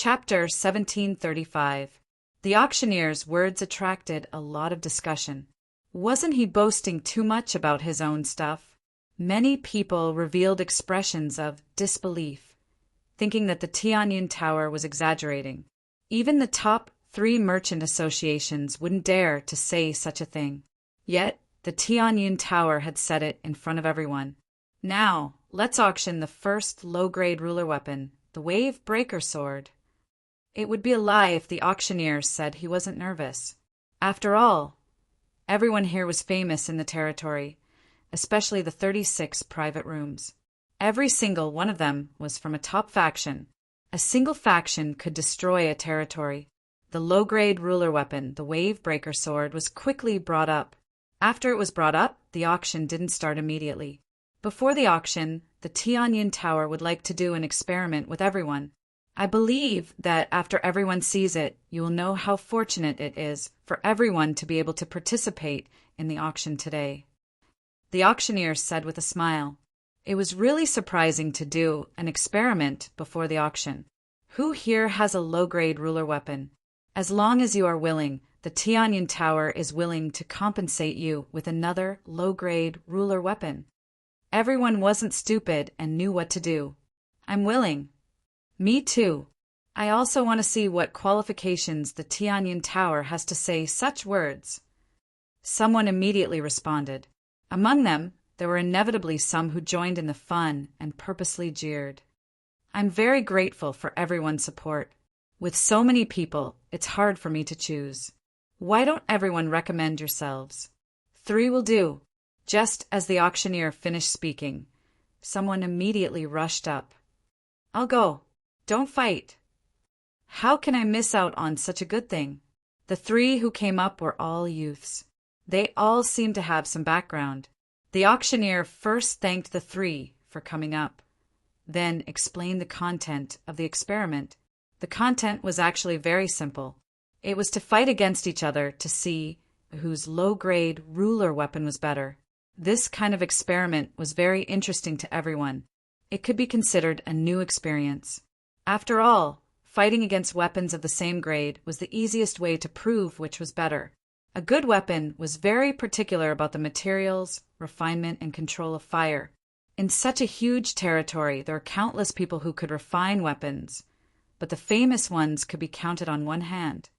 Chapter 1735. The auctioneer's words attracted a lot of discussion. Wasn't he boasting too much about his own stuff? Many people revealed expressions of disbelief, thinking that the Tianyin Tower was exaggerating. Even the top 3 merchant associations wouldn't dare to say such a thing. Yet, the Tianyin Tower had said it in front of everyone. Now, let's auction the first low-grade ruler weapon, the wave breaker sword. It would be a lie if the auctioneer said he wasn't nervous. After all, everyone here was famous in the territory, especially the 36 private rooms. Every single one of them was from a top faction. A single faction could destroy a territory. The low-grade ruler weapon, the wave breaker sword, was quickly brought up. After it was brought up, the auction didn't start immediately. Before the auction, the Tianyin Tower would like to do an experiment with everyone. I believe that after everyone sees it, you will know how fortunate it is for everyone to be able to participate in the auction today. The auctioneer said with a smile. It was really surprising to do an experiment before the auction. Who here has a low-grade ruler weapon? As long as you are willing, the Tianyin Tower is willing to compensate you with another low-grade ruler weapon. Everyone wasn't stupid and knew what to do. I'm willing. Me too. I also want to see what qualifications the Tianyin Tower has to say such words. Someone immediately responded. Among them, there were inevitably some who joined in the fun and purposely jeered. I'm very grateful for everyone's support. With so many people, it's hard for me to choose. Why don't everyone recommend yourselves? 3 will do. Just as the auctioneer finished speaking, someone immediately rushed up. I'll go. Don't fight. How can I miss out on such a good thing? The 3 who came up were all youths. They all seemed to have some background. The auctioneer first thanked the 3 for coming up, then explained the content of the experiment. The content was actually very simple. It was to fight against each other to see whose low-grade ruler weapon was better. This kind of experiment was very interesting to everyone. It could be considered a new experience. After all, fighting against weapons of the same grade was the easiest way to prove which was better. A good weapon was very particular about the materials, refinement, and control of fire. In such a huge territory, there are countless people who could refine weapons, but the famous ones could be counted on one hand.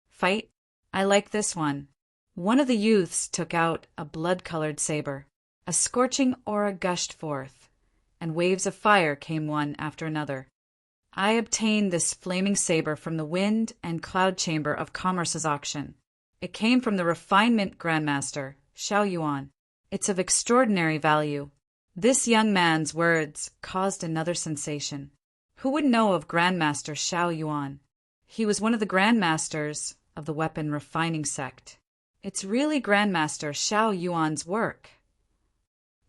Fight? I like this one. One of the youths took out a blood-colored saber. A scorching aura gushed forth, and waves of fire came one after another. I obtained this flaming saber from the Wind and Cloud Chamber of Commerce's auction. It came from the Refinement Grandmaster, Xiao Yuan. It's of extraordinary value. This young man's words caused another sensation. Who would know of Grandmaster Xiao Yuan? He was one of the Grandmasters of the weapon refining sect. It's really Grandmaster Xiao Yuan's work.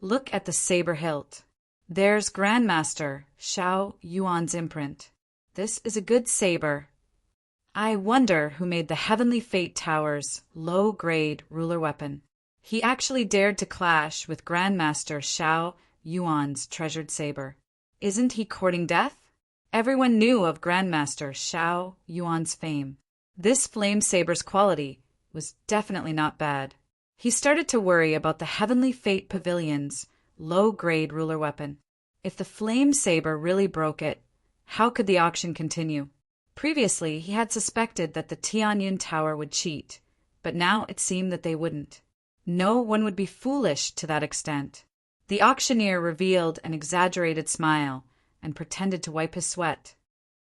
Look at the saber hilt. There's Grandmaster Xiao Yuan's imprint. This is a good saber. I wonder who made the Heavenly Fate Tower's low-grade ruler weapon. He actually dared to clash with Grandmaster Xiao Yuan's treasured saber. Isn't he courting death? Everyone knew of Grandmaster Xiao Yuan's fame. This flame saber's quality was definitely not bad. He started to worry about the Heavenly Fate Pavilion's low-grade ruler weapon. If the flame saber really broke it, how could the auction continue? Previously, he had suspected that the Tianyin Tower would cheat, but now it seemed that they wouldn't. No one would be foolish to that extent. The auctioneer revealed an exaggerated smile and pretended to wipe his sweat.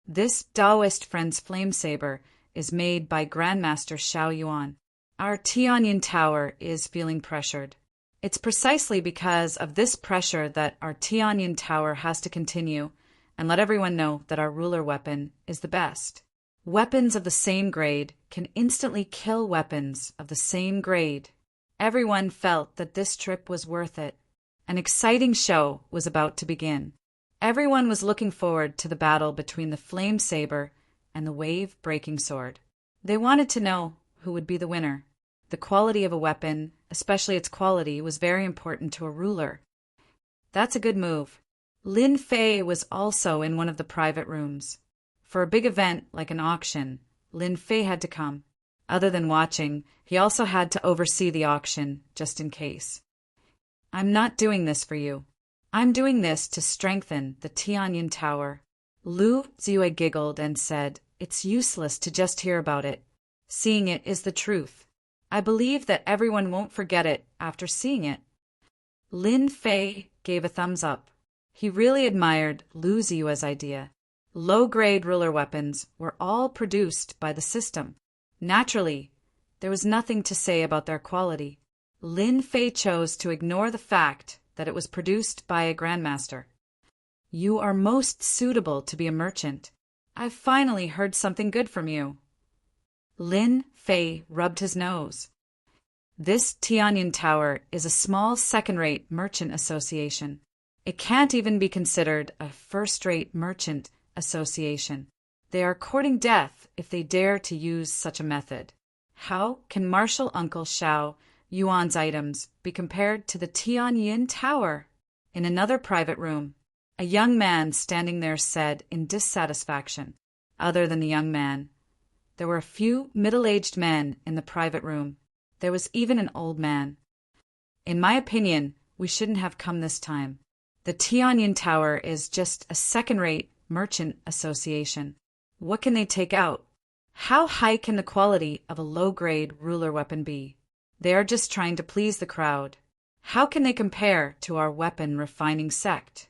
This Taoist friend's flame saber is made by Grandmaster Xiao Yuan. Our Tianyin Tower is feeling pressured. It's precisely because of this pressure that our Tianyin Tower has to continue and let everyone know that our ruler weapon is the best. Weapons of the same grade can instantly kill weapons of the same grade. Everyone felt that this trip was worth it. An exciting show was about to begin. Everyone was looking forward to the battle between the flame saber and the wave-breaking sword. They wanted to know who would be the winner. The quality of a weapon, especially its quality, was very important to a ruler. That's a good move. Lin Fei was also in one of the private rooms. For a big event like an auction, Lin Fei had to come. Other than watching, he also had to oversee the auction, just in case. I'm not doing this for you. I'm doing this to strengthen the Tianyin Tower. Lu Ziyue giggled and said, It's useless to just hear about it. Seeing it is the truth. I believe that everyone won't forget it after seeing it. Lin Fei gave a thumbs up. He really admired Lu Ziyue's idea. Low-grade ruler weapons were all produced by the system. Naturally, there was nothing to say about their quality. Lin Fei chose to ignore the fact that it was produced by a grandmaster. You are most suitable to be a merchant. I've finally heard something good from you. Lin Fei rubbed his nose. This Tianyin Tower is a small second-rate merchant association. It can't even be considered a first-rate merchant association. They are courting death if they dare to use such a method. How can Marshal Uncle Xiao Yuan's items be compared to the Tianyin Tower? In another private room, a young man standing there said in dissatisfaction. Other than the young man, there were a few middle-aged men in the private room. There was even an old man. In my opinion, we shouldn't have come this time. The Tianyin Tower is just a second-rate merchant association. What can they take out? How high can the quality of a low-grade ruler weapon be? They are just trying to please the crowd. How can they compare to our weapon refining sect?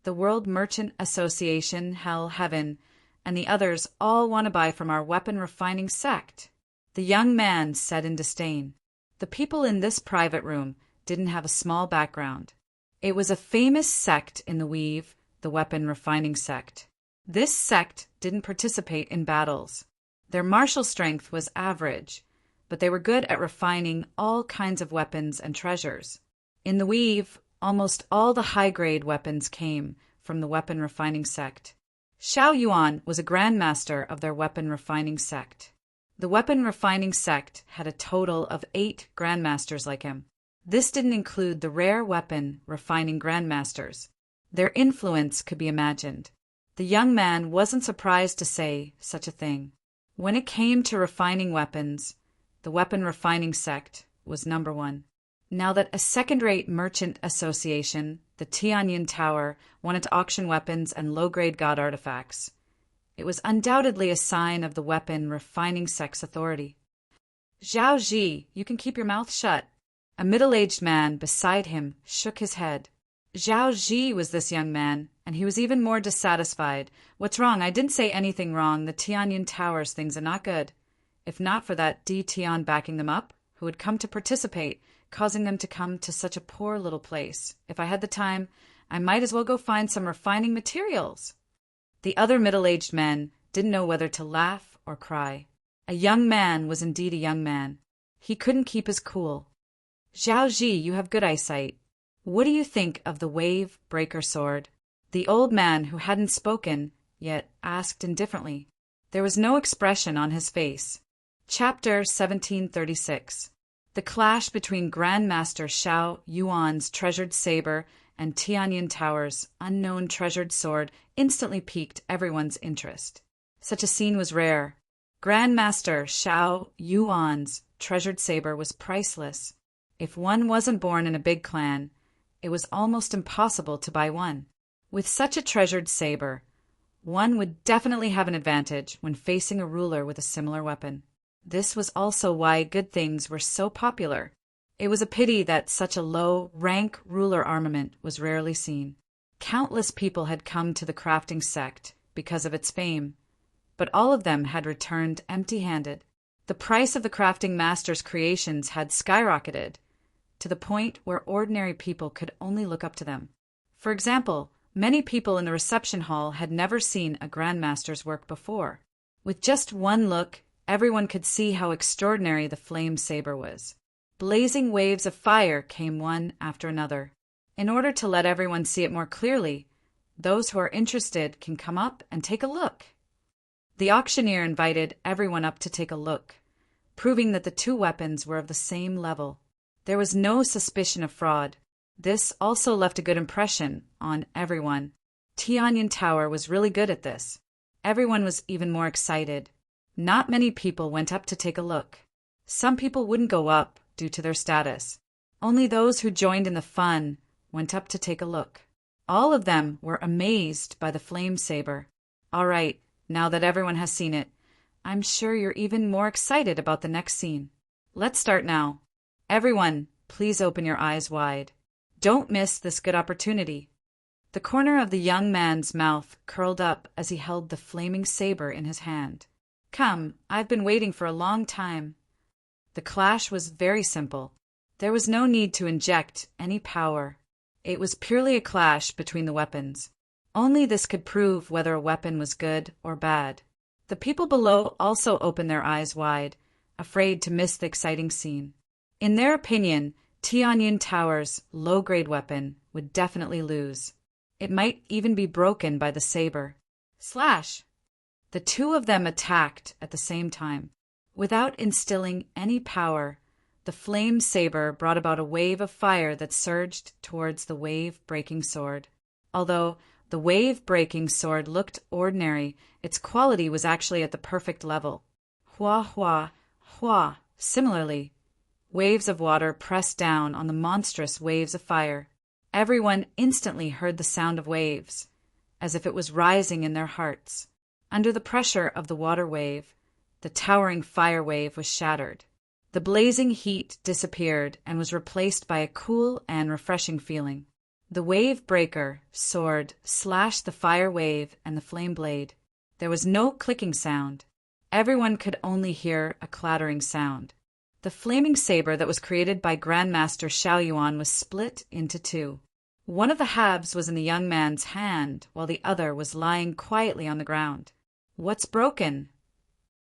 The World Merchant Association, Hell, Heaven, and the others all want to buy from our weapon refining sect. The young man said in disdain. The people in this private room didn't have a small background. It was a famous sect in the Weave, the weapon refining sect. This sect didn't participate in battles. Their martial strength was average, but they were good at refining all kinds of weapons and treasures. In the Weave, almost all the high-grade weapons came from the weapon refining sect. Xiao Yuan was a grandmaster of their weapon refining sect. The weapon refining sect had a total of 8 grandmasters like him. This didn't include the rare weapon refining grandmasters. Their influence could be imagined. The young man wasn't surprised to say such a thing. When it came to refining weapons, the weapon refining sect was number 1. Now that a second-rate merchant association, the Tianyin Tower, wanted to auction weapons and low-grade god artifacts, it was undoubtedly a sign of the weapon refining sect's authority. Zhao Ji, you can keep your mouth shut. A middle-aged man beside him shook his head. Zhao Ji was this young man, and he was even more dissatisfied. What's wrong? I didn't say anything wrong. The Tianyin Tower's things are not good. If not for that D. Tian backing them up, who had come to participate, causing them to come to such a poor little place. If I had the time, I might as well go find some refining materials. The other middle-aged men didn't know whether to laugh or cry. A young man was indeed a young man. He couldn't keep his cool. Zhao Ji, you have good eyesight. What do you think of the wave breaker sword? The old man, who hadn't spoken, yet asked indifferently. There was no expression on his face. Chapter 1736. The clash between Grandmaster Xiao Yuan's treasured saber and Tianyin Tower's unknown treasured sword instantly piqued everyone's interest. Such a scene was rare. Grandmaster Xiao Yuan's treasured saber was priceless. If one wasn't born in a big clan, it was almost impossible to buy one. With such a treasured saber, one would definitely have an advantage when facing a ruler with a similar weapon. This was also why good things were so popular. It was a pity that such a low-rank ruler armament was rarely seen. Countless people had come to the crafting sect because of its fame, but all of them had returned empty-handed. The price of the crafting master's creations had skyrocketed, to the point where ordinary people could only look up to them. For example, many people in the reception hall had never seen a grandmaster's work before. With just one look, everyone could see how extraordinary the flame saber was. Blazing waves of fire came one after another. In order to let everyone see it more clearly, those who are interested can come up and take a look. The auctioneer invited everyone up to take a look, proving that the two weapons were of the same level. There was no suspicion of fraud. This also left a good impression on everyone. Tianyin Tower was really good at this. Everyone was even more excited. Not many people went up to take a look. Some people wouldn't go up due to their status. Only those who joined in the fun went up to take a look. All of them were amazed by the flame saber. All right, now that everyone has seen it, I'm sure you're even more excited about the next scene. Let's start now. Everyone, please open your eyes wide. Don't miss this good opportunity. The corner of the young man's mouth curled up as he held the flaming saber in his hand. Come, I've been waiting for a long time. The clash was very simple. There was no need to inject any power. It was purely a clash between the weapons. Only this could prove whether a weapon was good or bad. The people below also opened their eyes wide, afraid to miss the exciting scene. In their opinion, Tianyun Tower's low-grade weapon would definitely lose. It might even be broken by the saber. Slash! The two of them attacked at the same time. Without instilling any power, the flame saber brought about a wave of fire that surged towards the wave-breaking sword. Although the wave-breaking sword looked ordinary, its quality was actually at the perfect level. Hua, hua, hua. Similarly, waves of water pressed down on the monstrous waves of fire. Everyone instantly heard the sound of waves, as if it was rising in their hearts. Under the pressure of the water wave, the towering fire wave was shattered. The blazing heat disappeared and was replaced by a cool and refreshing feeling. The wave breaker sword slashed the fire wave and the flame blade. There was no clicking sound. Everyone could only hear a clattering sound. The flaming saber that was created by Grandmaster Xiaoyuan was split into two. One of the halves was in the young man's hand, while the other was lying quietly on the ground. What's broken?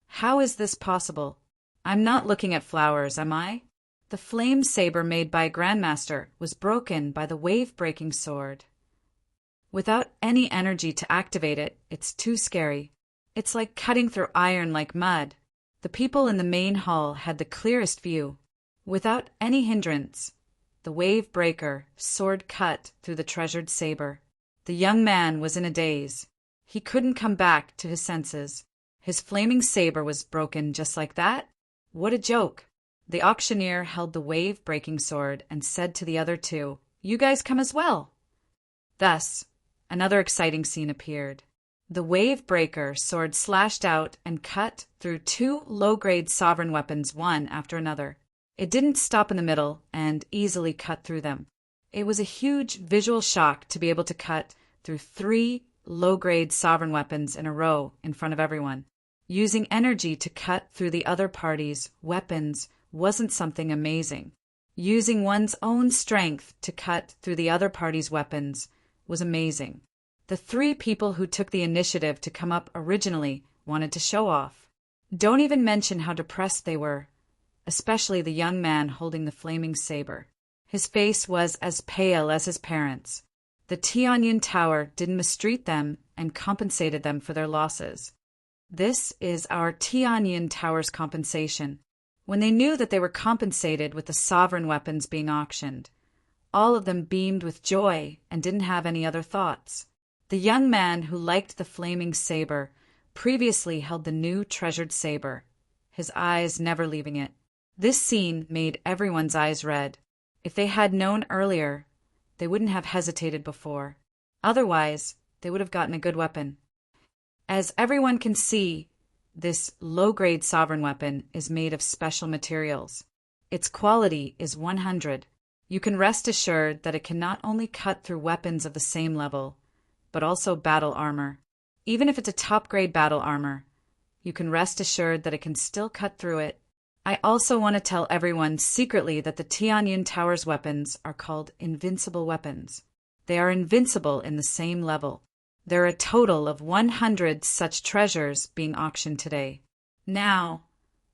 How is this possible? I'm not looking at flowers, am I? The flame saber made by Grandmaster was broken by the wave-breaking sword. Without any energy to activate it, it's too scary. It's like cutting through iron like mud. The people in the main hall had the clearest view. Without any hindrance, the wave breaker sword cut through the treasured saber. The young man was in a daze. He couldn't come back to his senses. His flaming saber was broken just like that? What a joke! The auctioneer held the wave-breaking sword and said to the other two, "You guys come as well." Thus, another exciting scene appeared. The wave-breaker sword slashed out and cut through two low-grade sovereign weapons one after another. It didn't stop in the middle and easily cut through them. It was a huge visual shock to be able to cut through three low-grade sovereign weapons in a row in front of everyone. Using energy to cut through the other party's weapons wasn't something amazing. Using one's own strength to cut through the other party's weapons was amazing. The three people who took the initiative to come up originally wanted to show off. Don't even mention how depressed they were, especially the young man holding the flaming saber. His face was as pale as his parents. The Tianyun Tower didn't mistreat them and compensated them for their losses. This is our Tianyun Tower's compensation. When they knew that they were compensated with the sovereign weapons being auctioned, all of them beamed with joy and didn't have any other thoughts. The young man who liked the flaming saber previously held the new treasured saber, his eyes never leaving it. This scene made everyone's eyes red. If they had known earlier, they wouldn't have hesitated before. Otherwise, they would have gotten a good weapon. As everyone can see, this low-grade sovereign weapon is made of special materials. Its quality is 100. You can rest assured that it can not only cut through weapons of the same level, but also battle armor. Even if it's a top-grade battle armor, you can rest assured that it can still cut through it. I also want to tell everyone secretly that the Tianyun Tower's weapons are called invincible weapons. They are invincible in the same level. There are a total of 100 such treasures being auctioned today. Now,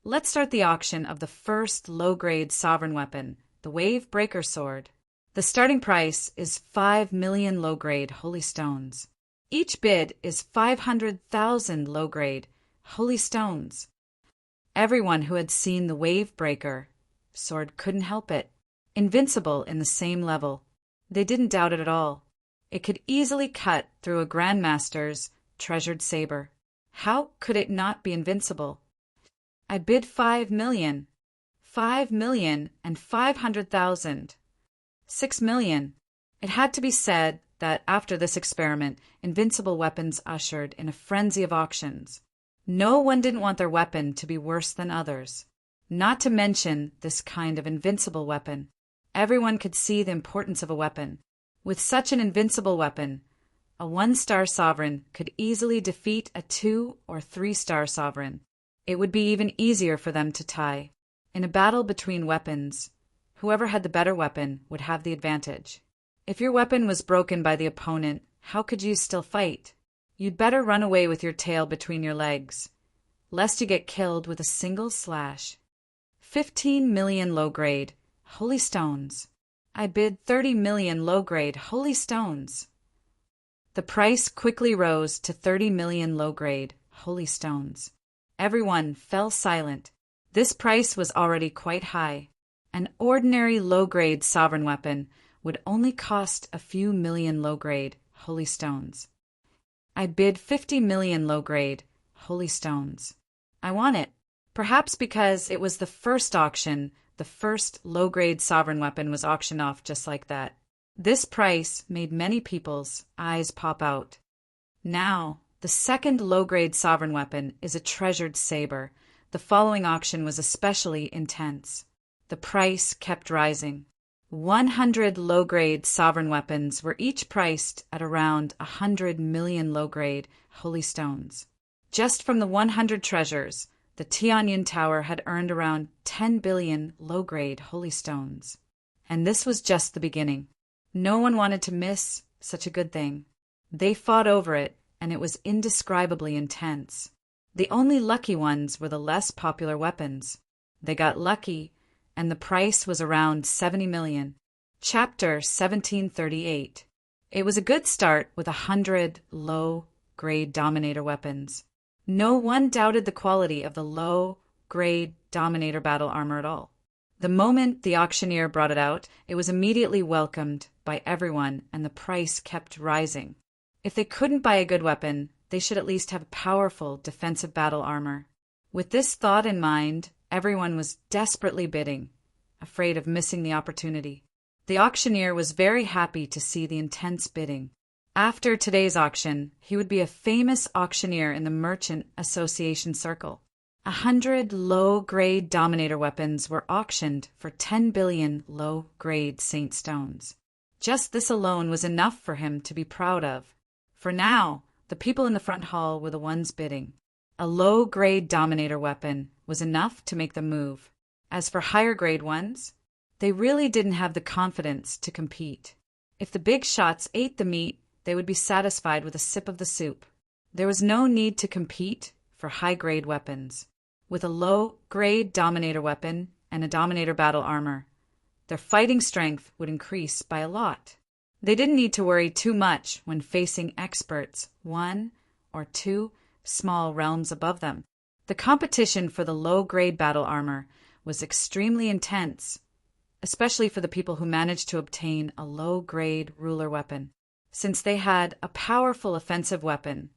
let's start the auction of the first low-grade sovereign weapon, the Wave Breaker Sword. The starting price is 5 million low-grade holy stones. Each bid is 500,000 low-grade holy stones. Everyone who had seen the Wave Breaker Sword couldn't help it. Invincible in the same level. They didn't doubt it at all. It could easily cut through a Grandmaster's treasured saber. How could it not be invincible? I bid 5 million. 5,500,000. 6 million. It had to be said that after this experiment, invincible weapons ushered in a frenzy of auctions. No one didn't want their weapon to be worse than others. Not to mention this kind of invincible weapon. Everyone could see the importance of a weapon. With such an invincible weapon, a 1-star sovereign could easily defeat a 2- or 3-star sovereign. It would be even easier for them to tie. In a battle between weapons, whoever had the better weapon would have the advantage. If your weapon was broken by the opponent, how could you still fight? You'd better run away with your tail between your legs, lest you get killed with a single slash. 15 million low-grade holy stones. I bid 30 million low-grade holy stones. The price quickly rose to 30 million low-grade holy stones. Everyone fell silent. This price was already quite high. An ordinary low-grade sovereign weapon would only cost a few million low-grade holy stones. I bid 50 million low-grade holy stones. I want it. Perhaps because it was the first auction, the first low-grade sovereign weapon was auctioned off just like that. This price made many people's eyes pop out. Now, the second low-grade sovereign weapon is a treasured saber. The following auction was especially intense. The price kept rising. 100 low-grade sovereign weapons were each priced at around 100 million low-grade holy stones. Just from the 100 treasures, the Tianyin Tower had earned around 10 billion low-grade holy stones. And this was just the beginning. No one wanted to miss such a good thing. They fought over it, and it was indescribably intense. The only lucky ones were the less popular weapons. They got lucky, and the price was around 70 million. Chapter 1738. It was a good start with 100 low-grade Dominator weapons. No one doubted the quality of the low-grade Dominator battle armor at all. The moment the auctioneer brought it out, it was immediately welcomed by everyone, and the price kept rising. If they couldn't buy a good weapon, they should at least have powerful defensive battle armor. With this thought in mind, everyone was desperately bidding, afraid of missing the opportunity. The auctioneer was very happy to see the intense bidding. After today's auction, he would be a famous auctioneer in the Merchant Association circle. 100 low-grade Dominator weapons were auctioned for 10 billion low-grade Saint Stones. Just this alone was enough for him to be proud of. For now, the people in the front hall were the ones bidding. A low-grade Dominator weapon was enough to make them move. As for higher-grade ones, they really didn't have the confidence to compete. If the big shots ate the meat, they would be satisfied with a sip of the soup. There was no need to compete for high-grade weapons. With a low-grade Dominator weapon and a Dominator battle armor, their fighting strength would increase by a lot. They didn't need to worry too much when facing experts 1 or 2 small realms above them. The competition for the low-grade battle armor was extremely intense, especially for the people who managed to obtain a low-grade ruler weapon. Since they had a powerful offensive weapon,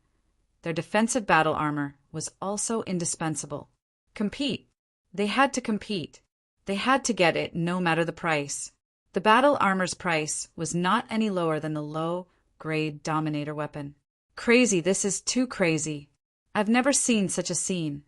their defensive battle armor was also indispensable. Compete. They had to compete. They had to get it no matter the price. The battle armor's price was not any lower than the low-grade Dominator weapon. Crazy, this is too crazy. I've never seen such a scene.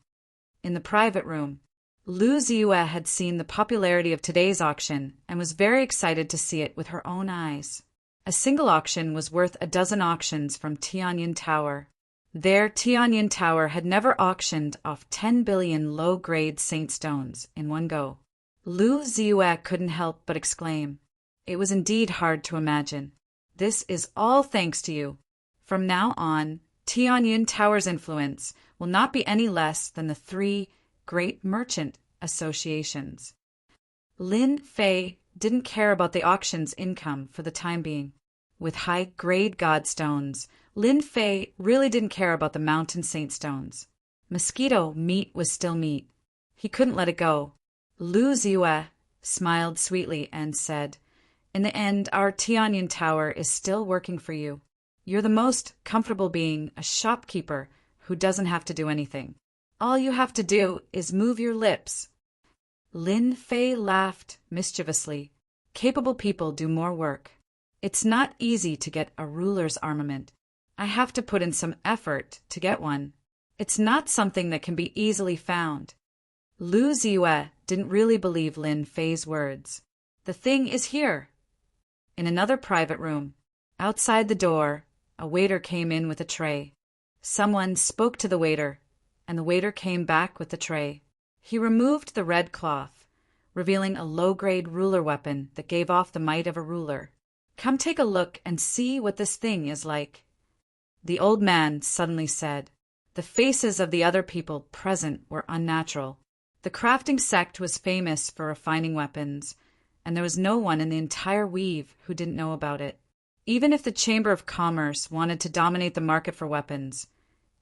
In the private room, Lu Ziyue had seen the popularity of today's auction and was very excited to see it with her own eyes. A single auction was worth a dozen auctions from Tianyin Tower. Their Tianyin Tower had never auctioned off 10 billion low-grade Saint Stones in one go. Lu Ziyue couldn't help but exclaim. It was indeed hard to imagine. This is all thanks to you. From now on, Tianyin Tower's influence will not be any less than the 3 great merchant associations. Lin Fei didn't care about the auction's income for the time being. With high-grade godstones, Lin Fei really didn't care about the mountain saint stones. Mosquito meat was still meat. He couldn't let it go. Lu Ziyue smiled sweetly and said, "In the end, our Tianyin Tower is still working for you. You're the most comfortable being a shopkeeper who doesn't have to do anything. All you have to do is move your lips. Lin Fei laughed mischievously. Capable people do more work. It's not easy to get a ruler's armament. I have to put in some effort to get one. It's not something that can be easily found. Lu Ziyue didn't really believe Lin Fei's words. The thing is here. In another private room, outside the door, a waiter came in with a tray. Someone spoke to the waiter, and the waiter came back with the tray. He removed the red cloth, revealing a low-grade ruler weapon that gave off the might of a ruler. Come take a look and see what this thing is like. The old man suddenly said. The faces of the other people present were unnatural. The crafting sect was famous for refining weapons, and there was no one in the entire weave who didn't know about it. Even if the Chamber of Commerce wanted to dominate the market for weapons,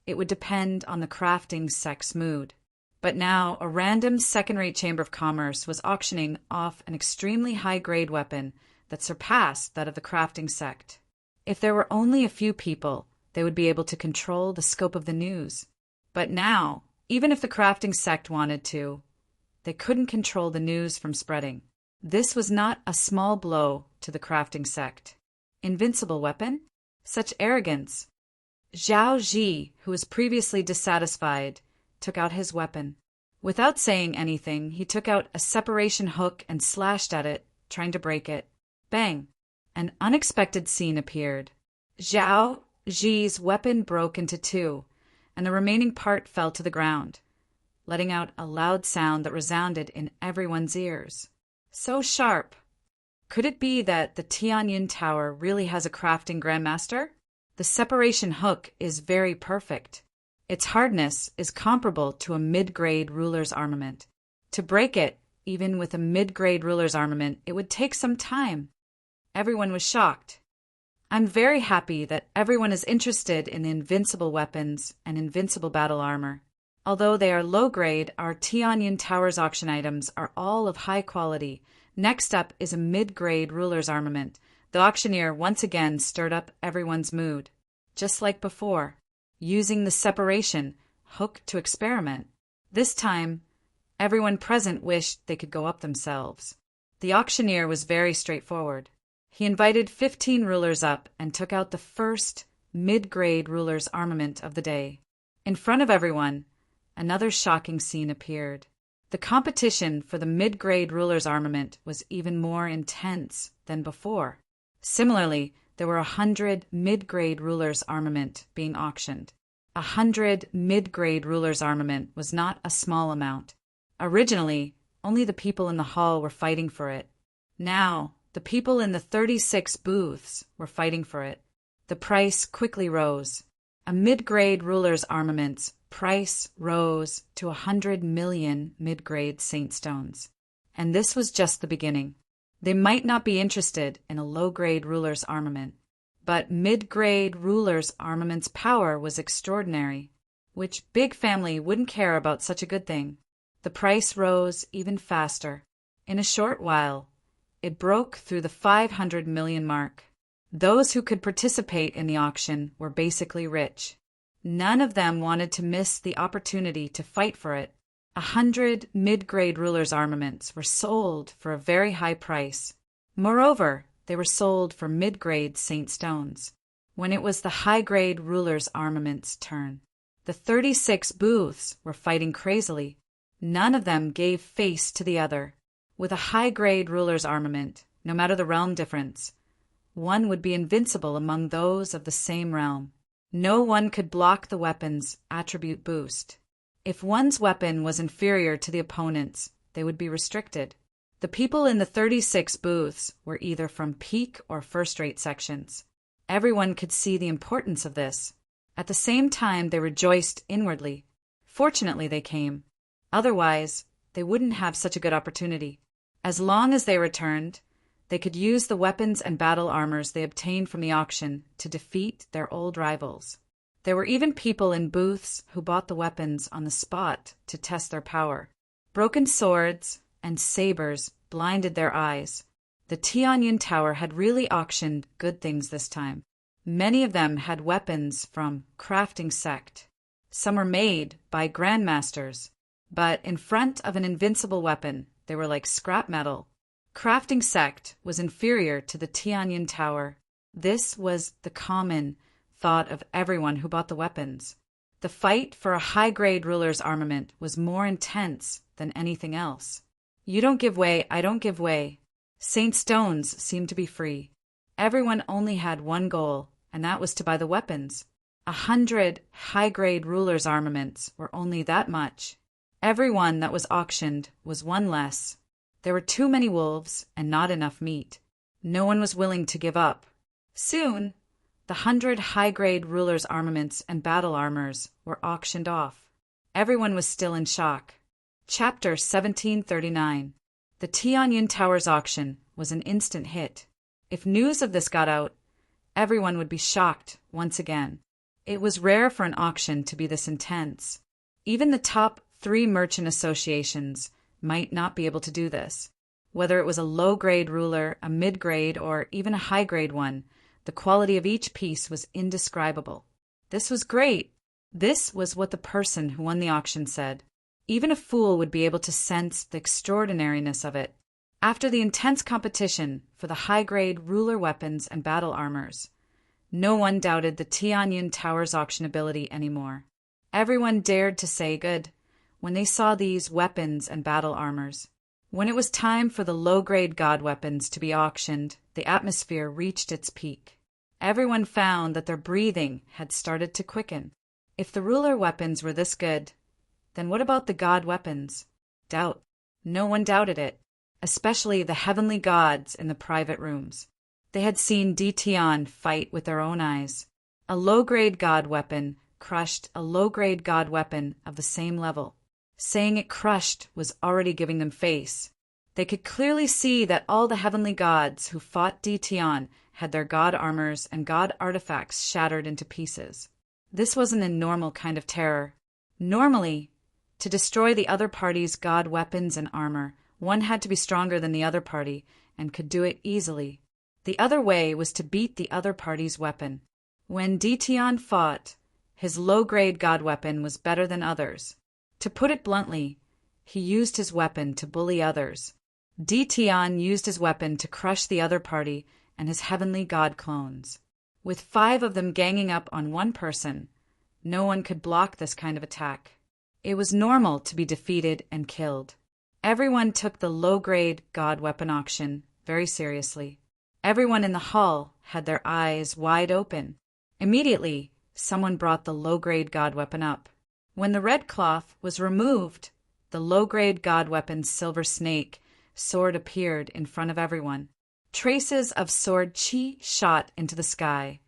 it would depend on the crafting sect's mood. But now a random second-rate Chamber of Commerce was auctioning off an extremely high-grade weapon that surpassed that of the crafting sect. If there were only a few people, they would be able to control the scope of the news. But now, even if the crafting sect wanted to, they couldn't control the news from spreading. This was not a small blow to the crafting sect. Invincible weapon? Such arrogance. Zhao Ji, who was previously dissatisfied, took out his weapon. Without saying anything, he took out a separation hook and slashed at it, trying to break it. Bang! An unexpected scene appeared. Zhao Ji's weapon broke into two, and the remaining part fell to the ground, letting out a loud sound that resounded in everyone's ears. So sharp! Could it be that the Tianyin Tower really has a crafting grandmaster? The separation hook is very perfect. Its hardness is comparable to a mid-grade ruler's armament. To break it, even with a mid-grade ruler's armament, it would take some time. Everyone was shocked. I'm very happy that everyone is interested in the invincible weapons and invincible battle armor. Although they are low-grade, our Tianyin Tower's auction items are all of high quality. Next up is a mid-grade ruler's armament. The auctioneer once again stirred up everyone's mood. Just like before, using the separation hook to experiment. This time, everyone present wished they could go up themselves. The auctioneer was very straightforward. He invited 15 rulers up and took out the first mid-grade ruler's armament of the day. In front of everyone, another shocking scene appeared. The competition for the mid-grade ruler's armament was even more intense than before. Similarly, there were 100 mid-grade ruler's armament being auctioned. 100 mid-grade ruler's armament was not a small amount. Originally, only the people in the hall were fighting for it. Now, the people in the 36 booths were fighting for it. The price quickly rose. A mid-grade ruler's armament's price rose to 100 million mid-grade saint stones. And this was just the beginning. They might not be interested in a low-grade ruler's armament, but mid-grade ruler's armament's power was extraordinary. Which big family wouldn't care about such a good thing? The price rose even faster. In a short while, it broke through the 500 million mark. Those who could participate in the auction were basically rich. None of them wanted to miss the opportunity to fight for it. 100 mid-grade ruler's armaments were sold for a very high price. Moreover, they were sold for mid-grade saint stones. When it was the high-grade ruler's armament's turn, the 36 booths were fighting crazily. None of them gave face to the other. With a high-grade ruler's armament, no matter the realm difference, one would be invincible among those of the same realm. No one could block the weapon's attribute boost. If one's weapon was inferior to the opponent's, they would be restricted. The people in the 36 booths were either from peak or first-rate sections. Everyone could see the importance of this. At the same time, they rejoiced inwardly. Fortunately, they came. Otherwise, they wouldn't have such a good opportunity. As long as they returned, they could use the weapons and battle armors they obtained from the auction to defeat their old rivals. There were even people in booths who bought the weapons on the spot to test their power. Broken swords and sabers blinded their eyes. The Tianyin Tower had really auctioned good things this time. Many of them had weapons from crafting sect. Some were made by grandmasters, but in front of an invincible weapon, they were like scrap metal. Crafting sect was inferior to the Tianyin Tower. This was the common thought of everyone who bought the weapons. The fight for a high-grade ruler's armament was more intense than anything else. You don't give way, I don't give way. Saint Stones seemed to be free. Everyone only had one goal, and that was to buy the weapons. 100 high-grade ruler's armaments were only that much. Every one that was auctioned was one less. There were too many wolves and not enough meat. No one was willing to give up. Soon, the 100 high-grade ruler's armaments and battle armors were auctioned off. Everyone was still in shock. Chapter 1739. The Tianyin Tower's auction was an instant hit. If news of this got out, everyone would be shocked once again. It was rare for an auction to be this intense. Even the top 3 merchant associations might not be able to do this. Whether it was a low-grade ruler, a mid-grade, or even a high-grade one, the quality of each piece was indescribable. This was great. This was what the person who won the auction said. Even a fool would be able to sense the extraordinariness of it. After the intense competition for the high-grade ruler weapons and battle armors, no one doubted the Tianyin Tower's auctionability anymore. Everyone dared to say good when they saw these weapons and battle armors. When it was time for the low-grade god weapons to be auctioned, the atmosphere reached its peak. Everyone found that their breathing had started to quicken. If the ruler weapons were this good, then what about the god weapons? Doubt. No one doubted it, especially the heavenly gods in the private rooms. They had seen Tian fight with their own eyes. A low-grade god weapon crushed a low-grade god weapon of the same level. Saying it crushed was already giving them face. They could clearly see that all the heavenly gods who fought Tian had their god armors and god artifacts shattered into pieces. This wasn't a normal kind of terror. Normally, to destroy the other party's god weapons and armor, one had to be stronger than the other party and could do it easily. The other way was to beat the other party's weapon. When Tian fought, his low-grade god weapon was better than others. To put it bluntly, he used his weapon to bully others. Tian used his weapon to crush the other party and his heavenly god clones. With 5 of them ganging up on one person, no one could block this kind of attack. It was normal to be defeated and killed. Everyone took the low-grade god weapon auction very seriously. Everyone in the hall had their eyes wide open. Immediately, someone brought the low-grade god weapon up. When the red cloth was removed, the low-grade god weapon's silver snake sword appeared in front of everyone. Traces of sword chi shot into the sky,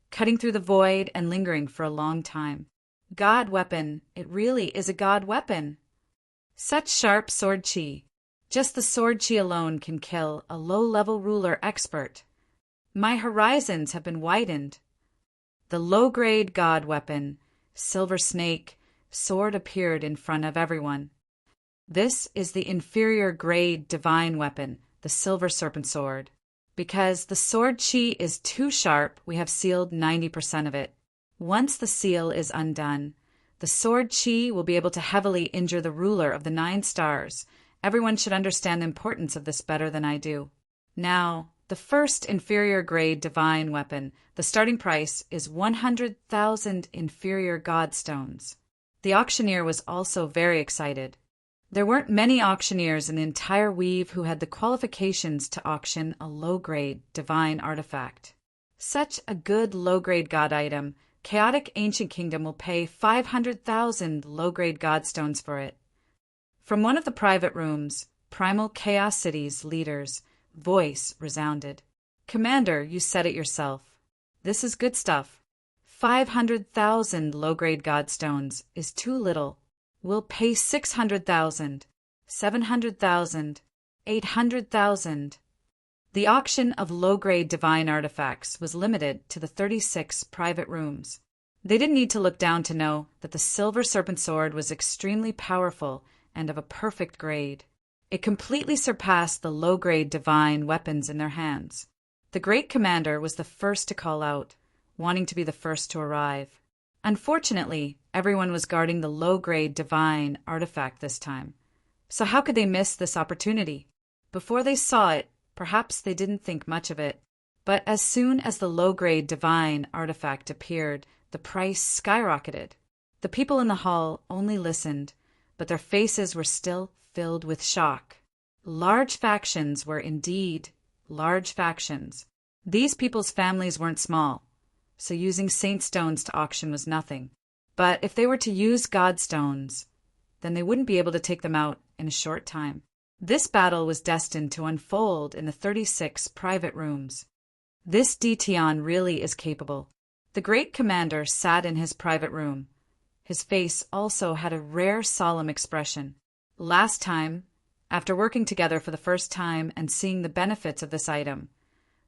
cutting through the void and lingering for a long time. God weapon, it really is a god weapon. Such sharp sword chi. Just the sword chi alone can kill a low-level ruler expert. My horizons have been widened. The low-grade god weapon, silver snake, sword appeared in front of everyone. This is the inferior grade divine weapon, the silver serpent sword. Because the sword chi is too sharp, we have sealed 90% of it. Once the seal is undone, the sword chi will be able to heavily injure the ruler of the 9 stars. Everyone should understand the importance of this better than I do. Now, the first inferior grade divine weapon, the starting price is 100,000 inferior god stones. The auctioneer was also very excited. There weren't many auctioneers in the entire weave who had the qualifications to auction a low-grade divine artifact. Such a good low-grade god item, Chaotic Ancient Kingdom will pay 500,000 low-grade god stones for it. From one of the private rooms, Primal Chaos City's leader's voice resounded. Commander, you said it yourself. This is good stuff. 500,000 low-grade god stones is too little. We'll pay 600,000, 700,000, 800,000. The auction of low-grade divine artifacts was limited to the 36 private rooms. They didn't need to look down to know that the silver serpent sword was extremely powerful and of a perfect grade. It completely surpassed the low-grade divine weapons in their hands. The great commander was the first to call out, wanting to be the first to arrive. Unfortunately, everyone was guarding the low-grade divine artifact this time. So how could they miss this opportunity? Before they saw it, perhaps they didn't think much of it. But as soon as the low-grade divine artifact appeared, the price skyrocketed. The people in the hall only listened, but their faces were still filled with shock. Large factions were indeed large factions. These people's families weren't small, so using saint stones to auction was nothing. But if they were to use god stones, then they wouldn't be able to take them out in a short time. This battle was destined to unfold in the 36 private rooms. This Dtion really is capable. The great commander sat in his private room. His face also had a rare solemn expression. Last time, after working together for the first time and seeing the benefits of this item,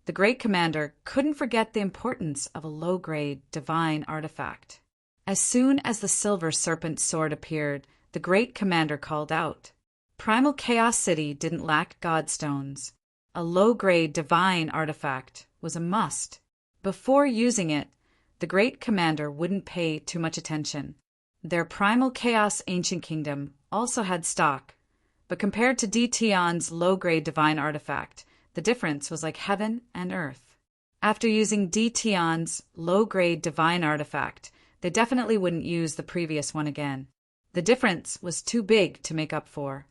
the great commander couldn't forget the importance of a low-grade divine artifact. As soon as the silver serpent sword appeared, the great commander called out. Primal Chaos City didn't lack godstones. A low-grade divine artifact was a must. Before using it, the great commander wouldn't pay too much attention. Their Primal Chaos Ancient Kingdom also had stock, but compared to Dtion's low-grade divine artifact, the difference was like heaven and earth. After using Dtion's low-grade divine artifact, they definitely wouldn't use the previous one again. The difference was too big to make up for.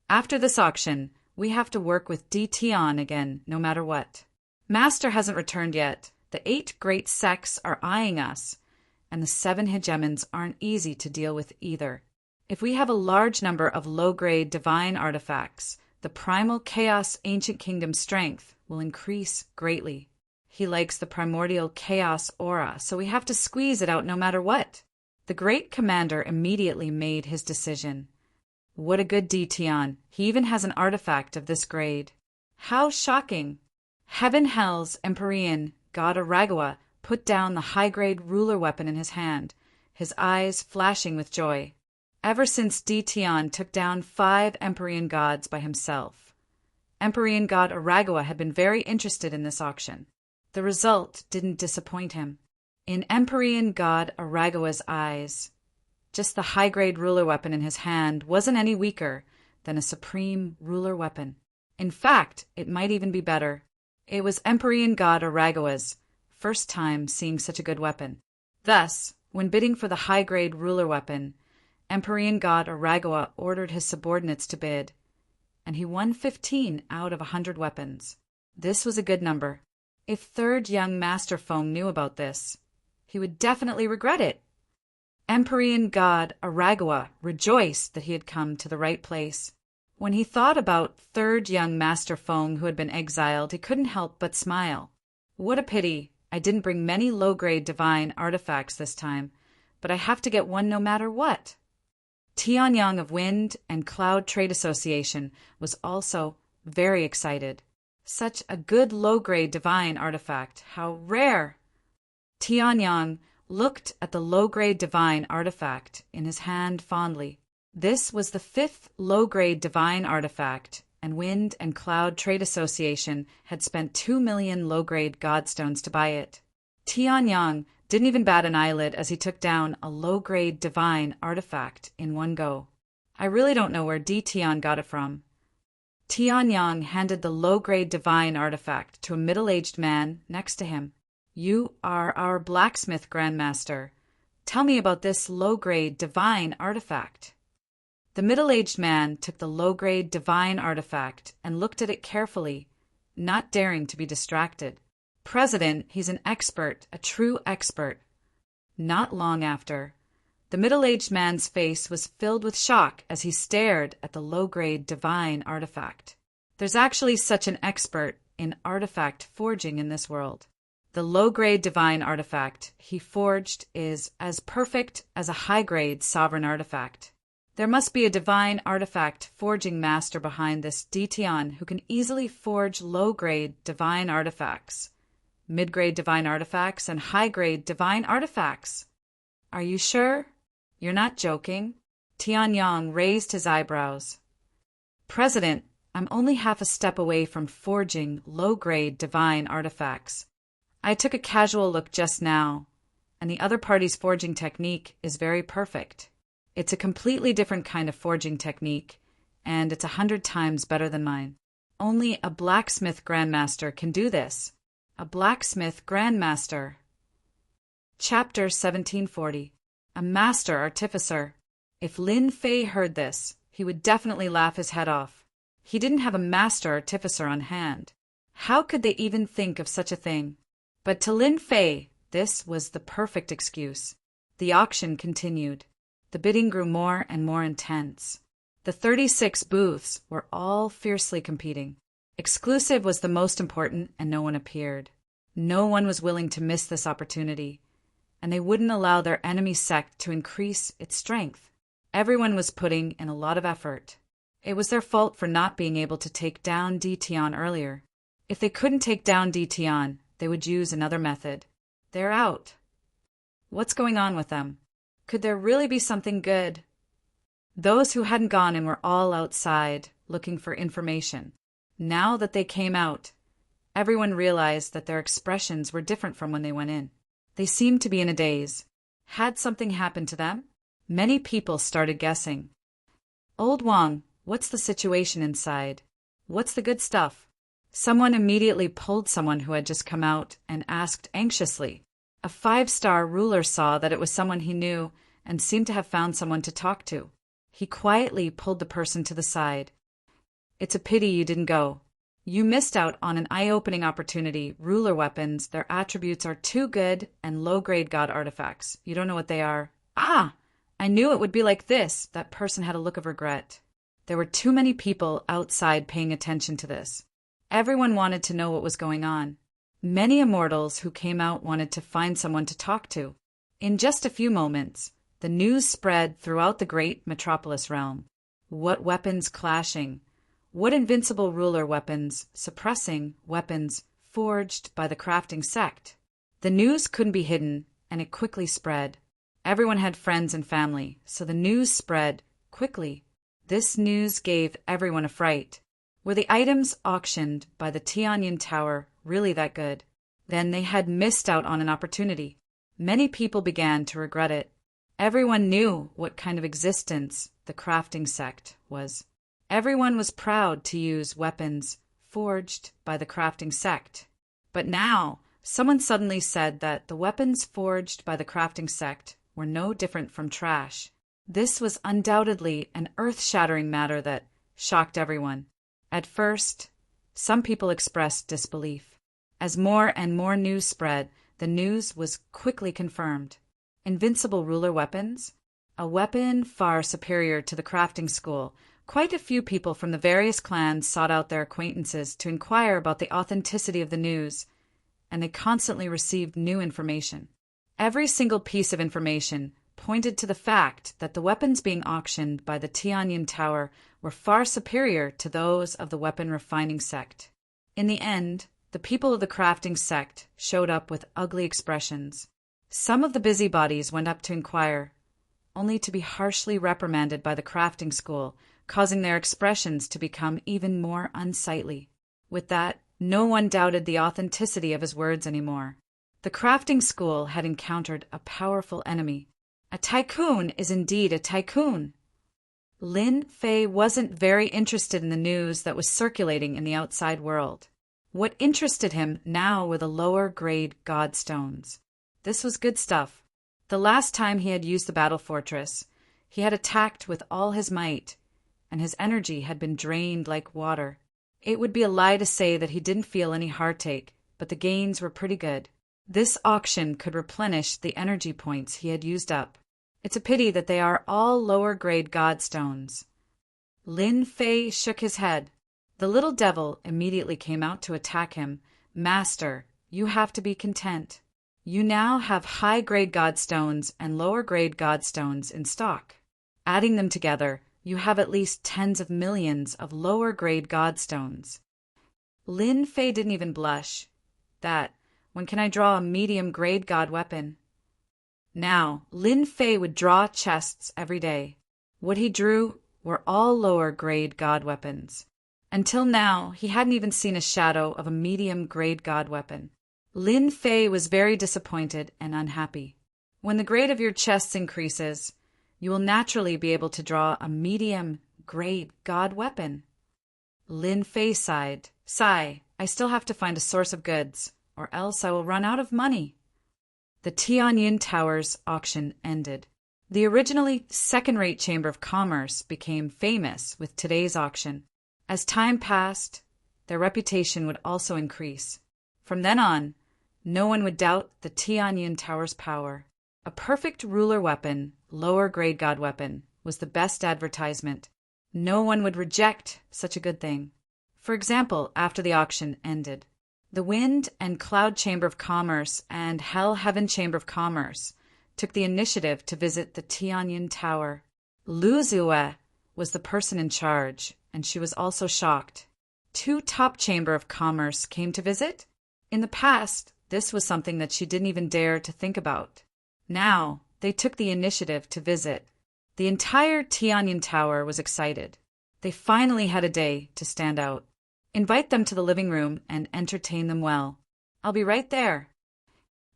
After this auction, we have to work with Dtion again, no matter what. Master hasn't returned yet. The 8 great sects are eyeing us, and the 7 hegemons aren't easy to deal with either. If we have a large number of low-grade divine artifacts, the Primal Chaos Ancient Kingdom strength will increase greatly. He likes the primordial chaos aura, so we have to squeeze it out no matter what. The great commander immediately made his decision. What a good Dtion. He even has an artifact of this grade. How shocking! Heaven Hell's Empyrean god Aragawa put down the high-grade ruler weapon in his hand, his eyes flashing with joy. Ever since Dtion took down 5 Empyrean gods by himself, Empyrean god Aragawa had been very interested in this auction. The result didn't disappoint him. In Empyrean god Aragawa's eyes, just the high-grade ruler weapon in his hand wasn't any weaker than a supreme ruler weapon. In fact, it might even be better. It was Empyrean god Aragawa's first time seeing such a good weapon. Thus, when bidding for the high-grade ruler weapon, Empyrean god Aragawa ordered his subordinates to bid, and he won 15 out of 100 weapons. This was a good number. If third young Master Feng knew about this, he would definitely regret it. Empyrean god Aragawa rejoiced that he had come to the right place. When he thought about third young Master Feng who had been exiled, he couldn't help but smile. What a pity I didn't bring many low-grade divine artifacts this time, but I have to get one no matter what. Tianyang of Wind and Cloud Trade Association was also very excited. Such a good low-grade divine artifact. How rare! Tianyang looked at the low-grade divine artifact in his hand fondly. This was the 5th low-grade divine artifact, and Wind and Cloud Trade Association had spent 2 million low-grade godstones to buy it. Tianyang didn't even bat an eyelid as he took down a low-grade divine artifact in one go. I really don't know where Dtion got it from. Tianyang handed the low-grade divine artifact to a middle-aged man next to him. You are our blacksmith, Grandmaster. Tell me about this low-grade divine artifact. The middle-aged man took the low-grade divine artifact and looked at it carefully, not daring to be distracted. President, he's an expert, a true expert. Not long after, the middle-aged man's face was filled with shock as he stared at the low-grade divine artifact. There's actually such an expert in artifact forging in this world. The low-grade divine artifact he forged is as perfect as a high-grade sovereign artifact. There must be a divine artifact forging master behind this Dtion who can easily forge low-grade divine artifacts, mid-grade divine artifacts, and high-grade divine artifacts. Are you sure? You're not joking? Tianyang raised his eyebrows. President, I'm only half a step away from forging low-grade divine artifacts. I took a casual look just now, and the other party's forging technique is very perfect. It's a completely different kind of forging technique, and it's 100 times better than mine. Only a blacksmith grandmaster can do this. A blacksmith grandmaster. Chapter 1740. A master artificer. If Lin Fei heard this, he would definitely laugh his head off. He didn't have a master artificer on hand. How could they even think of such a thing? But to Lin Fei, this was the perfect excuse. The auction continued. The bidding grew more and more intense. The 36 booths were all fiercely competing. Exclusive was the most important, and no one appeared. No one was willing to miss this opportunity, and they wouldn't allow their enemy sect to increase its strength. Everyone was putting in a lot of effort. It was their fault for not being able to take down Dition earlier. If they couldn't take down Dition, they would use another method. They're out. What's going on with them? Could there really be something good? Those who hadn't gone in were all outside, looking for information. Now that they came out, everyone realized that their expressions were different from when they went in. They seemed to be in a daze. Had something happened to them? Many people started guessing. Old Wang, what's the situation inside? What's the good stuff? Someone immediately pulled someone who had just come out and asked anxiously. A 5-star ruler saw that it was someone he knew and seemed to have found someone to talk to. He quietly pulled the person to the side. It's a pity you didn't go. You missed out on an eye-opening opportunity. Ruler weapons, their attributes are too good and low-grade god artifacts. You don't know what they are. Ah! I knew it would be like this. That person had a look of regret. There were too many people outside paying attention to this. Everyone wanted to know what was going on. Many immortals who came out wanted to find someone to talk to. In just a few moments, the news spread throughout the great metropolis realm. What weapons clashing? What invincible ruler weapons, suppressing weapons forged by the crafting sect? The news couldn't be hidden, and it quickly spread. Everyone had friends and family, so the news spread quickly. This news gave everyone a fright. Were the items auctioned by the Tianyin Tower really that good? Then they had missed out on an opportunity. Many people began to regret it. Everyone knew what kind of existence the crafting sect was. Everyone was proud to use weapons forged by the crafting sect. But now, someone suddenly said that the weapons forged by the crafting sect were no different from trash. This was undoubtedly an earth-shattering matter that shocked everyone. At first, some people expressed disbelief. As more and more news spread, the news was quickly confirmed. Invincible ruler weapons? A weapon far superior to the crafting school. Quite a few people from the various clans sought out their acquaintances to inquire about the authenticity of the news, and they constantly received new information. Every single piece of information pointed to the fact that the weapons being auctioned by the Tianyin Tower were far superior to those of the weapon refining sect. In the end, the people of the crafting sect showed up with ugly expressions. Some of the busybodies went up to inquire, only to be harshly reprimanded by the crafting school, causing their expressions to become even more unsightly. With that, no one doubted the authenticity of his words anymore. The crafting school had encountered a powerful enemy. A tycoon is indeed a tycoon. Lin Fei wasn't very interested in the news that was circulating in the outside world. What interested him now were the lower-grade godstones. This was good stuff. The last time he had used the battle fortress, he had attacked with all his might, and his energy had been drained like water. It would be a lie to say that he didn't feel any heartache, but the gains were pretty good. This auction could replenish the energy points he had used up. It's a pity that they are all lower-grade godstones. Lin Fei shook his head. The little devil immediately came out to attack him. Master, you have to be content. You now have high-grade godstones and lower-grade godstones in stock. Adding them together, you have at least tens of millions of lower-grade godstones. Lin Fei didn't even blush. When can I draw a medium-grade god weapon? Now, Lin Fei would draw chests every day. What he drew were all lower-grade god weapons. Until now, he hadn't even seen a shadow of a medium-grade god weapon. Lin Fei was very disappointed and unhappy. When the grade of your chests increases, you will naturally be able to draw a medium-grade god weapon. Lin Fei sighed. Sigh, I still have to find a source of goods, or else I will run out of money. The Tianyin Tower's auction ended. The originally second-rate Chamber of Commerce became famous with today's auction. As time passed, their reputation would also increase. From then on, no one would doubt the Tianyin Tower's power. A perfect ruler weapon, lower-grade god weapon, was the best advertisement. No one would reject such a good thing. For example, after the auction ended, the Wind and Cloud Chamber of Commerce and Hell Heaven Chamber of Commerce took the initiative to visit the Tianyin Tower. Lu Zue was the person in charge, and she was also shocked. 2 top Chamber of Commerce came to visit? In the past, this was something that she didn't even dare to think about. Now, they took the initiative to visit. The entire Tianyin Tower was excited. They finally had a day to stand out. Invite them to the living room and entertain them well. I'll be right there.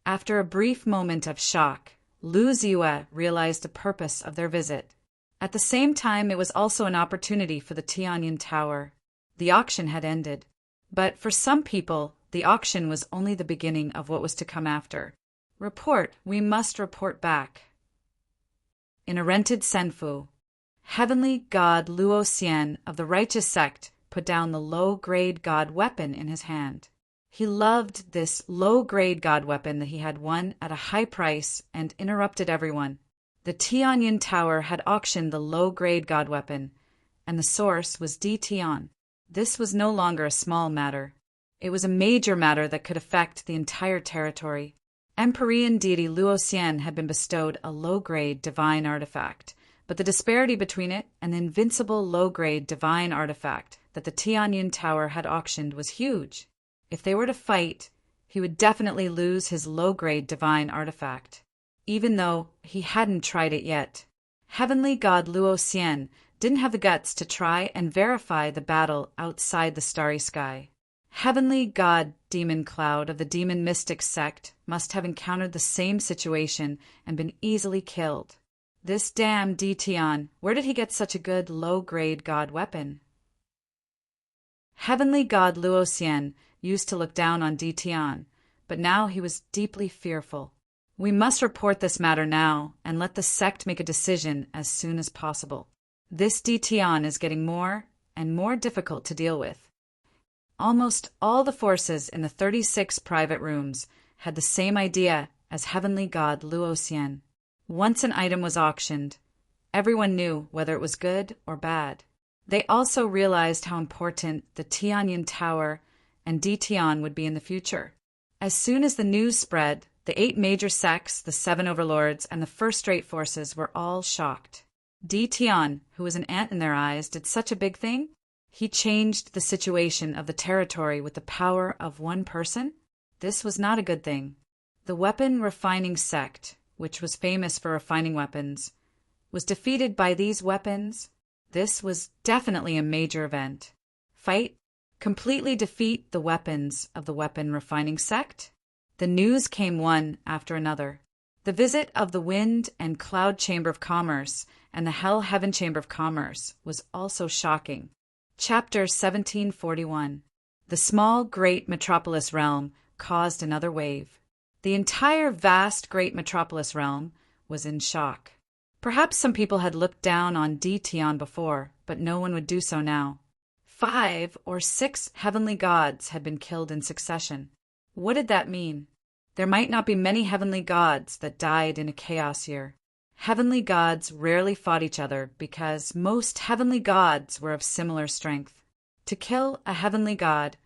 After a brief moment of shock, Lu Zue realized the purpose of their visit. At the same time, it was also an opportunity for the Tianyin Tower. The auction had ended. But for some people, the auction was only the beginning of what was to come after. We must report back. In a rented Senfu, heavenly god Luo Xian of the righteous sect put down the low-grade god weapon in his hand. He loved this low-grade god weapon that he had won at a high price and interrupted everyone. The Tianyin Tower had auctioned the low-grade god weapon, and the source was Di Tian. This was no longer a small matter. It was a major matter that could affect the entire territory. Empyrean deity Luo Xian had been bestowed a low-grade divine artifact, but the disparity between it and the invincible low-grade divine artifact that the Tianyin Tower had auctioned was huge. If they were to fight, he would definitely lose his low-grade divine artifact, even though he hadn't tried it yet. Heavenly god Luo Xian didn't have the guts to try and verify the battle outside the starry sky. Heavenly god Demon Cloud of the Demon Mystic sect must have encountered the same situation and been easily killed. This damn Di Tian, where did he get such a good low-grade god weapon? Heavenly god Luo Xian used to look down on Di Tian, but now he was deeply fearful. We must report this matter now and let the sect make a decision as soon as possible. This Di Tian is getting more and more difficult to deal with. Almost all the forces in the 36 private rooms had the same idea as heavenly god Luo Xian. Once an item was auctioned, everyone knew whether it was good or bad. They also realized how important the Tianyin Tower and Di Tian would be in the future. As soon as the news spread, the 8 major sects, the 7 overlords, and the first-rate forces were all shocked. Di Tian, who was an ant in their eyes, did such a big thing? He changed the situation of the territory with the power of one person? This was not a good thing. The weapon refining sect, which was famous for refining weapons, was defeated by these weapons. This was definitely a major event. Fight? Completely defeat the weapons of the weapon refining sect? The news came one after another. The visit of the Wind and Cloud Chamber of Commerce and the Hell Heaven Chamber of Commerce was also shocking. Chapter 1741. The small, great metropolis realm caused another wave. The entire vast, great metropolis realm was in shock. Perhaps some people had looked down on Di Tian before, but no one would do so now. 5 or 6 heavenly gods had been killed in succession. What did that mean? There might not be many heavenly gods that died in a chaos year. Heavenly gods rarely fought each other because most heavenly gods were of similar strength. To kill a heavenly god,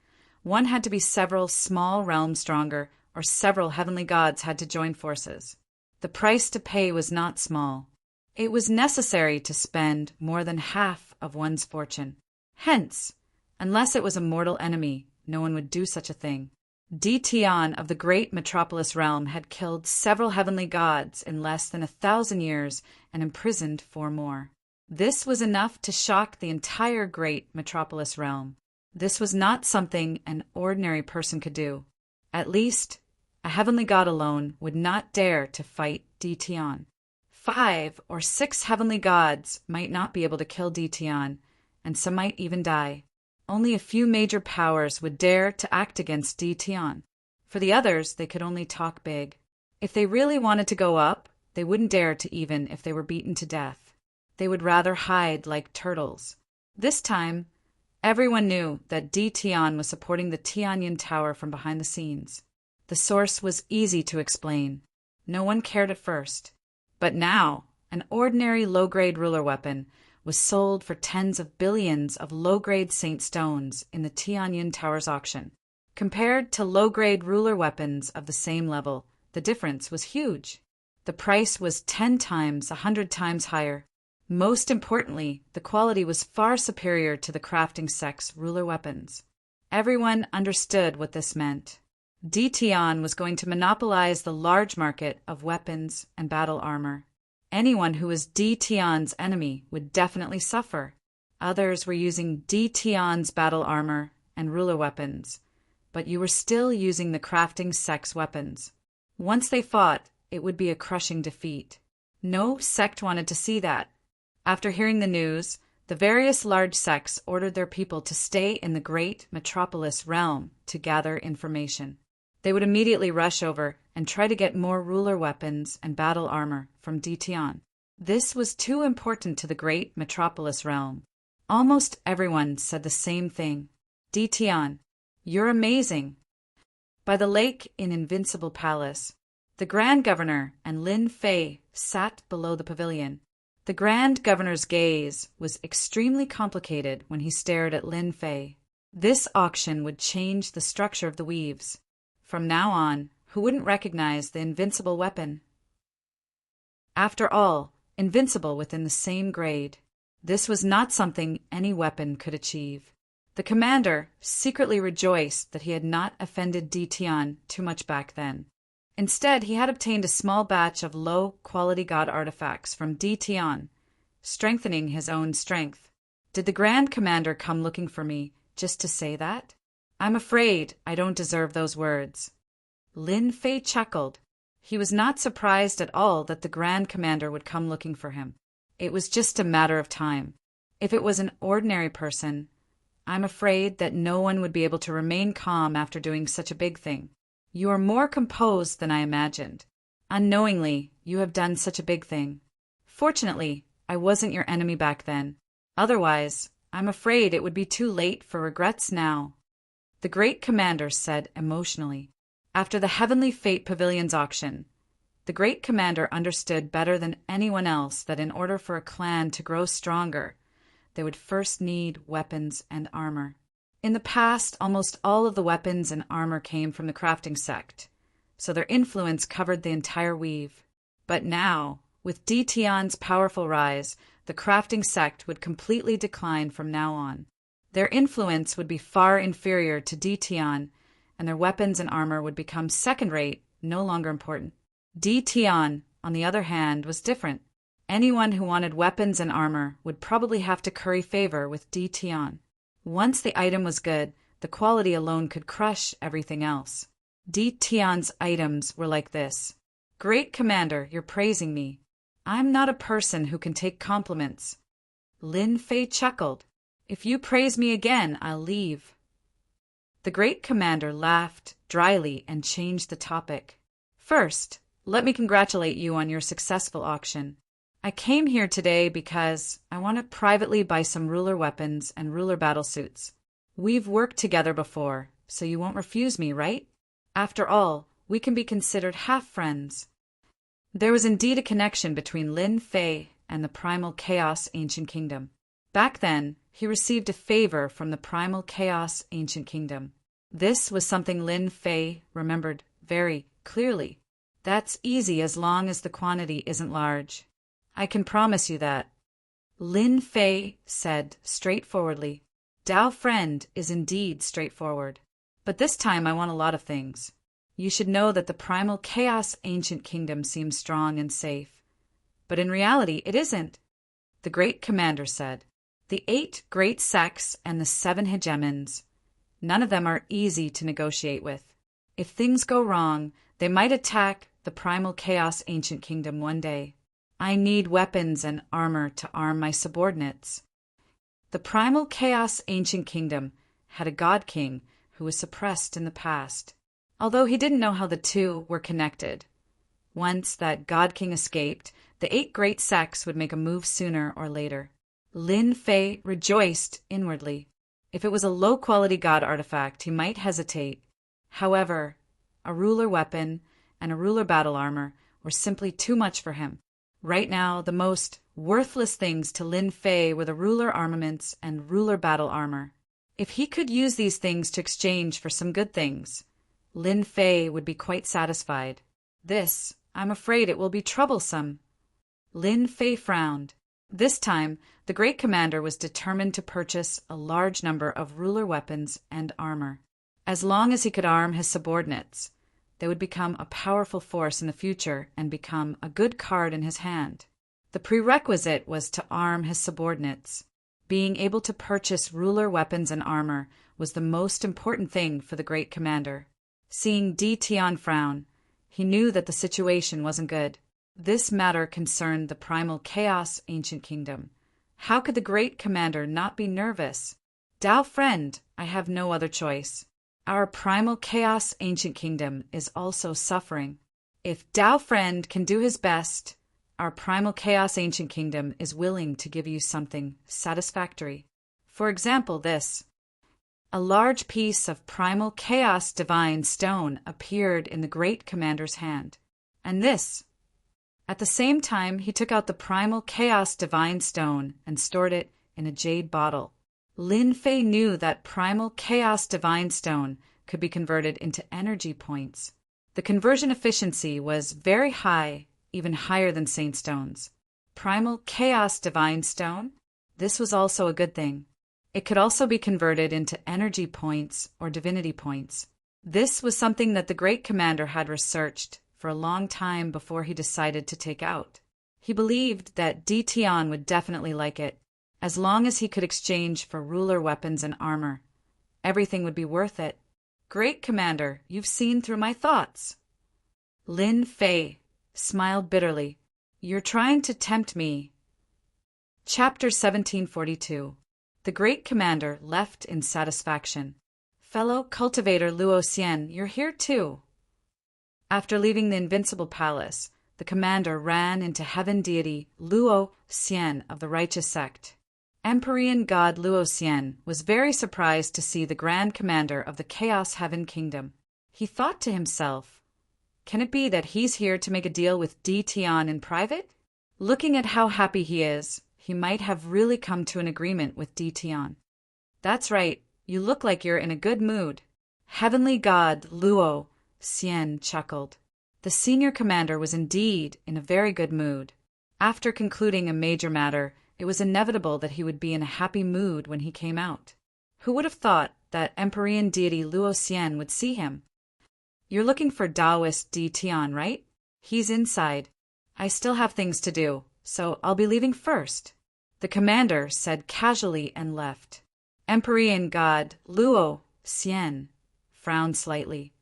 one had to be several small realms stronger, or several heavenly gods had to join forces. The price to pay was not small. It was necessary to spend more than half of one's fortune. Hence, unless it was a mortal enemy, no one would do such a thing. Di Tian of the great metropolis realm had killed several heavenly gods in less than 1,000 years and imprisoned 4 more. This was enough to shock the entire great metropolis realm. This was not something an ordinary person could do. At least A heavenly god alone would not dare to fight Ditian. 5 or 6 heavenly gods might not be able to kill Ditian, and some might even die. Only a few major powers would dare to act against Ditian. For the others, they could only talk big. If they really wanted to go up, they wouldn't dare to even if they were beaten to death. They would rather hide like turtles. This time, everyone knew that Ditian was supporting the Tianyin Tower from behind the scenes. The source was easy to explain. No one cared at first. But now, an ordinary low-grade ruler weapon was sold for tens of billions of low-grade saint stones in the Tianyin Tower's auction. Compared to low-grade ruler weapons of the same level, the difference was huge. The price was 10 times, 100 times higher. Most importantly, the quality was far superior to the crafting sect's ruler weapons. Everyone understood what this meant. Ditian was going to monopolize the large market of weapons and battle armor. Anyone who was Ditian's enemy would definitely suffer. Others were using Ditian's battle armor and ruler weapons, but you were still using the crafting sect's weapons. Once they fought, it would be a crushing defeat. No sect wanted to see that. After hearing the news, the various large sects ordered their people to stay in the great metropolis realm to gather information. They would immediately rush over and try to get more ruler weapons and battle armor from Ditian. This was too important to the great metropolis realm. Almost everyone said the same thing. Ditian, you're amazing. By the lake in Invincible Palace, the Grand Governor and Lin Fei sat below the pavilion. The Grand Governor's gaze was extremely complicated when he stared at Lin Fei. This auction would change the structure of the weaves. From now on, who wouldn't recognize the invincible weapon? After all, invincible within the same grade. This was not something any weapon could achieve. The commander secretly rejoiced that he had not offended Ditian too much back then. Instead, he had obtained a small batch of low-quality god artifacts from Ditian, strengthening his own strength. Did the Grand Commander come looking for me just to say that? I'm afraid I don't deserve those words. Lin Fei chuckled. He was not surprised at all that the Grand Commander would come looking for him. It was just a matter of time. If it was an ordinary person, I'm afraid that no one would be able to remain calm after doing such a big thing. You are more composed than I imagined. Unknowingly, you have done such a big thing. Fortunately, I wasn't your enemy back then. Otherwise, I'm afraid it would be too late for regrets now. The great commander said emotionally. After the Heavenly Fate Pavilion's auction, the great commander understood better than anyone else that in order for a clan to grow stronger, they would first need weapons and armor. In the past, almost all of the weapons and armor came from the crafting sect, so their influence covered the entire weave. But now, with Ditian's powerful rise, the crafting sect would completely decline from now on. Their influence would be far inferior to Ditian, and their weapons and armor would become second-rate, no longer important. Ditian, on the other hand, was different. Anyone who wanted weapons and armor would probably have to curry favor with Ditian. Once the item was good, the quality alone could crush everything else. Ditian's items were like this. Great Commander, you're praising me. I'm not a person who can take compliments. Lin Fei chuckled. If you praise me again, I'll leave. The great commander laughed dryly and changed the topic. First, let me congratulate you on your successful auction. I came here today because I want to privately buy some ruler weapons and ruler battlesuits. We've worked together before, so you won't refuse me, right? After all, we can be considered half-friends. There was indeed a connection between Lin Fei and the Primal Chaos Ancient Kingdom. Back then, he received a favor from the Primal Chaos Ancient Kingdom. This was something Lin Fei remembered very clearly. That's easy as long as the quantity isn't large. I can promise you that. Lin Fei said straightforwardly. Dao friend is indeed straightforward. But this time I want a lot of things. You should know that the Primal Chaos Ancient Kingdom seems strong and safe. But in reality, it isn't. The great commander said. The 8 great sects and the 7 hegemons. None of them are easy to negotiate with. If things go wrong, They might attack the primal chaos ancient kingdom one day. I need weapons and armor to arm my subordinates. The primal chaos ancient kingdom had a god king who was suppressed in the past, although he didn't know how the two were connected. Once that god king escaped, the 8 great sects would make a move sooner or later. Lin Fei rejoiced inwardly. If it was a low-quality god artifact, he might hesitate. However, a ruler weapon and a ruler battle armor were simply too much for him. Right now, the most worthless things to Lin Fei were the ruler armaments and ruler battle armor. If he could use these things to exchange for some good things, Lin Fei would be quite satisfied. This, I'm afraid it will be troublesome. Lin Fei frowned. This time, the great commander was determined to purchase a large number of ruler weapons and armor. As long as he could arm his subordinates, they would become a powerful force in the future and become a good card in his hand. The prerequisite was to arm his subordinates. Being able to purchase ruler weapons and armor was the most important thing for the great commander. Seeing Di Tian frown, he knew that the situation wasn't good. This matter concerned the primal chaos ancient kingdom. How could the great commander not be nervous? Dao friend, I have no other choice. Our primal chaos ancient kingdom is also suffering. If Dao friend can do his best, our primal chaos ancient kingdom is willing to give you something satisfactory. For example, this. A large piece of primal chaos divine stone appeared in the great commander's hand. And this. At the same time, he took out the primal chaos divine stone and stored it in a jade bottle. Lin Fei knew that primal chaos divine stone could be converted into energy points. The conversion efficiency was very high, even higher than saint stones. Primal chaos divine stone? This was also a good thing. It could also be converted into energy points or divinity points. This was something that the great commander had researched for a long time before he decided to take out. He believed that Di Tian would definitely like it. As long as he could exchange for ruler weapons and armor, everything would be worth it. Great commander, you've seen through my thoughts. Lin Fei smiled bitterly. You're trying to tempt me. Chapter 1742. The great commander left in satisfaction. Fellow cultivator Luo Xian, you're here too. After leaving the invincible palace, the commander ran into heaven deity Luo Xian of the righteous sect. Empyrean god Luo Xian was very surprised to see the grand commander of the Chaos Heaven Kingdom. He thought to himself, can it be that he's here to make a deal with Di Tian in private? Looking at how happy he is, he might have really come to an agreement with Di Tian. That's right, you look like you're in a good mood. Heavenly god Luo Xian chuckled. The senior commander was indeed in a very good mood. After concluding a major matter, it was inevitable that he would be in a happy mood when he came out. Who would have thought that Empyrean deity Luo Xian would see him? You're looking for Taoist Di Tian, right? He's inside. I still have things to do, so I'll be leaving first. The commander said casually and left. Empyrean god Luo Xian frowned slightly.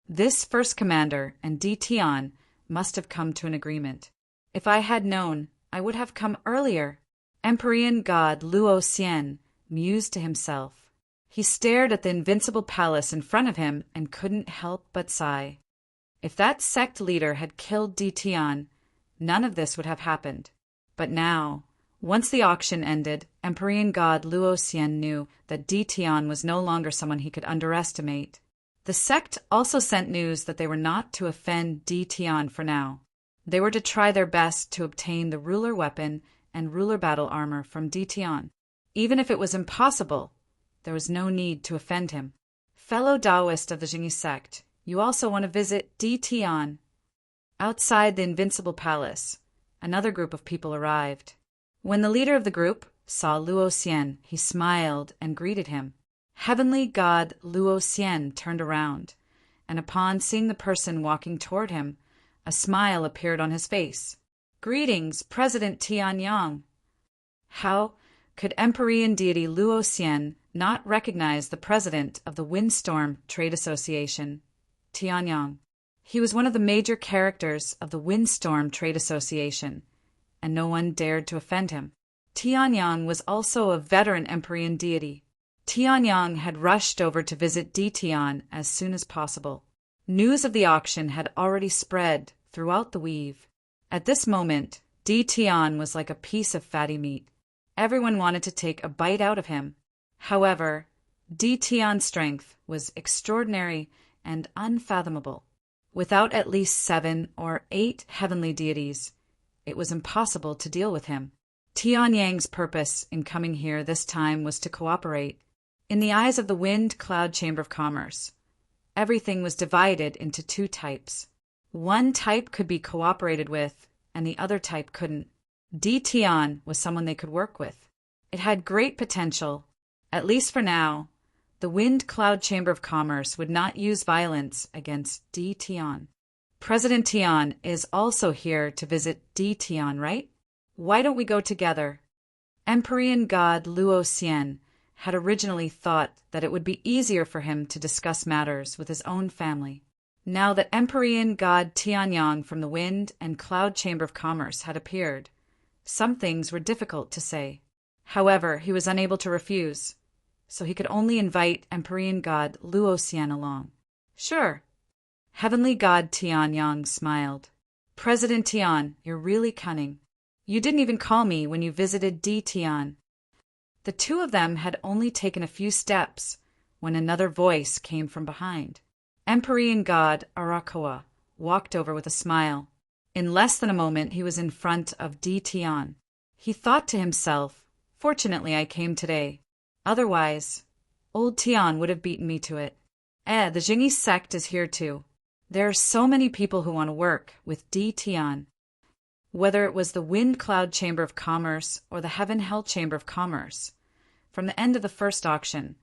This first commander and Di Tian must have come to an agreement. If I had known, I would have come earlier. Empyrean god Luo Xian mused to himself. He stared at the invincible palace in front of him and couldn't help but sigh. If that sect leader had killed Di Tian, none of this would have happened. But now, once the auction ended, Empyrean god Luo Xian knew that Di Tian was no longer someone he could underestimate. The sect also sent news that they were not to offend Di Tian for now. They were to try their best to obtain the ruler weapon and ruler battle armor from Di Tian. Even if it was impossible, there was no need to offend him. Fellow Taoist of the Jingyi sect, you also want to visit Di Tian. Outside the invincible palace, another group of people arrived. When the leader of the group saw Luo Xian, he smiled and greeted him. Heavenly god Luo Xian turned around, and upon seeing the person walking toward him, a smile appeared on his face. Greetings, President Tianyang. How could Empyrean deity Luo Xian not recognize the president of the Windstorm Trade Association, Tianyang? He was one of the major characters of the Windstorm Trade Association, and no one dared to offend him. Tianyang was also a veteran Empyrean deity. Tianyang had rushed over to visit Ditian as soon as possible. News of the auction had already spread throughout the weave. At this moment, Ditian was like a piece of fatty meat. Everyone wanted to take a bite out of him. However, Ditian's strength was extraordinary and unfathomable. Without at least 7 or 8 heavenly deities, it was impossible to deal with him. Tianyang's purpose in coming here this time was to cooperate. In the eyes of the Wind Cloud Chamber of Commerce, everything was divided into 2 types. One type could be cooperated with, and the other type couldn't. Ditian was someone they could work with. It had great potential. At least for now, the Wind Cloud Chamber of Commerce would not use violence against Ditian. President Tian is also here to visit Ditian, right? Why don't we go together? Empyrean god Luo Xian had originally thought that it would be easier for him to discuss matters with his own family. Now that Empyrean god Tianyang from the Wind and Cloud Chamber of Commerce had appeared, some things were difficult to say. However, he was unable to refuse, so he could only invite Empyrean god Luo Xian along. Sure. Heavenly god Tianyang smiled. President Tian, you're really cunning. You didn't even call me when you visited Ditian. The 2 of them had only taken a few steps when another voice came from behind. Empyrean god Arakoa walked over with a smile. In less than a moment he was in front of Ditian. He thought to himself, fortunately I came today. Otherwise, old Tian would have beaten me to it. The Jingyi sect is here too. There are so many people who want to work with Ditian. Whether it was the Wind Cloud Chamber of Commerce or the Heaven Hell Chamber of Commerce, from the end of the first auction,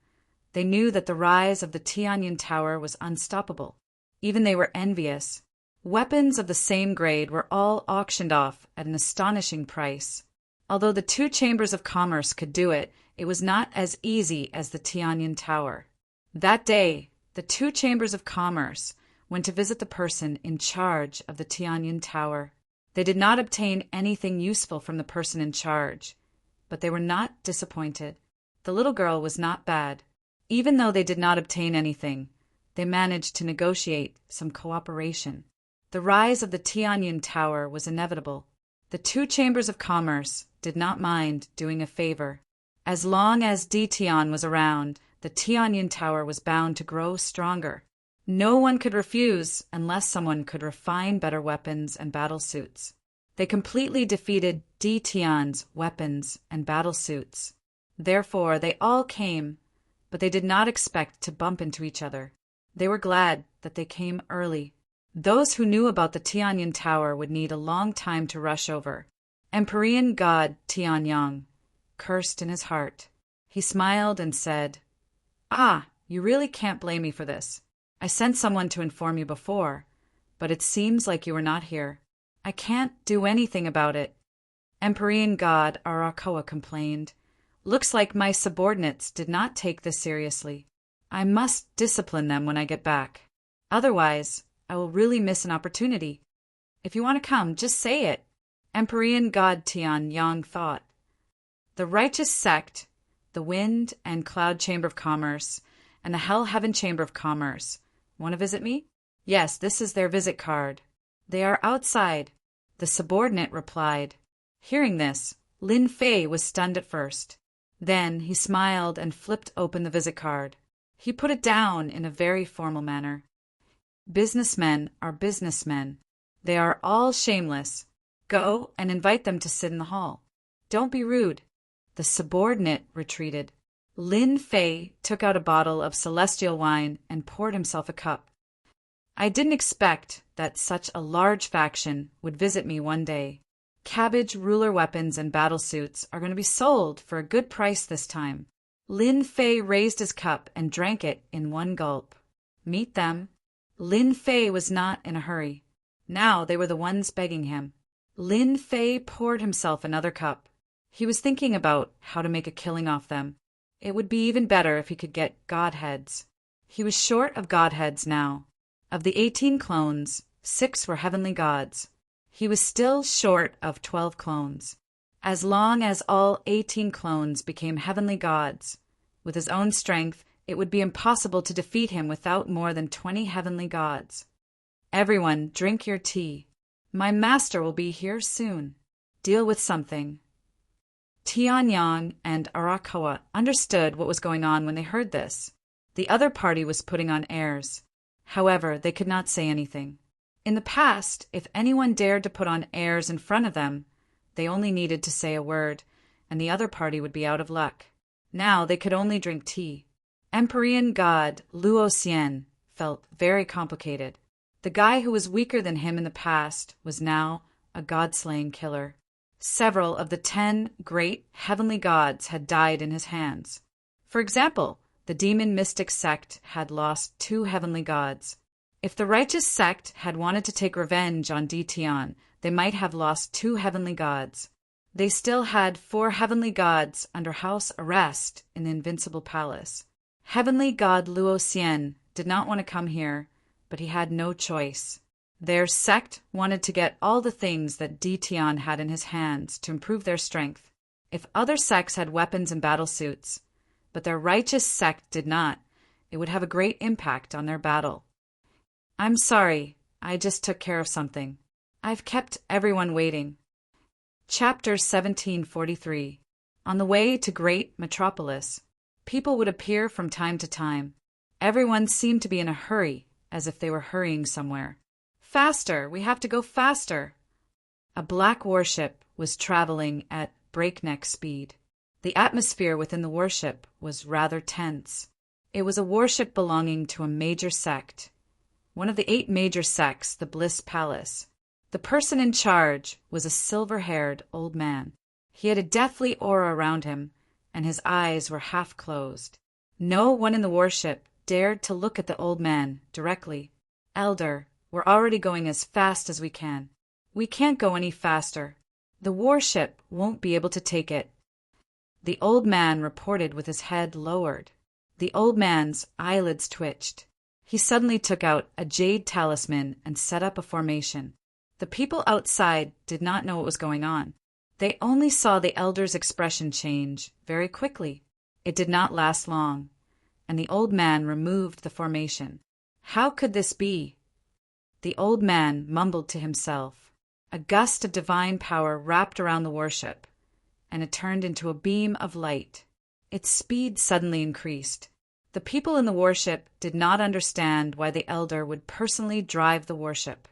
they knew that the rise of the Tianyan Tower was unstoppable. Even they were envious. Weapons of the same grade were all auctioned off at an astonishing price. Although the 2 chambers of commerce could do it, it was not as easy as the Tianyan Tower. That day, the 2 chambers of commerce went to visit the person in charge of the Tianyan Tower. They did not obtain anything useful from the person in charge, but they were not disappointed. The little girl was not bad. Even though they did not obtain anything, they managed to negotiate some cooperation. The rise of the Tianyan Tower was inevitable. The 2 chambers of commerce did not mind doing a favor. As long as Ditian was around, the Tianyan Tower was bound to grow stronger. No one could refuse unless someone could refine better weapons and battle suits. They completely defeated Ditian's weapons and battle suits. Therefore, they all came, but they did not expect to bump into each other. They were glad that they came early. Those who knew about the Tianyan Tower would need a long time to rush over. Empyrean god Tianyang cursed in his heart. He smiled and said, You really can't blame me for this. I sent someone to inform you before, but it seems like you were not here. I can't do anything about it. Empyrean god Arakoa complained. Looks like my subordinates did not take this seriously. I must discipline them when I get back. Otherwise, I will really miss an opportunity. If you want to come, just say it. Empyrean god Tianyang thought. The righteous sect, the Wind and Cloud Chamber of Commerce, and the Hell Heaven Chamber of Commerce. Want to visit me? Yes, this is their visit card. They are outside, the subordinate replied. Hearing this, Lin Fei was stunned at first. Then he smiled and flipped open the visit card. He put it down in a very formal manner. Businessmen are businessmen. They are all shameless. Go and invite them to sit in the hall. Don't be rude. The subordinate retreated. Lin Fei took out a bottle of celestial wine and poured himself a cup. I didn't expect that such a large faction would visit me one day. Cabbage ruler weapons and battle suits are going to be sold for a good price this time. Lin Fei raised his cup and drank it in one gulp. Meet them. Lin Fei was not in a hurry. Now they were the ones begging him. Lin Fei poured himself another cup. He was thinking about how to make a killing off them. It would be even better if he could get godheads. He was short of godheads now. Of the 18 clones, 6 were heavenly gods. He was still short of 12 clones. As long as all 18 clones became heavenly gods, with his own strength, it would be impossible to defeat him without more than 20 heavenly gods. Everyone, drink your tea. My master will be here soon. Deal with something. Tianyang and Arakawa understood what was going on when they heard this. The other party was putting on airs. However, they could not say anything. In the past, if anyone dared to put on airs in front of them, they only needed to say a word, and the other party would be out of luck. Now they could only drink tea. Empyrean god Luo Xian felt very complicated. The guy who was weaker than him in the past was now a god-slaying killer. Several of the 10 great heavenly gods had died in his hands. For example, the demon mystic sect had lost 2 heavenly gods. If the righteous sect had wanted to take revenge on Ditian, they might have lost 2 heavenly gods. They still had 4 heavenly gods under house arrest in the Invincible Palace. Heavenly god Luo Xian did not want to come here, but he had no choice. Their sect wanted to get all the things that Ditian had in his hands to improve their strength. If other sects had weapons and battle suits, but their righteous sect did not, it would have a great impact on their battle. I'm sorry, I just took care of something. I've kept everyone waiting. Chapter 1743. On the way to Great Metropolis, people would appear from time to time. Everyone seemed to be in a hurry, as if they were hurrying somewhere. Faster! We have to go faster! A black warship was traveling at breakneck speed. The atmosphere within the warship was rather tense. It was a warship belonging to a major sect. One of the 8 major sects, the Bliss Palace. The person in charge was a silver-haired old man. He had a deathly aura around him, and his eyes were half closed. No one in the warship dared to look at the old man directly. Elder, we're already going as fast as we can. We can't go any faster. The warship won't be able to take it. The old man reported with his head lowered. The old man's eyelids twitched. He suddenly took out a jade talisman and set up a formation. The people outside did not know what was going on. They only saw the elder's expression change very quickly. It did not last long, and the old man removed the formation. How could this be? The old man mumbled to himself. A gust of divine power wrapped around the warship, and it turned into a beam of light. Its speed suddenly increased. The people in the warship did not understand why the elder would personally drive the warship.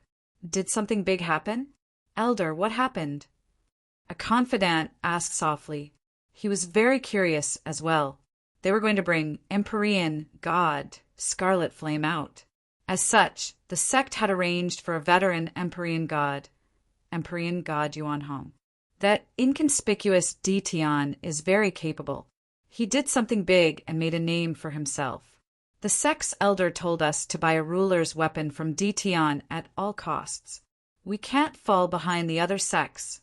Did something big happen? Elder, what happened? A confidant asked softly. He was very curious as well. They were going to bring Empyrean god Scarlet Flame out. As such, the sect had arranged for a veteran Empyrean god Yuan Hong. That inconspicuous Ditian is very capable. He did something big and made a name for himself. The sect's elder told us to buy a ruler's weapon from Ditian at all costs. We can't fall behind the other sects.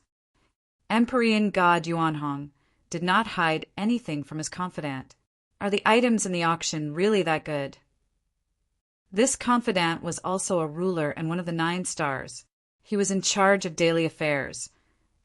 Empyrean god Yuan Hong did not hide anything from his confidant. Are the items in the auction really that good? This confidant was also a ruler and one of the 9 stars. He was in charge of daily affairs,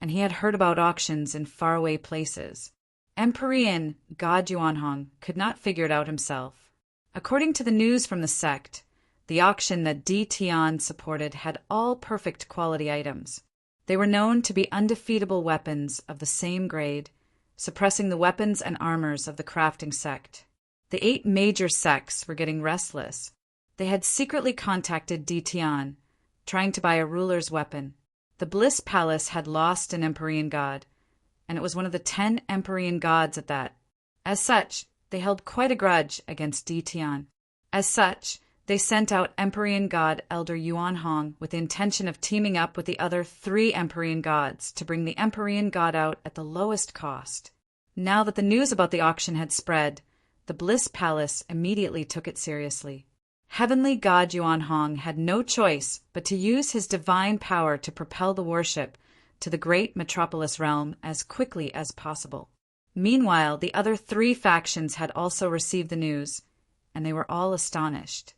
and he had heard about auctions in faraway places. Empyrean god Yuan Hong could not figure it out himself. According to the news from the sect, the auction that Ditian supported had all perfect quality items. They were known to be undefeatable weapons of the same grade, suppressing the weapons and armors of the crafting sect. The 8 major sects were getting restless. They had secretly contacted Ditian, trying to buy a ruler's weapon. The Bliss Palace had lost an Empyrean god, and it was one of the 10 Empyrean gods at that. As such, they held quite a grudge against Ditian. As such, they sent out Empyrean god Elder Yuan Hong with the intention of teaming up with the other 3 Empyrean gods to bring the Empyrean god out at the lowest cost. Now that the news about the auction had spread, the Bliss Palace immediately took it seriously. Heavenly god Yuan Hong had no choice but to use his divine power to propel the warship to the great metropolis realm as quickly as possible. Meanwhile, the other 3 factions had also received the news, and they were all astonished.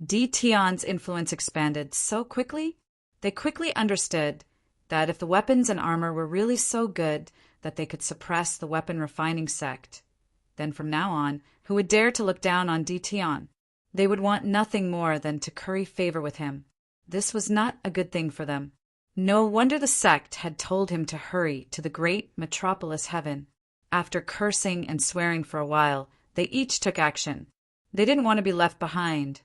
Di Tian's influence expanded so quickly, they quickly understood that if the weapons and armor were really so good that they could suppress the weapon refining sect, then from now on, who would dare to look down on Di Tian? They would want nothing more than to curry favor with him. This was not a good thing for them. No wonder the sect had told him to hurry to the great metropolis heaven. After cursing and swearing for a while, they each took action. They didn't want to be left behind,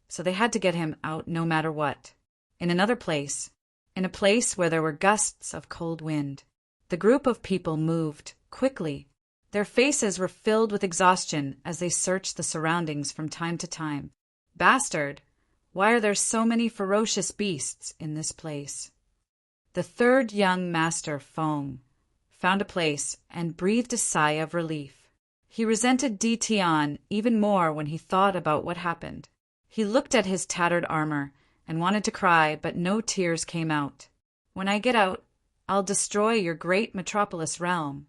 so they had to get him out no matter what. In another place, in a place where there were gusts of cold wind, the group of people moved quickly. Their faces were filled with exhaustion as they searched the surroundings from time to time. Bastard! Why are there so many ferocious beasts in this place? The third young master, Feng, found a place and breathed a sigh of relief. He resented Di Tian even more when he thought about what happened. He looked at his tattered armor and wanted to cry, but no tears came out. When I get out, I'll destroy your great metropolis realm.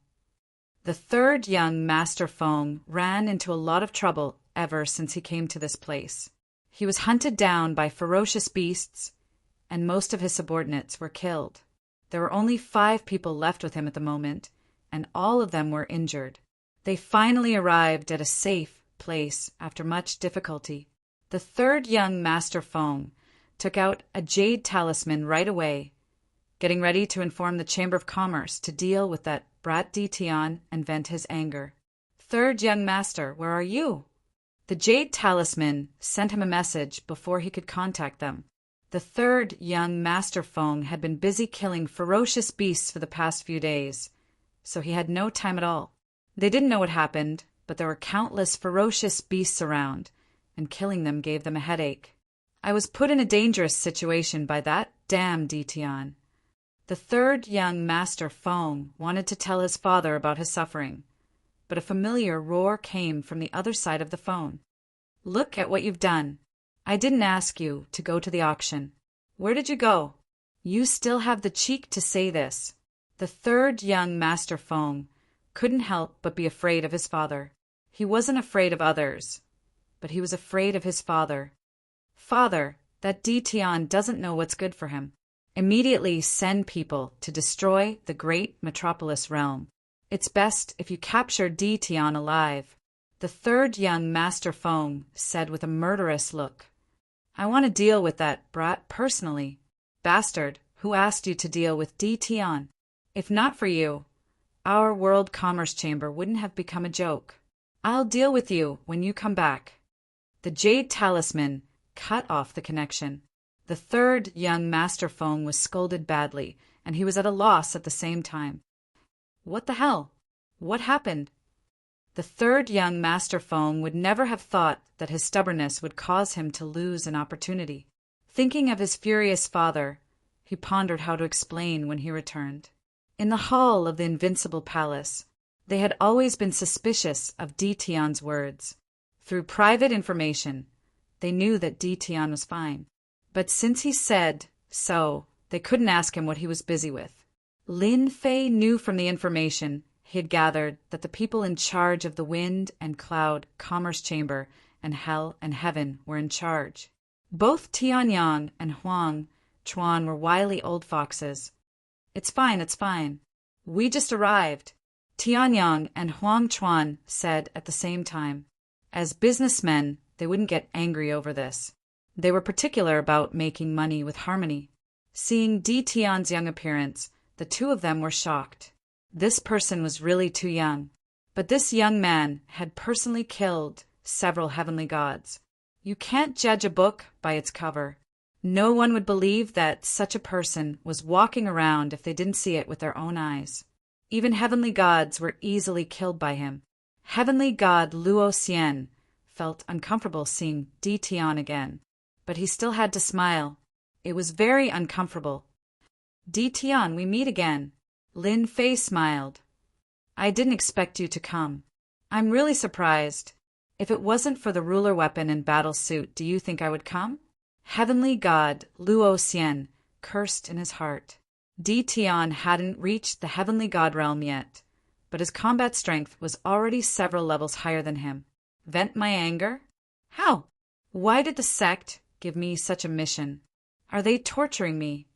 The third young master, Feng, ran into a lot of trouble ever since he came to this place. He was hunted down by ferocious beasts, and most of his subordinates were killed. There were only 5 people left with him at the moment, and all of them were injured. They finally arrived at a safe place after much difficulty. The third young master, Feng, took out a jade talisman right away, getting ready to inform the Chamber of Commerce to deal with that brat Di Tian and vent his anger. Third young master, where are you? The jade talisman sent him a message before he could contact them. The third young master, Feng, had been busy killing ferocious beasts for the past few days, so he had no time at all. They didn't know what happened, but there were countless ferocious beasts around, and killing them gave them a headache. I was put in a dangerous situation by that damn Di Tian. The third young master, Feng, wanted to tell his father about his suffering, but a familiar roar came from the other side of the phone. Look at what you've done. I didn't ask you to go to the auction. Where did you go? You still have the cheek to say this. The third young master, Feng, couldn't help but be afraid of his father. He wasn't afraid of others, but he was afraid of his father. Father, that Di Tian doesn't know what's good for him. Immediately send people to destroy the great metropolis realm. It's best if you capture Di Tian alive. The third young master, Feng, said with a murderous look. I want to deal with that brat personally. Bastard, who asked you to deal with Di Tian? If not for you, our World Commerce Chamber wouldn't have become a joke. I'll deal with you when you come back. The jade talisman cut off the connection. The third young master, Feng, was scolded badly, and he was at a loss at the same time. What the hell? What happened? The third young master, Feng, would never have thought that his stubbornness would cause him to lose an opportunity. Thinking of his furious father, he pondered how to explain when he returned. In the hall of the Invincible Palace, they had always been suspicious of Di Tian's words. Through private information, they knew that Di Tian was fine. But since he said so, they couldn't ask him what he was busy with. Lin Fei knew from the information he had gathered that the people in charge of the Wind and Cloud Commerce Chamber and Hell and Heaven were in charge. Both Tianyang and Huang Chuan were wily old foxes. It's fine. We just arrived, Tianyang and Huang Chuan said at the same time. As businessmen, they wouldn't get angry over this. They were particular about making money with harmony. Seeing Di Tian's young appearance, the two of them were shocked. This person was really too young. But this young man had personally killed several heavenly gods. You can't judge a book by its cover. No one would believe that such a person was walking around if they didn't see it with their own eyes. Even heavenly gods were easily killed by him. Heavenly god Luo Xian felt uncomfortable seeing Di Tian again, but he still had to smile. It was very uncomfortable. Di Tian, we meet again. Lin Fei smiled. I didn't expect you to come. I'm really surprised. If it wasn't for the ruler weapon and battle suit, do you think I would come? Heavenly god Luo Xian cursed in his heart. Di Tian hadn't reached the heavenly god realm yet, but his combat strength was already several levels higher than him. Vent my anger? How? Why did the sect give me such a mission? Are they torturing me?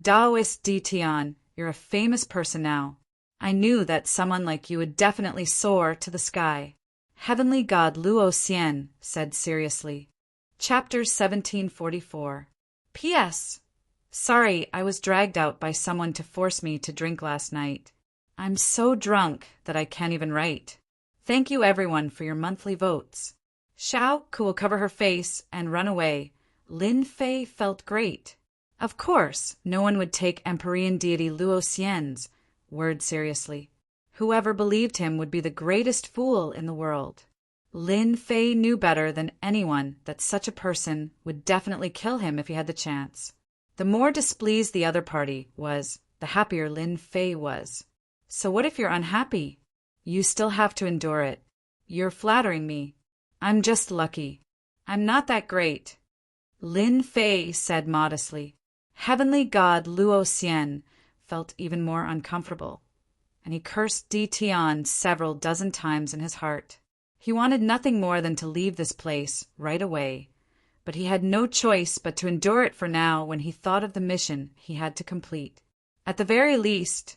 Taoist Di Tian, you're a famous person now. I knew that someone like you would definitely soar to the sky. Heavenly God Luo Xian said seriously. Chapter 1744. P.S. Sorry, I was dragged out by someone to force me to drink last night. I'm so drunk that I can't even write. Thank you everyone for your monthly votes. Xiao Ku will cover her face and run away. Lin Fei felt great. Of course, no one would take Empyrean deity Luo Xian's word seriously. Whoever believed him would be the greatest fool in the world. Lin Fei knew better than anyone that such a person would definitely kill him if he had the chance. The more displeased the other party was, the happier Lin Fei was. So what if you're unhappy? You still have to endure it. You're flattering me. I'm just lucky. I'm not that great. Lin Fei said modestly. Heavenly God Luo Xian felt even more uncomfortable, and he cursed Di Tian several dozen times in his heart. He wanted nothing more than to leave this place right away, but he had no choice but to endure it for now when he thought of the mission he had to complete. At the very least,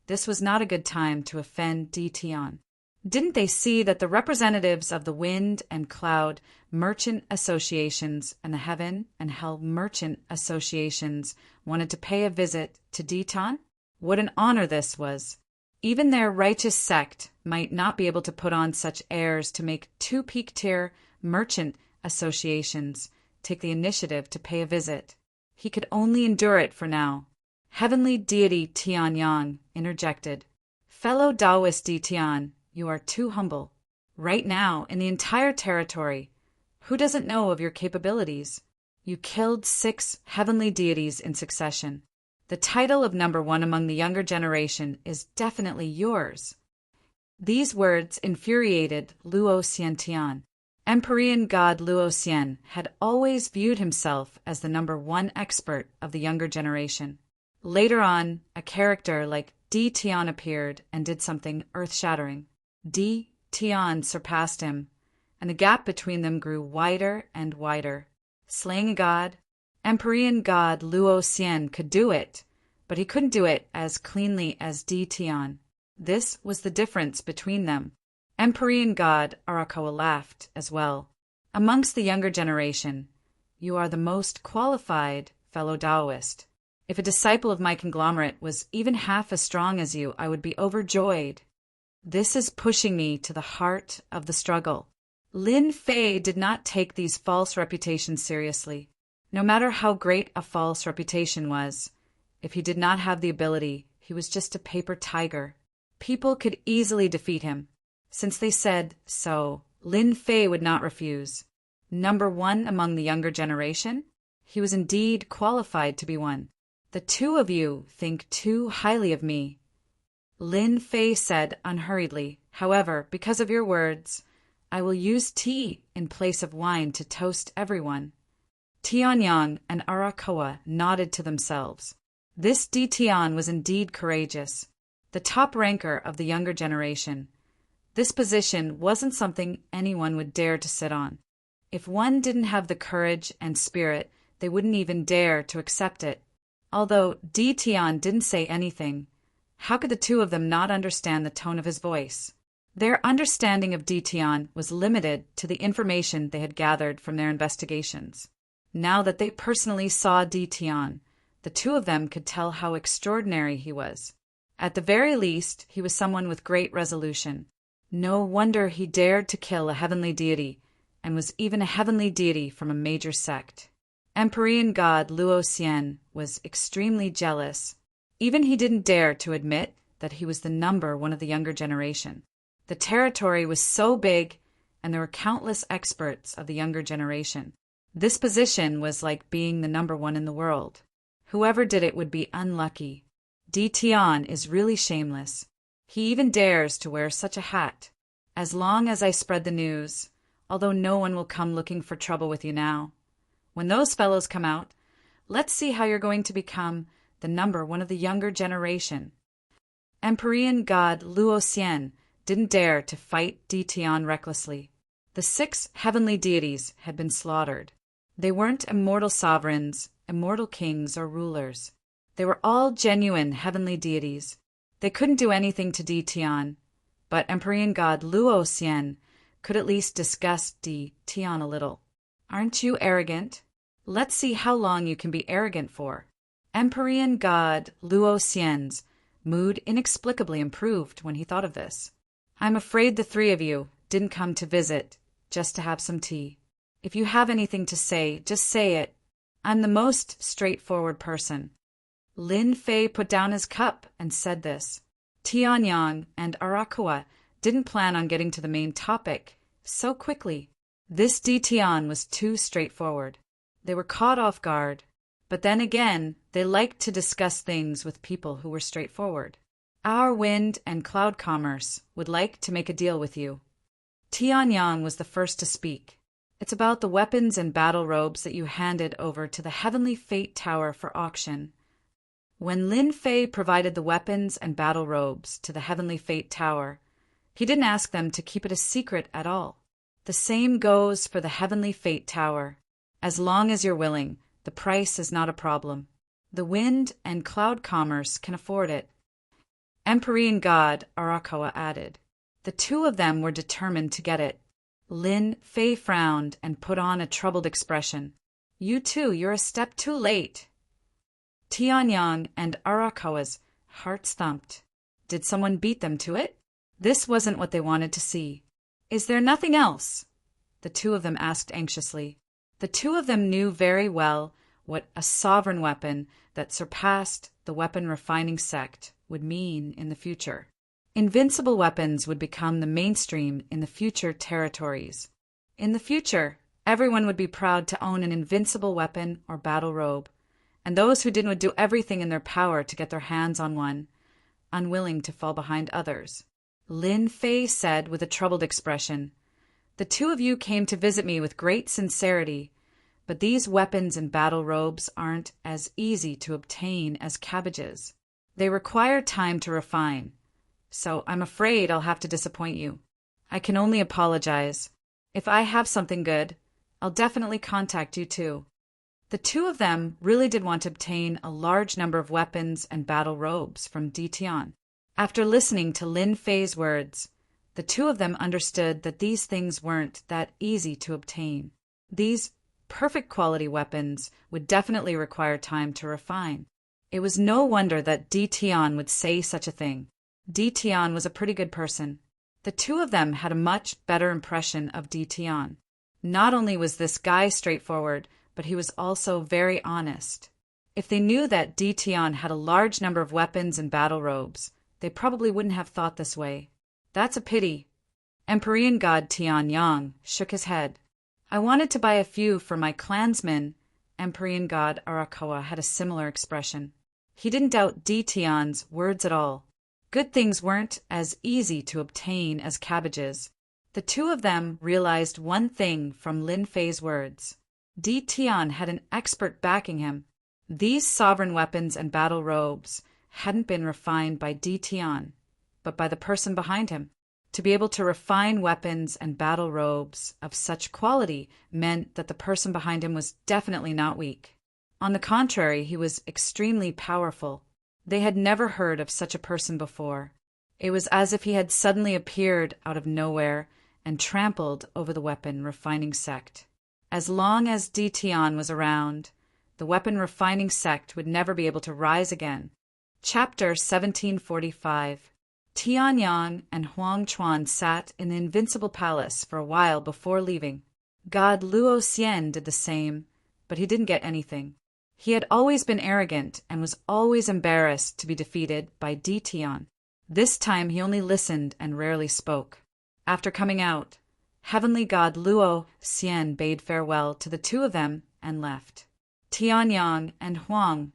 this was not a good time to offend Di Tian. Didn't they see that the representatives of the Wind and Cloud Merchant Associations and the Heaven and Hell Merchant Associations wanted to pay a visit to Di Tian? What an honor this was! Even their righteous sect might not be able to put on such airs to make two peak-tier merchant associations take the initiative to pay a visit. He could only endure it for now. Heavenly deity Tian Yang interjected. Fellow Taoist Di Tian, you are too humble. Right now, in the entire territory, who doesn't know of your capabilities? You killed 6 heavenly deities in succession. The title of number 1 among the younger generation is definitely yours. These words infuriated Luo Xiantian. Empyrean God Luo Xian had always viewed himself as the number 1 expert of the younger generation. Later on, a character like Di Tian appeared and did something earth-shattering. Di Tian surpassed him, and the gap between them grew wider and wider. Slaying a god, Empyrean God Luo Xian could do it, but he couldn't do it as cleanly as Di Tian. This was the difference between them. Empyrean God Arakawa laughed as well. Amongst the younger generation, you are the most qualified fellow Taoist. If a disciple of my conglomerate was even half as strong as you, I would be overjoyed. This is pushing me to the heart of the struggle. Lin Fei did not take these false reputations seriously. No matter how great a false reputation was, if he did not have the ability, he was just a paper tiger. People could easily defeat him. Since they said so, Lin Fei would not refuse. Number 1 among the younger generation? He was indeed qualified to be one. The 2 of you think too highly of me. Lin Fei said unhurriedly, however, because of your words, I will use tea in place of wine to toast everyone. Tianyang and Arakawa nodded to themselves. This Di Tian was indeed courageous, the top ranker of the younger generation. This position wasn't something anyone would dare to sit on. If one didn't have the courage and spirit, they wouldn't even dare to accept it. Although Di Tian didn't say anything, how could the 2 of them not understand the tone of his voice? Their understanding of Di Tian was limited to the information they had gathered from their investigations. Now that they personally saw Di Tian, the 2 of them could tell how extraordinary he was. At the very least, he was someone with great resolution. No wonder he dared to kill a heavenly deity, and was even a heavenly deity from a major sect. Empyrean God Luo Xian was extremely jealous. Even he didn't dare to admit that he was the number 1 of the younger generation. The territory was so big, and there were countless experts of the younger generation. This position was like being the number 1 in the world. Whoever did it would be unlucky. Di Tian is really shameless. He even dares to wear such a hat. As long as I spread the news, although no one will come looking for trouble with you now. When those fellows come out, let's see how you're going to become the number 1 of the younger generation. Empyrean God Luo Xian didn't dare to fight Di Tian recklessly. The The 6 heavenly deities had been slaughtered. They weren't immortal sovereigns, immortal kings, or rulers. They were all genuine heavenly deities. They couldn't do anything to Di Tian, but Empyrean God Luo Xian could at least disgust Di Tian a little. Aren't you arrogant? Let's see how long you can be arrogant for. Empyrean God Luo Xian's mood inexplicably improved when he thought of this. I'm afraid the 3 of you didn't come to visit just to have some tea. If you have anything to say, just say it. I'm the most straightforward person. Lin Fei put down his cup and said this. Tianyang and Arakawa didn't plan on getting to the main topic so quickly. This Di Tian was too straightforward. They were caught off guard. But then again, they liked to discuss things with people who were straightforward. Our wind and cloud commerce would like to make a deal with you. Tianyang was the first to speak. It's about the weapons and battle robes that you handed over to the Heavenly Fate Tower for auction. When Lin Fei provided the weapons and battle robes to the Heavenly Fate Tower, he didn't ask them to keep it a secret at all. The same goes for the Heavenly Fate Tower. As long as you're willing, the price is not a problem. The wind and cloud commerce can afford it. Empyrean God Arakawa added. The 2 of them were determined to get it. Lin Fei frowned and put on a troubled expression. You too, you're a step too late. Tianyang and Arakawa's hearts thumped. Did someone beat them to it? This wasn't what they wanted to see. Is there nothing else? The 2 of them asked anxiously. The 2 of them knew very well what a sovereign weapon that surpassed the weapon refining sect would mean in the future. Invincible weapons would become the mainstream in the future territories. In the future, everyone would be proud to own an invincible weapon or battle robe, and those who didn't would do everything in their power to get their hands on one, unwilling to fall behind others. Lin Fei said with a troubled expression, The 2 of you came to visit me with great sincerity, but these weapons and battle robes aren't as easy to obtain as cabbages. They require time to refine, so I'm afraid I'll have to disappoint you. I can only apologize. If I have something good, I'll definitely contact you too. The 2 of them really did want to obtain a large number of weapons and battle robes from Di Tian. After listening to Lin Fei's words, the 2 of them understood that these things weren't that easy to obtain. These perfect quality weapons would definitely require time to refine. It was no wonder that Di Tian would say such a thing. Di Tian was a pretty good person. The 2 of them had a much better impression of Di Tian. Not only was this guy straightforward, but he was also very honest. If they knew that Di Tian had a large number of weapons and battle robes, they probably wouldn't have thought this way. That's a pity. Empyrean God Tianyang shook his head. I wanted to buy a few for my clansmen. Empyrean God Arakawa had a similar expression. He didn't doubt Di Tian's words at all. Good things weren't as easy to obtain as cabbages. The 2 of them realized one thing from Lin Fei's words. Di Tian had an expert backing him. These sovereign weapons and battle robes hadn't been refined by Di Tian, but by the person behind him. To be able to refine weapons and battle robes of such quality meant that the person behind him was definitely not weak. On the contrary, he was extremely powerful. They had never heard of such a person before. It was as if he had suddenly appeared out of nowhere and trampled over the weapon refining sect. As long as Di Tian was around, the weapon refining sect would never be able to rise again. Chapter 1745. Tianyang and Huang Chuan sat in the Invincible Palace for a while before leaving. God Luo Xian did the same, but he didn't get anything. He had always been arrogant and was always embarrassed to be defeated by Di Tian. This time he only listened and rarely spoke. After coming out, Heavenly God Luo Xian bade farewell to the 2 of them and left. Tianyang and Huang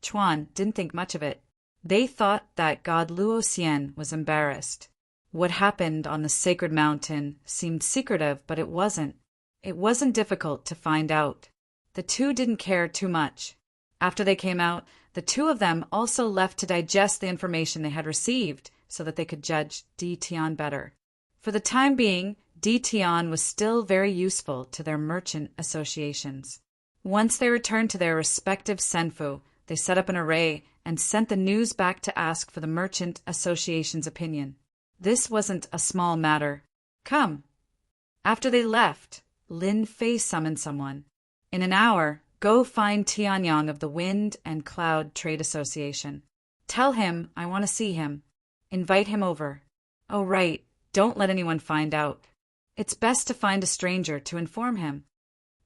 Chuan didn't think much of it. They thought that God Luo Xian was embarrassed. What happened on the sacred mountain seemed secretive, but it wasn't. It wasn't difficult to find out. The 2 didn't care too much. After they came out, the 2 of them also left to digest the information they had received so that they could judge Di Tian better. For the time being, Tian was still very useful to their merchant associations. Once they returned to their respective senfu, they set up an array and sent the news back to ask for the merchant association's opinion. This wasn't a small matter. Come. After they left, Lin Fei summoned someone. In an hour, go find Tianyang of the Wind and Cloud Trade Association. Tell him I want to see him. Invite him over. Oh, right, don't let anyone find out. It's best to find a stranger to inform him.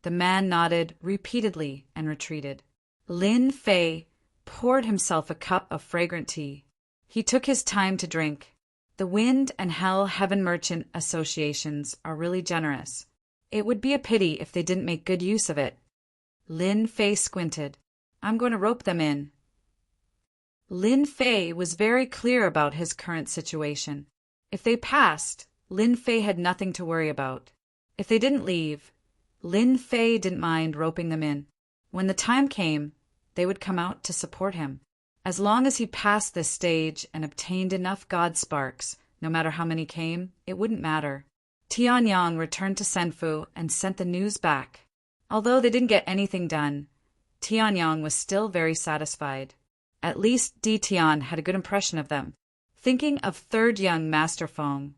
The man nodded repeatedly and retreated. Lin Fei poured himself a cup of fragrant tea. He took his time to drink. The Wind and Hell Heaven Merchant Associations are really generous. It would be a pity if they didn't make good use of it. Lin Fei squinted. I'm going to rope them in. Lin Fei was very clear about his current situation. If they passed, Lin Fei had nothing to worry about. If they didn't leave, Lin Fei didn't mind roping them in. When the time came, they would come out to support him. As long as he passed this stage and obtained enough God sparks, no matter how many came, it wouldn't matter. Tianyang returned to Senfu and sent the news back. Although they didn't get anything done, Tianyang was still very satisfied. At least Tian had a good impression of them. Thinking of Third Young Master Feng,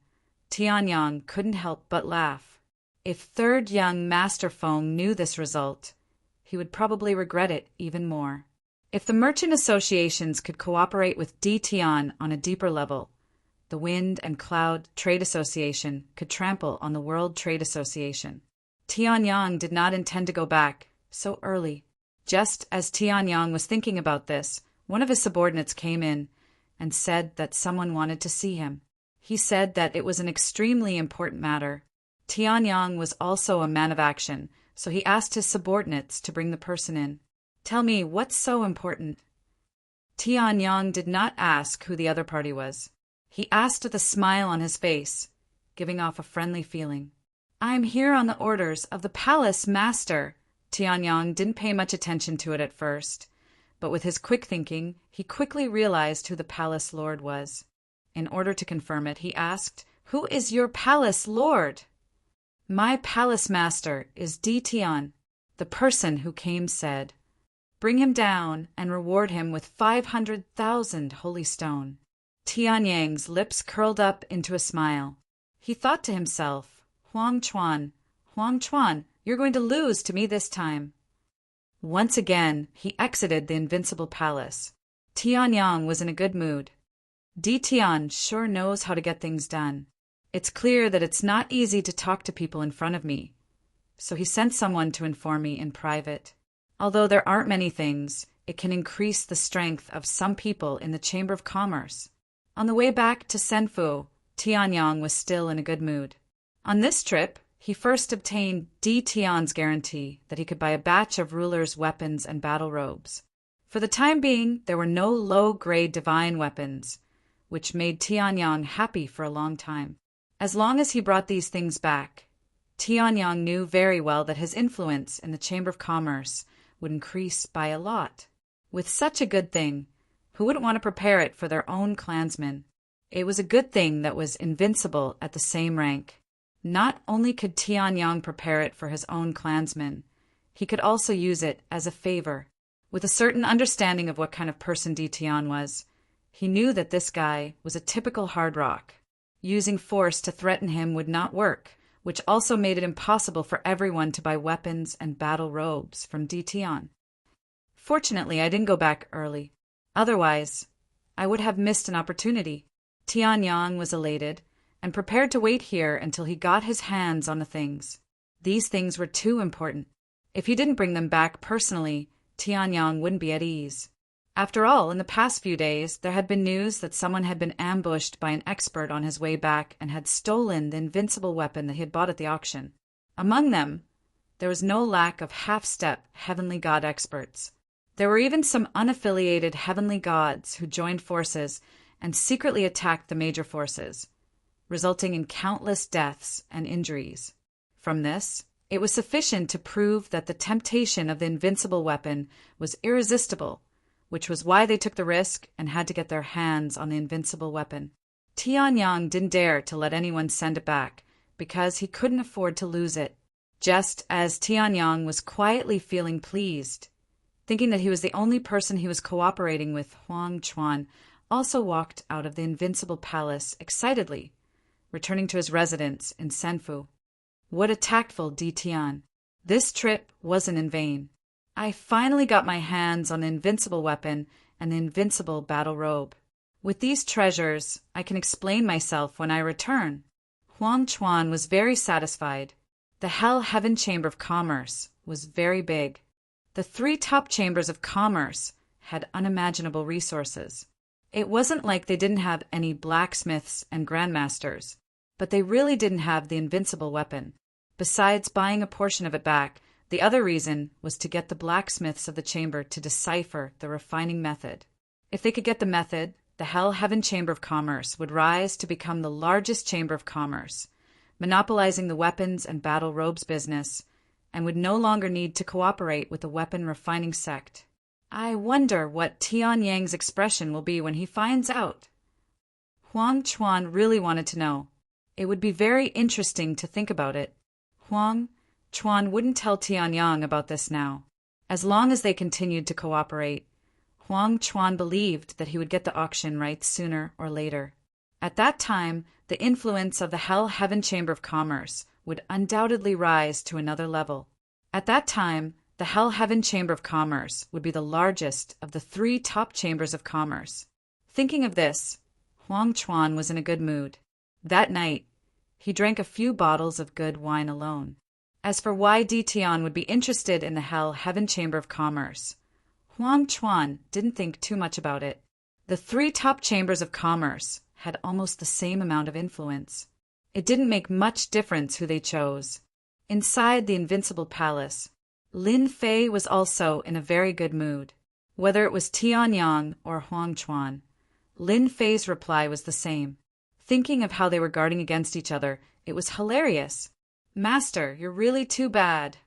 Tianyang couldn't help but laugh. If Third Young Master Feng knew this result, he would probably regret it even more. If the merchant associations could cooperate with Tian on a deeper level, the Wind and Cloud Trade Association could trample on the World Trade Association. Tianyang did not intend to go back so early. Just as Tianyang was thinking about this, one of his subordinates came in and said that someone wanted to see him. He said that it was an extremely important matter. Tianyang was also a man of action, so he asked his subordinates to bring the person in. Tell me, what's so important? Tianyang did not ask who the other party was. He asked with a smile on his face, giving off a friendly feeling. I'm here on the orders of the palace master. Tianyang didn't pay much attention to it at first, but with his quick thinking, he quickly realized who the palace lord was. In order to confirm it, he asked, Who is your palace lord? My palace master is Tian. The person who came said, Bring him down and reward him with 500,000 holy stone. Tianyang's lips curled up into a smile. He thought to himself, Huang Chuan, you're going to lose to me this time. Once again, he exited the invincible palace. Tianyang was in a good mood. Tian sure knows how to get things done. It's clear that it's not easy to talk to people in front of me, so he sent someone to inform me in private. Although there aren't many things, it can increase the strength of some people in the Chamber of Commerce. On the way back to Senfu, Tianyang was still in a good mood. On this trip, he first obtained Tian's guarantee that he could buy a batch of rulers' weapons and battle robes. For the time being, there were no low-grade divine weapons, which made Tianyang happy for a long time. As long as he brought these things back, Tianyang knew very well that his influence in the Chamber of Commerce would increase by a lot. With such a good thing, who wouldn't want to prepare it for their own clansmen? It was a good thing that was invincible at the same rank. Not only could Tianyang prepare it for his own clansmen, he could also use it as a favor. With a certain understanding of what kind of person Tian was, he knew that this guy was a typical hard rock. Using force to threaten him would not work, which also made it impossible for everyone to buy weapons and battle robes from Tian. Fortunately, I didn't go back early. Otherwise, I would have missed an opportunity. Tianyang was elated and prepared to wait here until he got his hands on the things. These things were too important. If he didn't bring them back personally, Tianyang wouldn't be at ease. After all, in the past few days, there had been news that someone had been ambushed by an expert on his way back and had stolen the invincible weapon that he had bought at the auction. Among them, there was no lack of half-step heavenly god experts. There were even some unaffiliated heavenly gods who joined forces and secretly attacked the major forces, resulting in countless deaths and injuries. From this, it was sufficient to prove that the temptation of the invincible weapon was irresistible, which was why they took the risk and had to get their hands on the invincible weapon. Tianyang didn't dare to let anyone send it back, because he couldn't afford to lose it. Just as Tianyang was quietly feeling pleased, thinking that he was the only person he was cooperating with, Huang Chuan also walked out of the invincible palace excitedly, returning to his residence in Senfu. What a tactful Di Tian. This trip wasn't in vain. I finally got my hands on the invincible weapon and the invincible battle robe. With these treasures, I can explain myself when I return. Huang Chuan was very satisfied. The Hell-Heaven Chamber of Commerce was very big. The 3 top chambers of commerce had unimaginable resources. It wasn't like they didn't have any blacksmiths and grandmasters, but they really didn't have the invincible weapon. Besides buying a portion of it back, the other reason was to get the blacksmiths of the chamber to decipher the refining method. If they could get the method, the Hell-Heaven Chamber of Commerce would rise to become the largest chamber of commerce, monopolizing the weapons and battle robes business, and would no longer need to cooperate with the weapon refining sect. I wonder what Tianyang's expression will be when he finds out. Huang Chuan really wanted to know. It would be very interesting to think about it. Huang Chuan wouldn't tell Tianyang about this now. As long as they continued to cooperate, Huang Chuan believed that he would get the auction rights sooner or later. At that time, the influence of the Hell-Heaven Chamber of Commerce would undoubtedly rise to another level. At that time, the Hell-Heaven Chamber of Commerce would be the largest of the 3 top chambers of commerce. Thinking of this, Huang Chuan was in a good mood. That night, he drank a few bottles of good wine alone. As for why Di Tian would be interested in the Hell-Heaven Chamber of Commerce, Huang Chuan didn't think too much about it. The 3 top chambers of commerce had almost the same amount of influence. It didn't make much difference who they chose. Inside the invincible palace, Lin Fei was also in a very good mood. Whether it was Tianyang or Huang Chuan, Lin Fei's reply was the same. Thinking of how they were guarding against each other, it was hilarious. "Master, you're really too bad."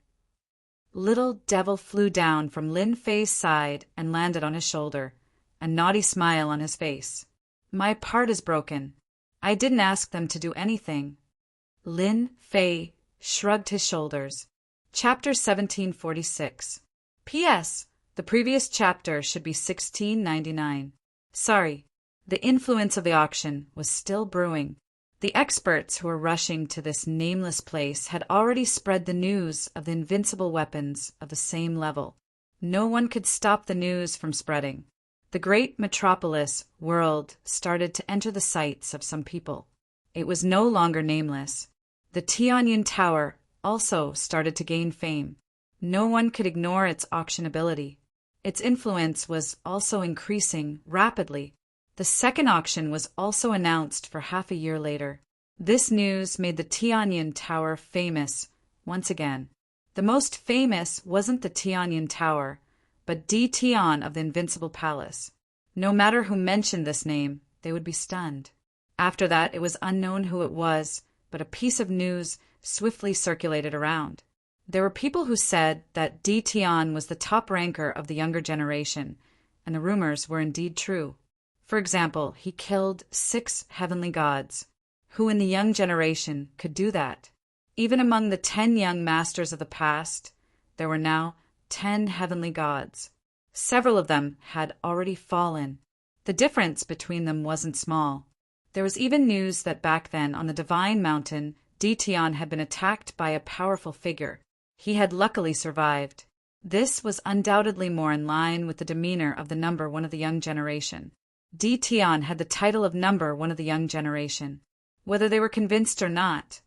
Little Devil flew down from Lin Fei's side and landed on his shoulder, a naughty smile on his face. "My part is broken. I didn't ask them to do anything." Lin Fei shrugged his shoulders. Chapter 1746. P.S. The previous chapter should be 1699. Sorry, the influence of the auction was still brewing. The experts who were rushing to this nameless place had already spread the news of the invincible weapons of the same level. No one could stop the news from spreading. The great metropolis world started to enter the sights of some people. It was no longer nameless. The Tianyin Tower also started to gain fame. No one could ignore its auctionability. Its influence was also increasing rapidly. The second auction was also announced for half a year later. This news made the Tianyin Tower famous once again. The most famous wasn't the Tianyin Tower, but Di Tian of the Invincible Palace. No matter who mentioned this name, they would be stunned. After that, it was unknown who it was, but a piece of news swiftly circulated around. There were people who said that Di Tian was the top ranker of the younger generation, and the rumors were indeed true. For example, he killed 6 heavenly gods. Who in the young generation could do that? Even among the 10 young masters of the past, there were now 10 heavenly gods. Several of them had already fallen. The difference between them wasn't small. There was even news that back then on the Divine Mountain, Di Tian had been attacked by a powerful figure. He had luckily survived. This was undoubtedly more in line with the demeanor of the number 1 of the young generation. Di Tian had the title of number 1 of the young generation. Whether they were convinced or not,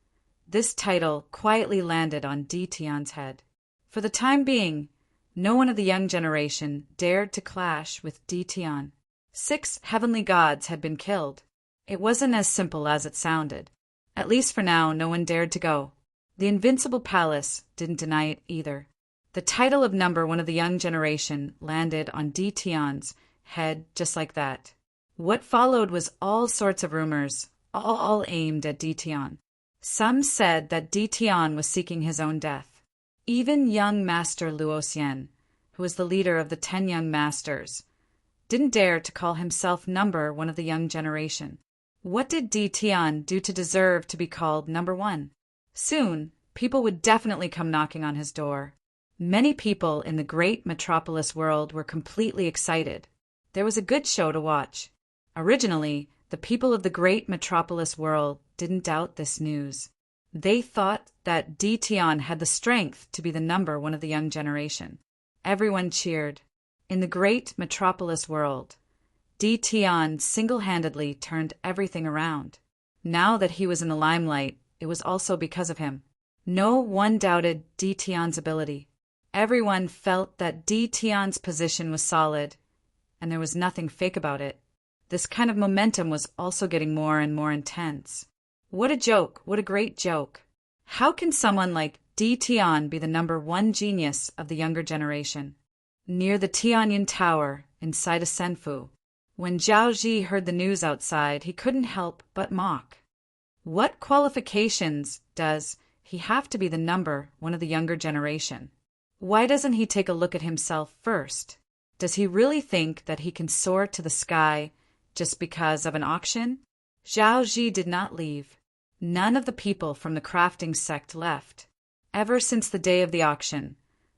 this title quietly landed on Di Tian's head. For the time being, no one of the young generation dared to clash with Di Tian. 6 heavenly gods had been killed. It wasn't as simple as it sounded. At least for now, no one dared to go. The Invincible Palace didn't deny it either. The title of number 1 of the young generation landed on Di Tian's head just like that. What followed was all sorts of rumors, all aimed at Di Tian. Some said that Di Tian was seeking his own death. Even young Master Luoxian, who was the leader of the 10 young masters, didn't dare to call himself number 1 of the young generation. What did Di Tian do to deserve to be called number one? Soon, people would definitely come knocking on his door. Many people in the great metropolis world were completely excited. There was a good show to watch. Originally, the people of the great metropolis world didn't doubt this news. They thought that Di Tian had the strength to be the number one of the young generation. Everyone cheered. In the great metropolis world, Di Tian single-handedly turned everything around. Now that he was in the limelight, it was also because of him. No one doubted Di Tian's ability. Everyone felt that Di Tian's position was solid, and there was nothing fake about it. This kind of momentum was also getting more and more intense. What a joke, what a great joke. How can someone like Di Tian be the number one genius of the younger generation? Near the Tianyin Tower, inside a senfu, when Zhao Ji heard the news outside, he couldn't help but mock. What qualifications does he have to be the number one of the younger generation? Why doesn't he take a look at himself first? Does he really think that he can soar to the sky just because of an auction? Zhao Ji did not leave. None of the people from the crafting sect left. Ever since the day of the auction,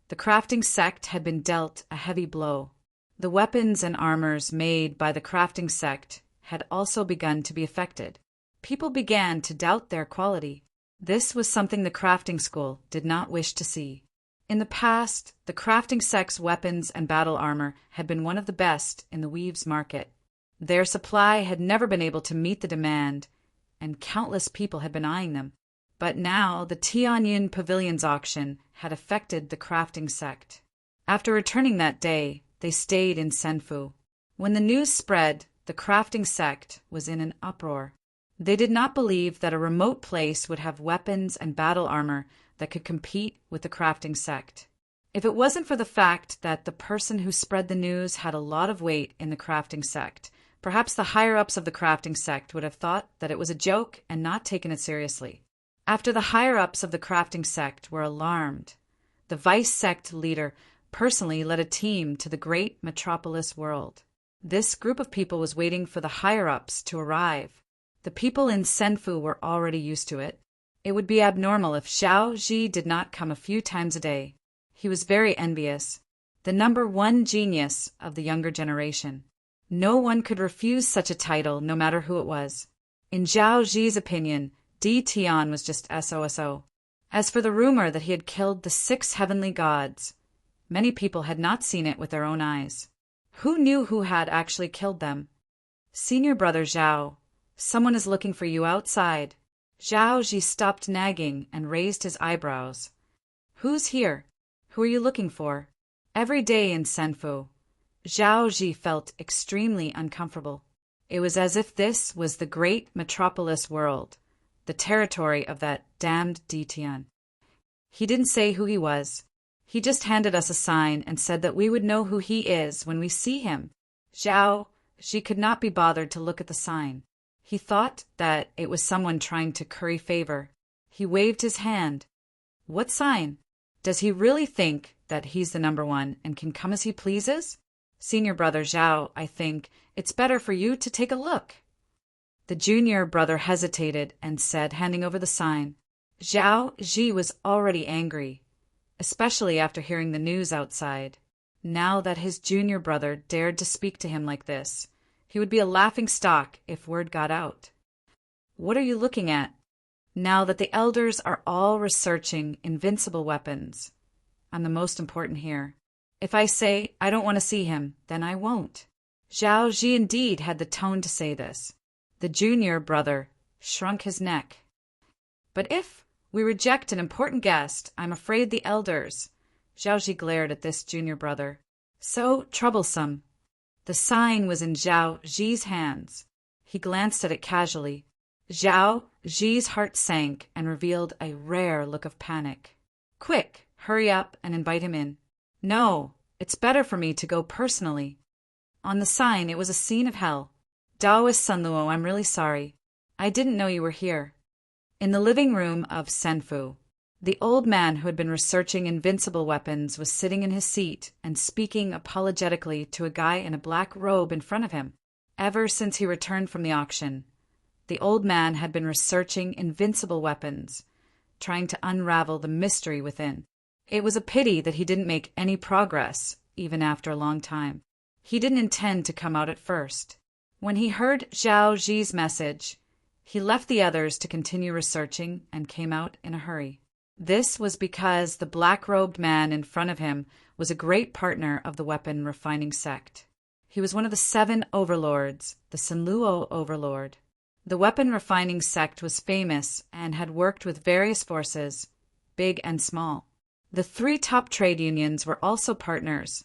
the crafting sect had been dealt a heavy blow. The weapons and armors made by the crafting sect had also begun to be affected. People began to doubt their quality. This was something the crafting school did not wish to see. In the past, the crafting sect's weapons and battle armor had been one of the best in the weaves market. Their supply had never been able to meet the demand, and countless people had been eyeing them. But now the Tianyin Pavilion's auction had affected the crafting sect. After returning that day, they stayed in Senfu. When the news spread, the crafting sect was in an uproar. They did not believe that a remote place would have weapons and battle armor that could compete with the crafting sect. If it wasn't for the fact that the person who spread the news had a lot of weight in the crafting sect, perhaps the higher-ups of the crafting sect would have thought that it was a joke and not taken it seriously. After the higher-ups of the crafting sect were alarmed, the vice sect leader personally led a team to the great metropolis world. This group of people was waiting for the higher-ups to arrive. The people in Senfu were already used to it. It would be abnormal if Zhao Ji did not come a few times a day. He was very envious. The number one genius of the younger generation. No one could refuse such a title, no matter who it was. In Zhao Ji's opinion, Di Tian was just SOSO. As for the rumor that he had killed the 6 heavenly gods, many people had not seen it with their own eyes. Who knew who had actually killed them? Senior brother Zhao, someone is looking for you outside. Zhao Ji stopped nagging and raised his eyebrows. Who's here? Who are you looking for? Every day in Senfu, Zhao Ji felt extremely uncomfortable. It was as if this was the great metropolis world, the territory of that damned Di Tian. He didn't say who he was. He just handed us a sign and said that we would know who he is when we see him. Zhao Ji could not be bothered to look at the sign. He thought that it was someone trying to curry favor. He waved his hand. What sign? Does he really think that he's the number one and can come as he pleases? Senior brother Zhao, I think it's better for you to take a look. The junior brother hesitated and said, handing over the sign. Zhao Ji was already angry, especially after hearing the news outside. Now that his junior brother dared to speak to him like this, he would be a laughingstock if word got out. What are you looking at? Now that the elders are all researching invincible weapons, I'm the most important here. If I say I don't want to see him, then I won't. Zhao Ji indeed had the tone to say this. The junior brother shrunk his neck. But if we reject an important guest, I'm afraid the elders. Zhao Ji glared at this junior brother. So troublesome. The sign was in Zhao Ji's hands. He glanced at it casually. Zhao Ji's heart sank and revealed a rare look of panic. Quick, hurry up and invite him in. No, it's better for me to go personally. On the sign, it was a scene of hell. Daoist Sunluo, I'm really sorry. I didn't know you were here. In the living room of Senfu, the old man who had been researching invincible weapons was sitting in his seat and speaking apologetically to a guy in a black robe in front of him. Ever since he returned from the auction, The old man had been researching invincible weapons, trying to unravel the mystery within. It was a pity that he didn't make any progress, even after a long time. He didn't intend to come out at first. When he heard Zhao Zi's message, he left the others to continue researching and came out in a hurry. This was because the black-robed man in front of him was a great partner of the weapon refining sect. He was one of the 7 overlords, the Sanluo overlord. The weapon refining sect was famous and had worked with various forces, big and small. The 3 top trade unions were also partners,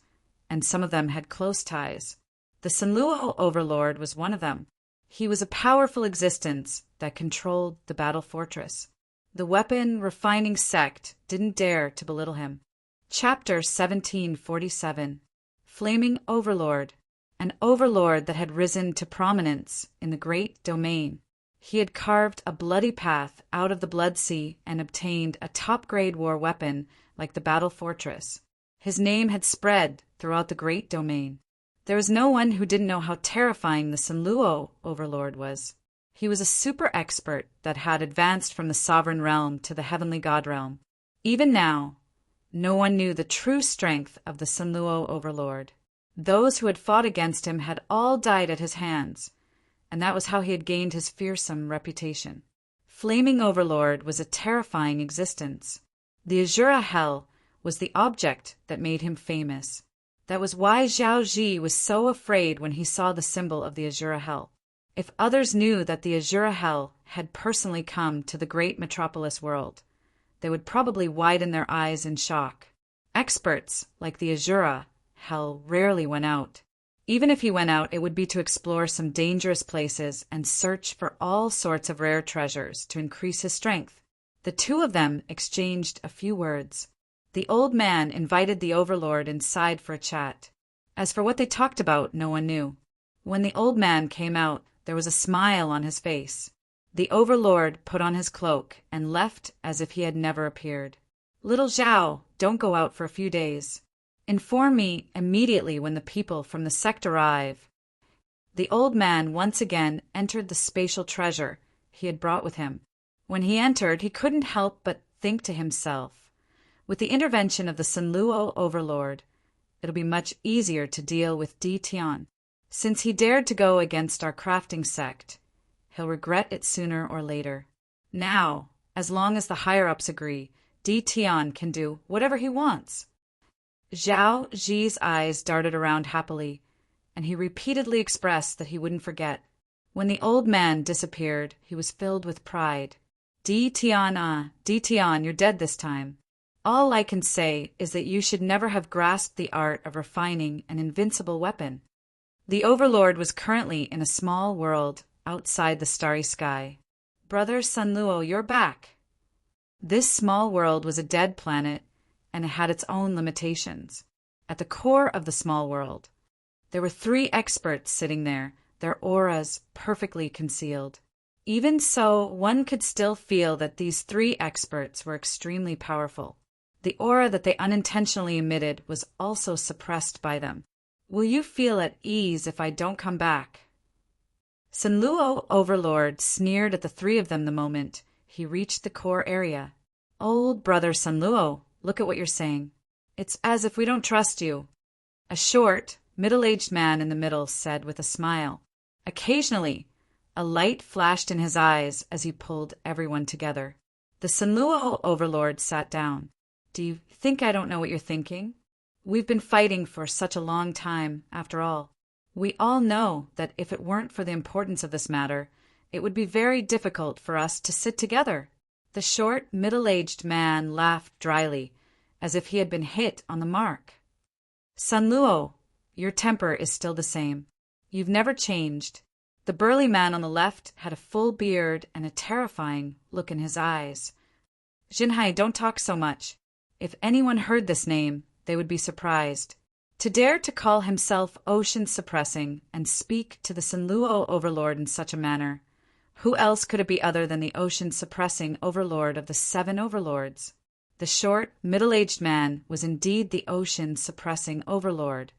and some of them had close ties. The Sanluo overlord was one of them. He was a powerful existence that controlled the battle fortress. The weapon refining sect didn't dare to belittle him. Chapter 1747. Flaming Overlord. An overlord that had risen to prominence in the great domain. He had carved a bloody path out of the Blood Sea and obtained a top-grade war weapon like the battle fortress. His name had spread throughout the great domain. There was no one who didn't know how terrifying the Sanluo overlord was. He was a super expert that had advanced from the sovereign realm to the heavenly god realm. Even now, no one knew the true strength of the Sanluo overlord. Those who had fought against him had all died at his hands, and that was how he had gained his fearsome reputation. Flaming Overlord was a terrifying existence. The Azura Hell was the object that made him famous. That was why Zhao Zi was so afraid when he saw the symbol of the Azura Hell. If others knew that the Azura Hell had personally come to the great metropolis world, they would probably widen their eyes in shock. Experts like the Azura Hell rarely went out. Even if he went out, it would be to explore some dangerous places and search for all sorts of rare treasures to increase his strength. The 2 of them exchanged a few words. The old man invited the overlord inside for a chat. As for what they talked about, no one knew. When the old man came out, there was a smile on his face. The overlord put on his cloak and left as if he had never appeared. Little Zhao, don't go out for a few days. Inform me immediately when the people from the sect arrive. The old man once again entered the spatial treasure he had brought with him. When he entered, he couldn't help but think to himself, with the intervention of the Sanluo overlord, it'll be much easier to deal with Di Tian. Since he dared to go against our crafting sect, he'll regret it sooner or later. Now, as long as the higher-ups agree, Di Tian can do whatever he wants. Zhao Zi's eyes darted around happily, and he repeatedly expressed that he wouldn't forget. When the old man disappeared, he was filled with pride. Di Tian, you're dead this time. All I can say is that you should never have grasped the art of refining an invincible weapon. The overlord was currently in a small world outside the starry sky. Brother Sanluo, you're back. This small world was a dead planet, and it had its own limitations. At the core of the small world, there were 3 experts sitting there, their auras perfectly concealed. Even so, one could still feel that these 3 experts were extremely powerful. The aura that they unintentionally emitted was also suppressed by them. Will you feel at ease if I don't come back? Sanluo Overlord sneered at the 3 of them the moment he reached the core area. Old brother Sanluo, look at what you're saying. It's as if we don't trust you. A short, middle-aged man in the middle said with a smile. Occasionally, a light flashed in his eyes as he pulled everyone together. The Sanluo overlord sat down. Do you think I don't know what you're thinking? We've been fighting for such a long time, after all. We all know that if it weren't for the importance of this matter, it would be very difficult for us to sit together. The short, middle-aged man laughed dryly, as if he had been hit on the mark. Sanluo, your temper is still the same. You've never changed. The burly man on the left had a full beard and a terrifying look in his eyes. Jinhai, don't talk so much. If anyone heard this name, they would be surprised. To dare to call himself ocean-suppressing and speak to the Sanluo overlord in such a manner, who else could it be other than the ocean-suppressing overlord of the 7 overlords? The short, middle-aged man was indeed the ocean-suppressing overlord,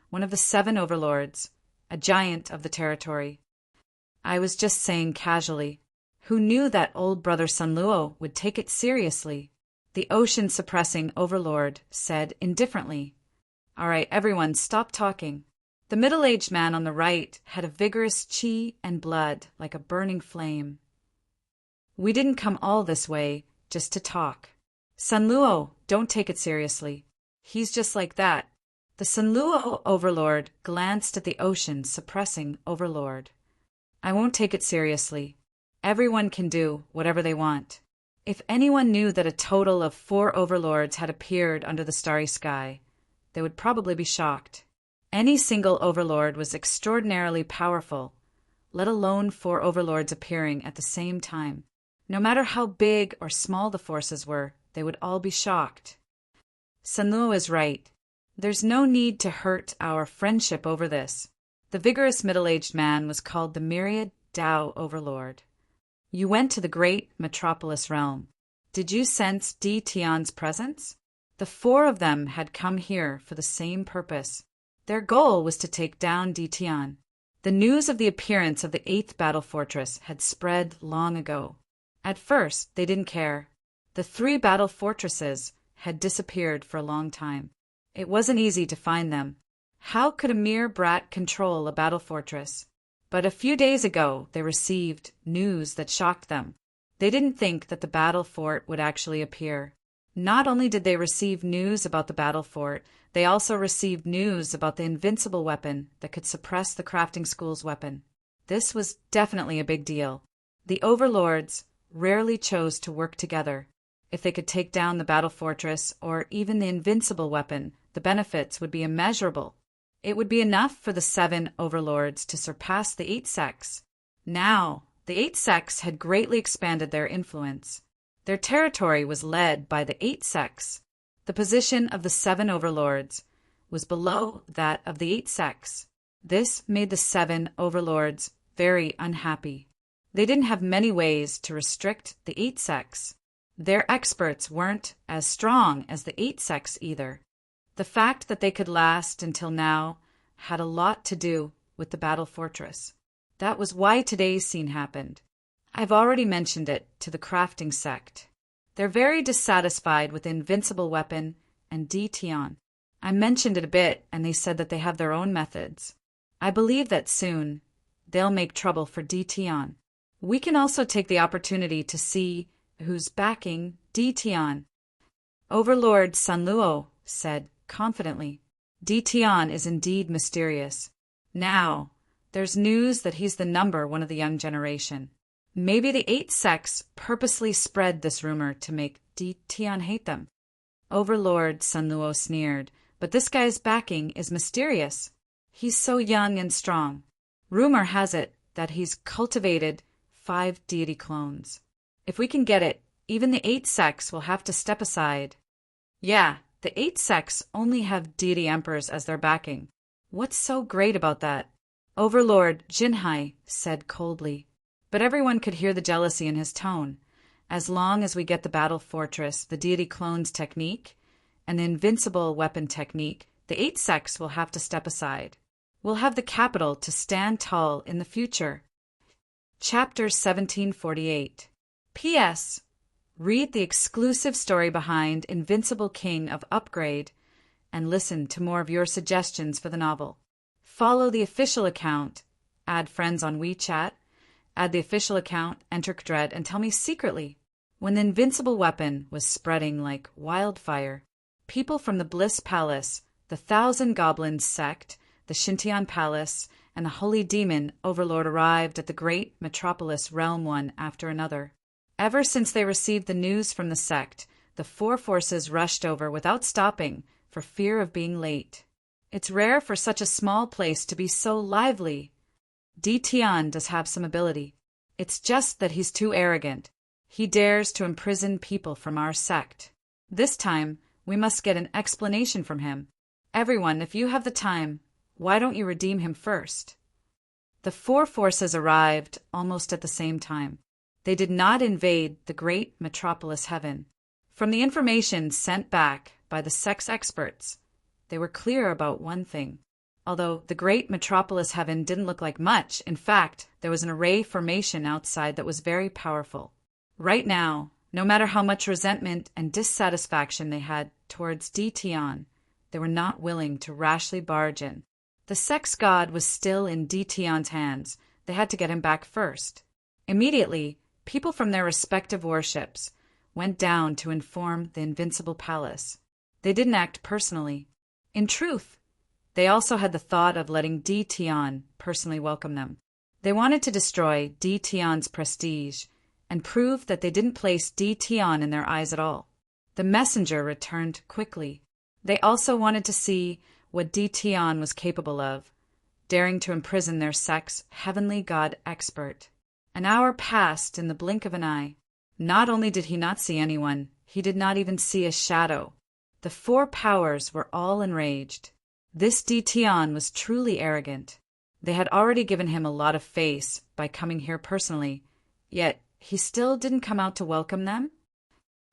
one of the 7 overlords, a giant of the territory. I was just saying casually. Who knew that old brother Sunluo would take it seriously? The ocean-suppressing overlord said indifferently. All right, everyone, stop talking. The middle-aged man on the right had a vigorous chi and blood like a burning flame. We didn't come all this way just to talk. Sunluo, don't take it seriously. He's just like that. The Sunluo overlord glanced at the ocean-suppressing overlord. I won't take it seriously. Everyone can do whatever they want. If anyone knew that a total of 4 overlords had appeared under the starry sky, they would probably be shocked. Any single overlord was extraordinarily powerful, let alone 4 overlords appearing at the same time. No matter how big or small the forces were, they would all be shocked. Sunluo is right. There's no need to hurt our friendship over this. The vigorous middle-aged man was called the Myriad Tao Overlord. You went to the great metropolis realm. Did you sense Di Tian's presence? The 4 of them had come here for the same purpose. Their goal was to take down Di Tian. The news of the appearance of the 8th battle fortress had spread long ago. At first, they didn't care. The 3 battle fortresses had disappeared for a long time. It wasn't easy to find them. How could a mere brat control a battle fortress? But a few days ago, they received news that shocked them. They didn't think that the battle fort would actually appear. Not only did they receive news about the battle fort, they also received news about the invincible weapon that could suppress the crafting school's weapon. This was definitely a big deal. The overlords rarely chose to work together. If they could take down the battle fortress or even the invincible weapon, the benefits would be immeasurable. It would be enough for the 7 overlords to surpass the 8 sects. Now, the 8 sects had greatly expanded their influence. Their territory was led by the 8 sects. The position of the 7 overlords was below that of the 8 sects. This made the 7 overlords very unhappy. They didn't have many ways to restrict the 8 sects. Their experts weren't as strong as the 8 sects either. The fact that they could last until now had a lot to do with the battle fortress. That was why today's scene happened. I've already mentioned it to the crafting sect. They're very dissatisfied with the invincible weapon and Di Tian. I mentioned it a bit, and they said that they have their own methods. I believe that soon they'll make trouble for Di Tian. We can also take the opportunity to see who's backing Di Tian. Overlord Sunluo said confidently. Di Tian is indeed mysterious. Now, there's news that he's the number 1 of the young generation. Maybe the 8 sects purposely spread this rumor to make Di Tian hate them. Overlord Sunluo sneered, but this guy's backing is mysterious. He's so young and strong. Rumor has it that he's cultivated 5 deity clones. If we can get it, even the 8 sects will have to step aside. Yeah, the 8 sects only have deity emperors as their backing. What's so great about that? Overlord Jinhai said coldly. But everyone could hear the jealousy in his tone. As long as we get the battle fortress, the deity clones technique, and the invincible weapon technique, the 8 sects will have to step aside. We'll have the capital to stand tall in the future. Chapter 1748. P.S. Read the exclusive story behind Invincible King of Upgrade and listen to more of your suggestions for the novel. Follow the official account, add friends on WeChat, add the official account, enter Dread, and tell me secretly. When the invincible weapon was spreading like wildfire, people from the Bliss Palace, the 1,000 Goblins sect, the Shintian Palace, and the Holy Demon Overlord arrived at the great metropolis realm one after another. Ever since they received the news from the sect, the 4 forces rushed over without stopping for fear of being late. It's rare for such a small place to be so lively. Di Tian does have some ability. It's just that he's too arrogant. He dares to imprison people from our sect. This time, we must get an explanation from him. Everyone, if you have the time, why don't you redeem him first? The 4 forces arrived almost at the same time. They did not invade the great metropolis heaven. From the information sent back by the sex experts, they were clear about one thing. although the great metropolis heaven didn't look like much. In fact, there was an array formation outside that was very powerful. Right now, no matter how much resentment and dissatisfaction they had towards Dtion, they were not willing to rashly barge in. The sex god was still in Dtion's hands. They had to get him back first. Immediately, people from their respective warships went down to inform the Invincible Palace. They didn't act personally. In truth, they also had the thought of letting Dtion personally welcome them. They wanted to destroy Dtion's prestige and prove that they didn't place Dtion in their eyes at all. The messenger returned quickly. They also wanted to see what Dtion was capable of, daring to imprison their sex heavenly god expert. An hour passed in the blink of an eye. Not only did he not see anyone, he did not even see a shadow. The four powers were all enraged. This Dtion was truly arrogant. They had already given him a lot of face by coming here personally, yet he still didn't come out to welcome them?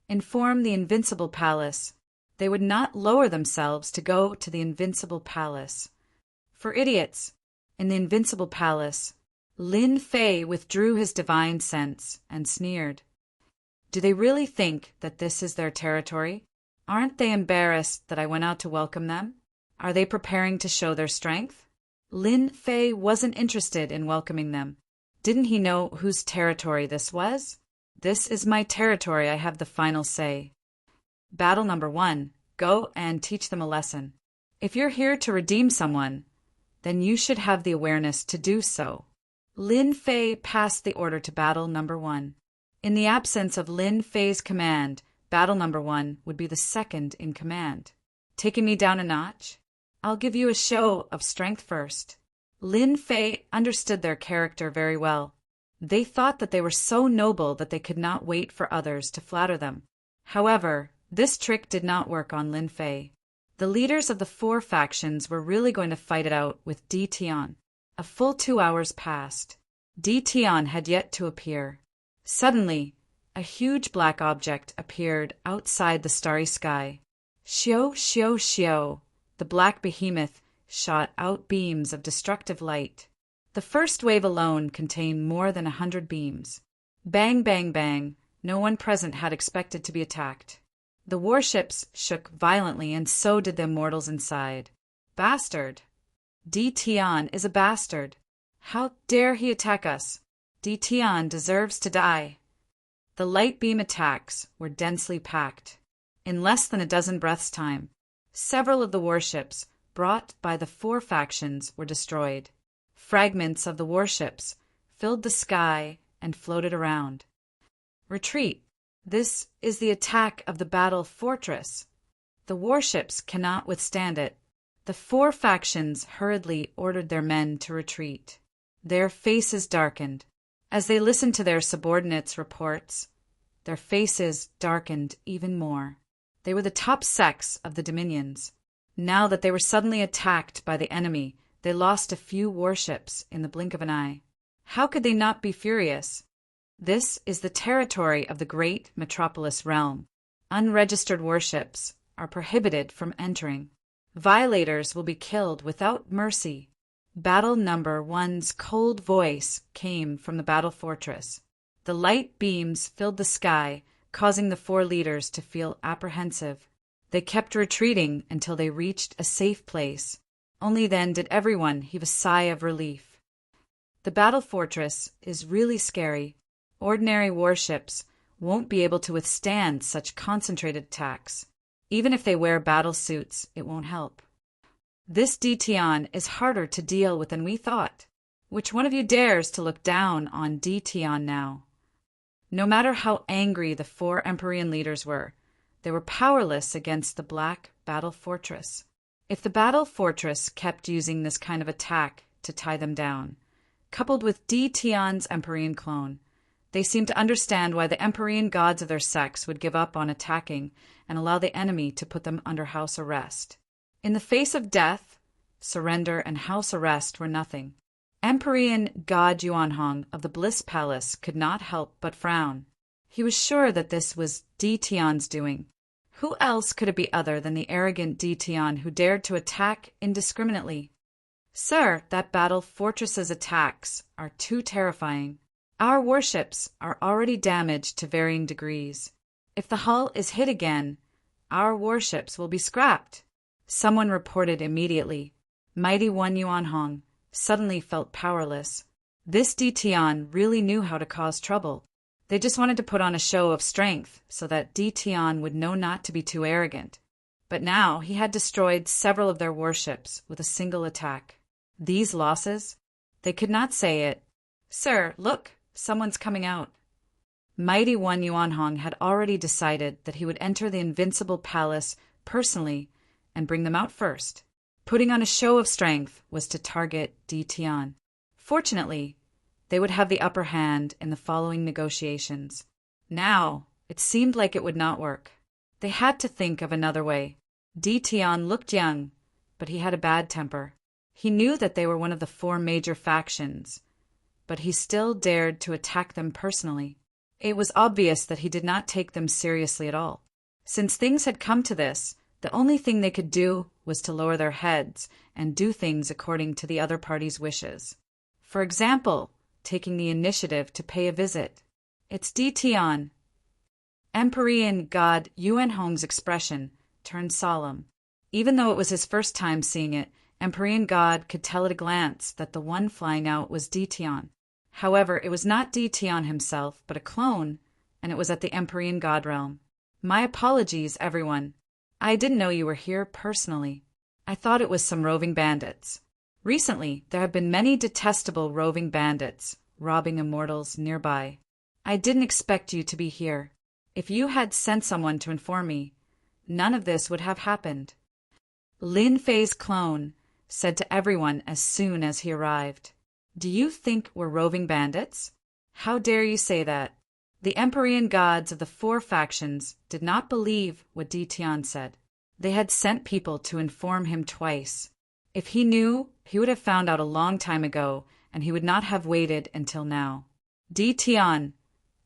Inform the Invincible Palace. They would not lower themselves to go to the Invincible Palace. For idiots, in the Invincible Palace, Lin Fei withdrew his divine sense and sneered. Do they really think that this is their territory? Aren't they embarrassed that I went out to welcome them? Are they preparing to show their strength? Lin Fei wasn't interested in welcoming them. Didn't he know whose territory this was? This is my territory. I have the final say. Battle number 1. Go and teach them a lesson. If you're here to redeem someone, then you should have the awareness to do so. Lin Fei passed the order to battle number 1. In the absence of Lin Fei's command, battle number 1 would be the second in command. Taking me down a notch? I'll give you a show of strength first. Lin Fei understood their character very well. They thought that they were so noble that they could not wait for others to flatter them. However, this trick did not work on Lin Fei. The leaders of the 4 factions were really going to fight it out with Dtion. A full 2 hours passed. Dtion had yet to appear. Suddenly, a huge black object appeared outside the starry sky. Xiao, xiao, xiao. The black behemoth shot out beams of destructive light. The first wave alone contained more than 100 beams. Bang, bang, bang. No one present had expected to be attacked. The warships shook violently, and so did the immortals inside. Bastard! Dtion is a bastard. How dare he attack us? Dtion deserves to die. The light beam attacks were densely packed. In less than a dozen breaths' time, several of the warships brought by the 4 factions were destroyed. Fragments of the warships filled the sky and floated around. Retreat. This is the attack of the battle fortress. The warships cannot withstand it. The 4 factions hurriedly ordered their men to retreat. Their faces darkened. As they listened to their subordinates' reports, their faces darkened even more. They were the top sex of the dominions. Now that they were suddenly attacked by the enemy, they lost a few warships in the blink of an eye. How could they not be furious? This is the territory of the great metropolis realm. Unregistered warships are prohibited from entering. Violators will be killed without mercy. Battle number 1's cold voice came from the battle fortress. The light beams filled the sky, causing the 4 leaders to feel apprehensive. They kept retreating until they reached a safe place. Only then did everyone heave a sigh of relief. The battle fortress is really scary. Ordinary warships won't be able to withstand such concentrated attacks. Even if they wear battle suits, it won't help. This Dtion is harder to deal with than we thought. Which one of you dares to look down on Dtion now? No matter how angry the 4 Empyrean leaders were, they were powerless against the black battle fortress. If the battle fortress kept using this kind of attack to tie them down, coupled with Dtion's Empyrean clone, they seemed to understand why the Empyrean gods of their sex would give up on attacking and allow the enemy to put them under house arrest. In the face of death, surrender and house arrest were nothing. Empyrean god Yuanhong of the Bliss Palace could not help but frown. He was sure that this was Dtion's doing. Who else could it be other than the arrogant Dtion who dared to attack indiscriminately? Sir, that battle fortress's attacks are too terrifying. Our warships are already damaged to varying degrees. If the hull is hit again, our warships will be scrapped. Someone reported immediately. Mighty One Yuanhong suddenly felt powerless. This Ditian really knew how to cause trouble. They just wanted to put on a show of strength so that Ditian would know not to be too arrogant. But now he had destroyed several of their warships with a single attack. These losses? They could not say it. Sir, look, someone's coming out. Mighty One Yuanhong had already decided that he would enter the invincible palace personally and bring them out first. Putting on a show of strength was to target Ditian. Fortunately, they would have the upper hand in the following negotiations. Now, it seemed like it would not work. They had to think of another way. Ditian looked young, but he had a bad temper. He knew that they were one of the 4 major factions, but he still dared to attack them personally. It was obvious that he did not take them seriously at all. Since things had come to this, the only thing they could do was to lower their heads and do things according to the other party's wishes. For example, taking the initiative to pay a visit. It's Ditian. Emperor God Yuanhong's expression turned solemn. Even though it was his first time seeing it, Emperor God could tell at a glance that the one flying out was Ditian. However, it was not Ditian himself, but a clone, and it was at the Emperor God realm. My apologies, everyone. I didn't know you were here personally. I thought it was some roving bandits. Recently, there have been many detestable roving bandits robbing immortals nearby. I didn't expect you to be here. If you had sent someone to inform me, none of this would have happened. Lin Fei's clone said to everyone as soon as he arrived. Do you think we're roving bandits? How dare you say that? The Emperor gods of the 4 factions did not believe what Ditian said. They had sent people to inform him twice. If he knew, he would have found out a long time ago, and he would not have waited until now. Ditian,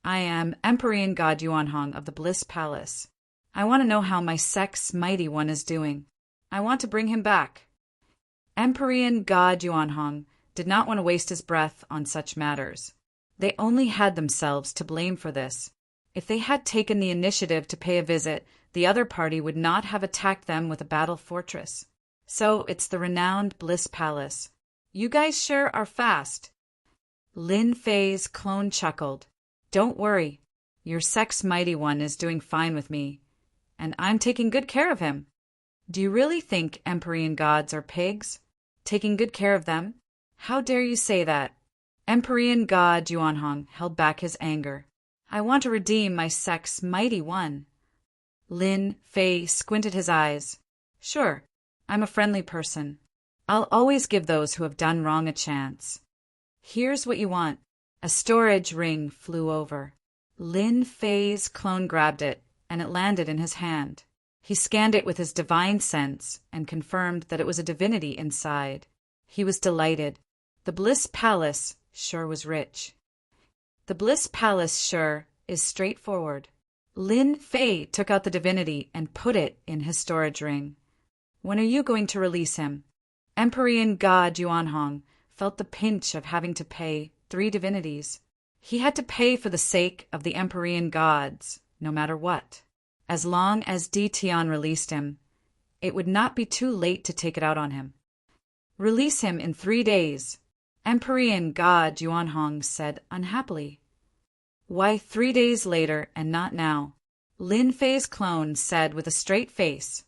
I am Emperor God Yuanhong of the Bliss Palace. I want to know how my sect's mighty one is doing. I want to bring him back. Emperor God Yuanhong did not want to waste his breath on such matters. They only had themselves to blame for this. If they had taken the initiative to pay a visit, the other party would not have attacked them with a battle fortress. So it's the renowned Bliss Palace. You guys sure are fast. Lin Fei's clone chuckled. Don't worry. Your sect's mighty one is doing fine with me, and I'm taking good care of him. Do you really think Emperor gods are pigs? Taking good care of them? How dare you say that? Emperor God Yuanhong held back his anger. I want to redeem my sect's mighty one. Lin Fei squinted his eyes. Sure, I'm a friendly person. I'll always give those who have done wrong a chance. Here's what you want. A storage ring flew over. Lin Fei's clone grabbed it, and it landed in his hand. He scanned it with his divine sense and confirmed that it was a divinity inside. He was delighted. The Bliss Palace sure was rich. The Bliss Palace sure is straightforward. Lin Fei took out the divinity and put it in his storage ring. When are you going to release him? Emperor God Yuanhong felt the pinch of having to pay 3 divinities. He had to pay for the sake of the Emperor gods, no matter what. As long as Ditian released him, it would not be too late to take it out on him. Release him in 3 days, Emperor God Yuanhong said unhappily. Why 3 days later and not now? Lin Fei's clone said with a straight face.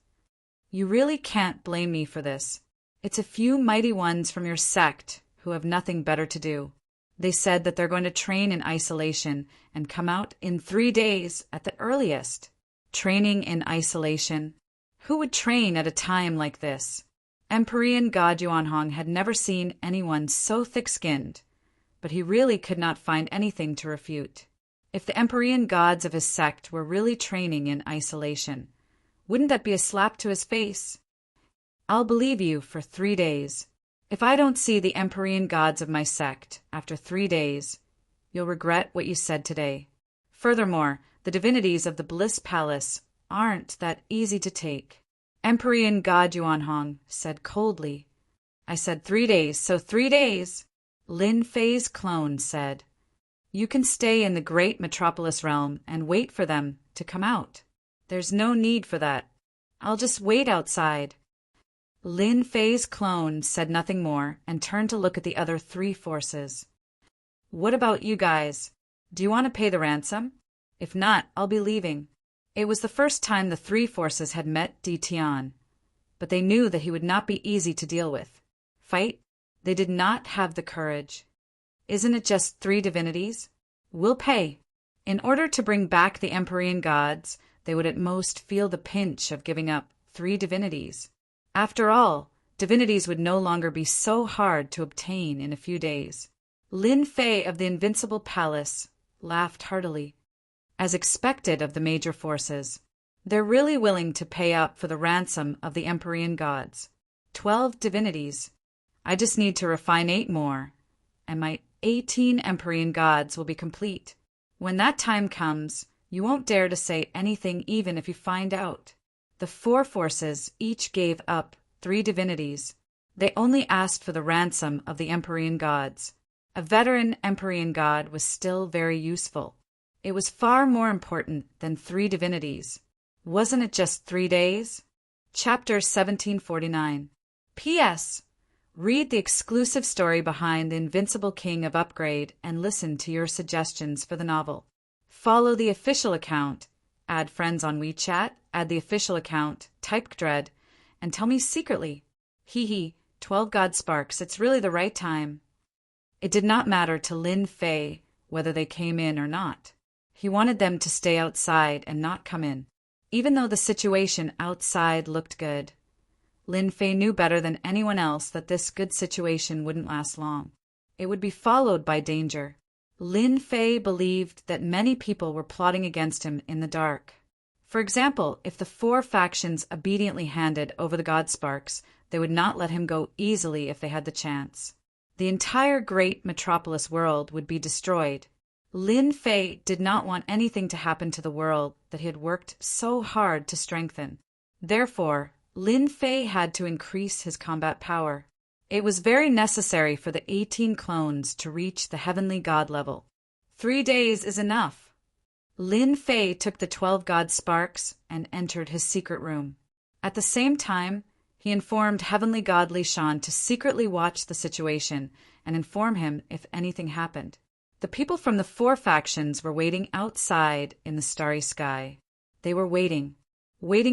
You really can't blame me for this. It's a few mighty ones from your sect who have nothing better to do. They said that they're going to train in isolation and come out in 3 days at the earliest. Training in isolation? Who would train at a time like this? Emperor God Yuanhong had never seen anyone so thick-skinned, but he really could not find anything to refute. If the Emperor gods of his sect were really training in isolation, wouldn't that be a slap to his face? I'll believe you for 3 days. If I don't see the Emperor gods of my sect after 3 days, you'll regret what you said today. Furthermore, the divinities of the Bliss Palace aren't that easy to take. Emperor God Yuanhong said coldly, I said 3 days, so 3 days. Lin Fei's clone said, "You can stay in the great metropolis realm and wait for them to come out. There's no need for that. I'll just wait outside." Lin Fei's clone said nothing more and turned to look at the other 3 forces. "What about you guys? Do you want to pay the ransom? If not, I'll be leaving." It was the first time the 3 forces had met Di Tian, but they knew that he would not be easy to deal with. Fight? They did not have the courage. "Isn't it just 3 divinities? We'll pay." In order to bring back the Empyrean gods, they would at most feel the pinch of giving up 3 divinities. After all, divinities would no longer be so hard to obtain in a few days. Lin Fei of the Invincible Palace laughed heartily. As expected of the major forces, they're really willing to pay up for the ransom of the Empyrean gods. 12 divinities. I just need to refine 8 more, and my 18 Empyrean gods will be complete. When that time comes, you won't dare to say anything even if you find out. The 4 forces each gave up 3 divinities. They only asked for the ransom of the Empyrean gods. A veteran Empyrean god was still very useful. It was far more important than 3 divinities. Wasn't it just 3 days? Chapter 1749. P.S. Read the exclusive story behind The Invincible King of Upgrade and listen to your suggestions for the novel. Follow the official account, add friends on WeChat, add the official account, type Dread, and tell me secretly. 12 God Sparks, it's really the right time. It did not matter to Lin Fei whether they came in or not. He wanted them to stay outside and not come in. Even though the situation outside looked good, Lin Fei knew better than anyone else that this good situation wouldn't last long. It would be followed by danger. Lin Fei believed that many people were plotting against him in the dark. For example, if the 4 factions obediently handed over the God Sparks, they would not let him go easily if they had the chance. The entire great metropolis world would be destroyed. Lin Fei did not want anything to happen to the world that he had worked so hard to strengthen. Therefore, Lin Fei had to increase his combat power. It was very necessary for the 18 clones to reach the heavenly god level. 3 days is enough. Lin Fei took the 12 God Sparks and entered his secret room. At the same time, he informed Heavenly God Li Shan to secretly watch the situation and inform him if anything happened. The people from the 4 factions were waiting outside in the starry sky. They were waiting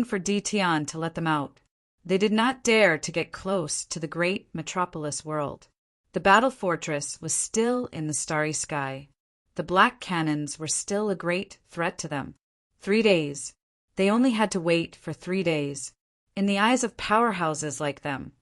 for Di Tian to let them out. They did not dare to get close to the great metropolis world. The battle fortress was still in the starry sky. The black cannons were still a great threat to them. 3 days. They only had to wait for 3 days. In the eyes of powerhouses like them,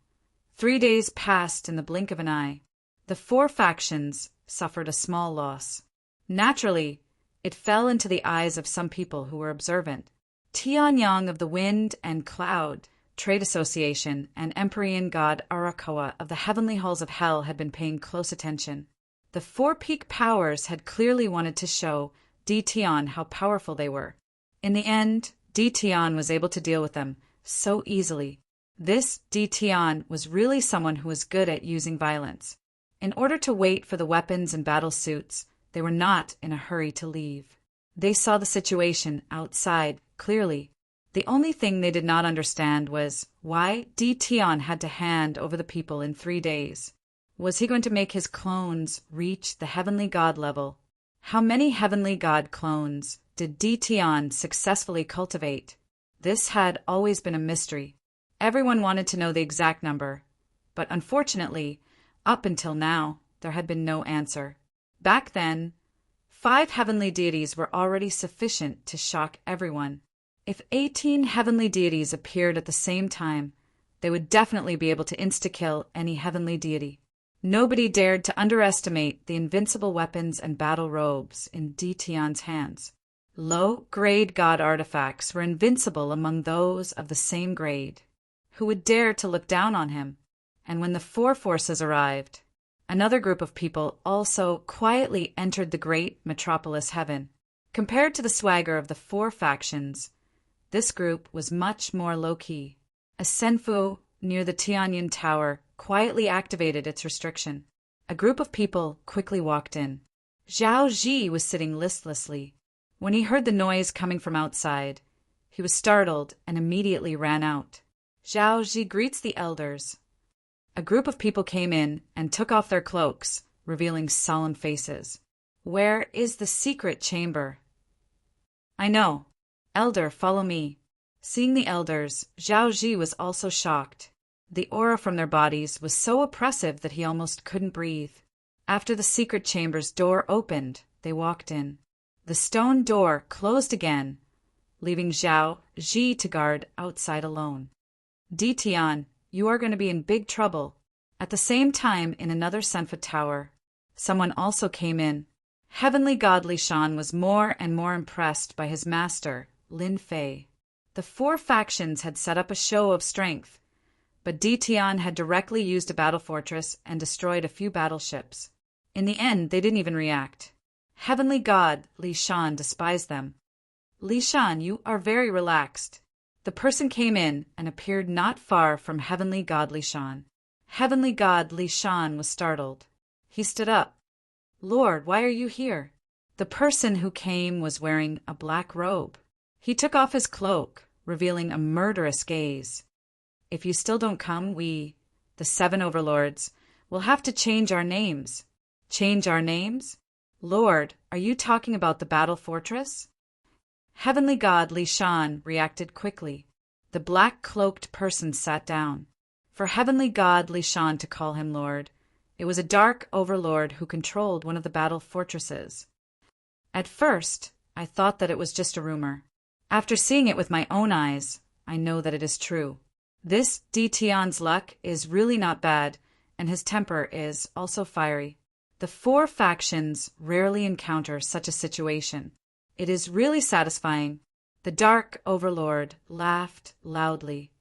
3 days passed in the blink of an eye. The 4 factions suffered a small loss. Naturally, it fell into the eyes of some people who were observant. Tianyang of the Wind and Cloud Trade Association and Empyrean god Arakawa of the Heavenly Halls of Hell had been paying close attention. The 4 peak powers had clearly wanted to show Di Tian how powerful they were. In the end, Di Tian was able to deal with them so easily. This Di Tian was really someone who was good at using violence. In order to wait for the weapons and battle suits, they were not in a hurry to leave. They saw the situation outside clearly. The only thing they did not understand was why Di Tian had to hand over the people in 3 days. Was he going to make his clones reach the heavenly god level? How many heavenly god clones did Di Tian successfully cultivate? This had always been a mystery. Everyone wanted to know the exact number, but unfortunately, up until now, there had been no answer. Back then, 5 heavenly deities were already sufficient to shock everyone. If 18 heavenly deities appeared at the same time, they would definitely be able to insta-kill any heavenly deity. Nobody dared to underestimate the invincible weapons and battle robes in Di Tian's hands. Low-grade god artifacts were invincible among those of the same grade. Who would dare to look down on him? And when the 4 forces arrived, another group of people also quietly entered the great metropolis heaven. Compared to the swagger of the 4 factions, this group was much more low-key. A senfu near the Tianyin Tower, quietly activated its restriction. A group of people quickly walked in. Zhao Ji was sitting listlessly. When he heard the noise coming from outside, he was startled and immediately ran out. Zhao Ji greets the elders. A group of people came in and took off their cloaks, revealing solemn faces. Where is the secret chamber? I know. Elder, follow me. Seeing the elders, Zhao Ji was also shocked. The aura from their bodies was so oppressive that he almost couldn't breathe. After the secret chamber's door opened, they walked in. The stone door closed again, leaving Zhao Ji to guard outside alone. Di Tian, you are going to be in big trouble. At the same time, in another Senfa tower, someone also came in. Heavenly God Li Shan was more and more impressed by his master, Lin Fei. The four factions had set up a show of strength, but Di Tian had directly used a battle fortress and destroyed a few battleships. In the end, they didn't even react. Heavenly God Li Shan despised them. Li Shan, you are very relaxed. The person came in and appeared not far from Heavenly God Li Shan. Heavenly God Li Shan was startled. He stood up. Lord, why are you here? The person who came was wearing a black robe. He took off his cloak, revealing a murderous gaze. If you still don't come, we, the 7 overlords, will have to change our names. Change our names? Lord, are you talking about the battle fortress? Heavenly God Li Shan reacted quickly. The black-cloaked person sat down. For Heavenly God Li Shan to call him Lord, it was a dark overlord who controlled one of the battle fortresses. At first, I thought that it was just a rumor. After seeing it with my own eyes, I know that it is true. This Di Tian's luck is really not bad, and his temper is also fiery. The four factions rarely encounter such a situation. It is really satisfying. The Dark Overlord laughed loudly.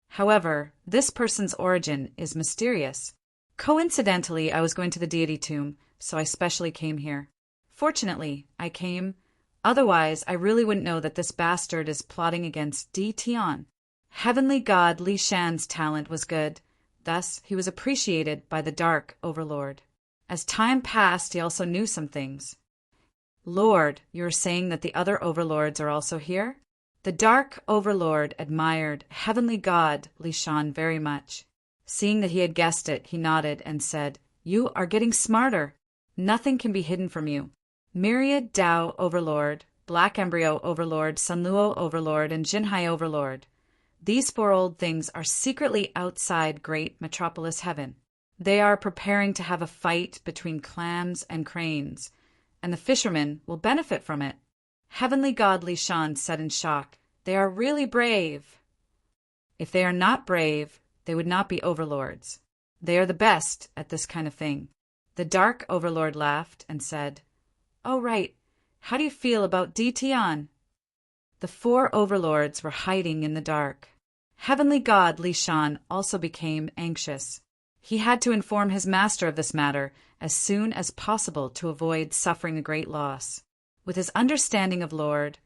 However, this person's origin is mysterious. Coincidentally, I was going to the deity tomb, so I specially came here. Fortunately, I came. Otherwise, I really wouldn't know that this bastard is plotting against Di Tian. Heavenly God Li Shan's talent was good, thus he was appreciated by the Dark Overlord. As time passed, he also knew some things. Lord, you are saying that the other overlords are also here? The Dark Overlord admired Heavenly God Li Shan very much. Seeing that he had guessed it, he nodded and said, You are getting smarter. Nothing can be hidden from you. Myriad Dao Overlord, Black Embryo Overlord, Sunluo Overlord, and Jinhai Overlord. These 4 old things are secretly outside Great Metropolis Heaven. They are preparing to have a fight between clams and cranes, and the fishermen will benefit from it. Heavenly God Li Shan said in shock, They are really brave. If they are not brave, they would not be overlords. They are the best at this kind of thing. The Dark Overlord laughed and said, Oh, right. How do you feel about Di Tian? The 4 overlords were hiding in the dark. Heavenly God Li Shan also became anxious. He had to inform his master of this matter as soon as possible to avoid suffering a great loss. With his understanding of Lord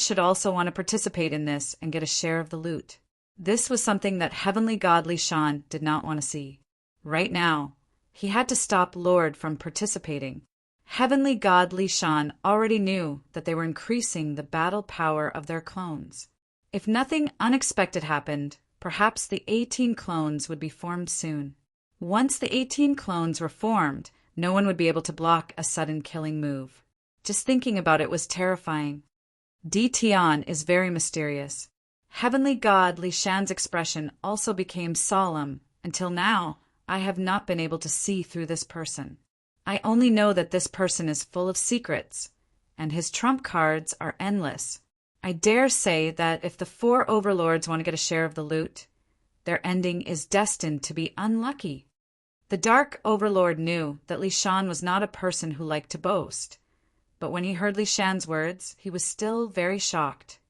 should also want to participate in this and get a share of the loot. This was something that Heavenly God Li Shan did not want to see. Right now, he had to stop Lord from participating. Heavenly God Li Shan already knew that they were increasing the battle power of their clones. If nothing unexpected happened, perhaps the 18 clones would be formed soon. Once the 18 clones were formed, no one would be able to block a sudden killing move. Just thinking about it was terrifying. Di Tian is very mysterious. Heavenly God Li Shan's expression also became solemn. Until now, I have not been able to see through this person. I only know that this person is full of secrets, and his trump cards are endless. I dare say that if the 4 overlords want to get a share of the loot, their ending is destined to be unlucky. The Dark Overlord knew that Li Shan was not a person who liked to boast, but when he heard Li Shan's words, he was still very shocked.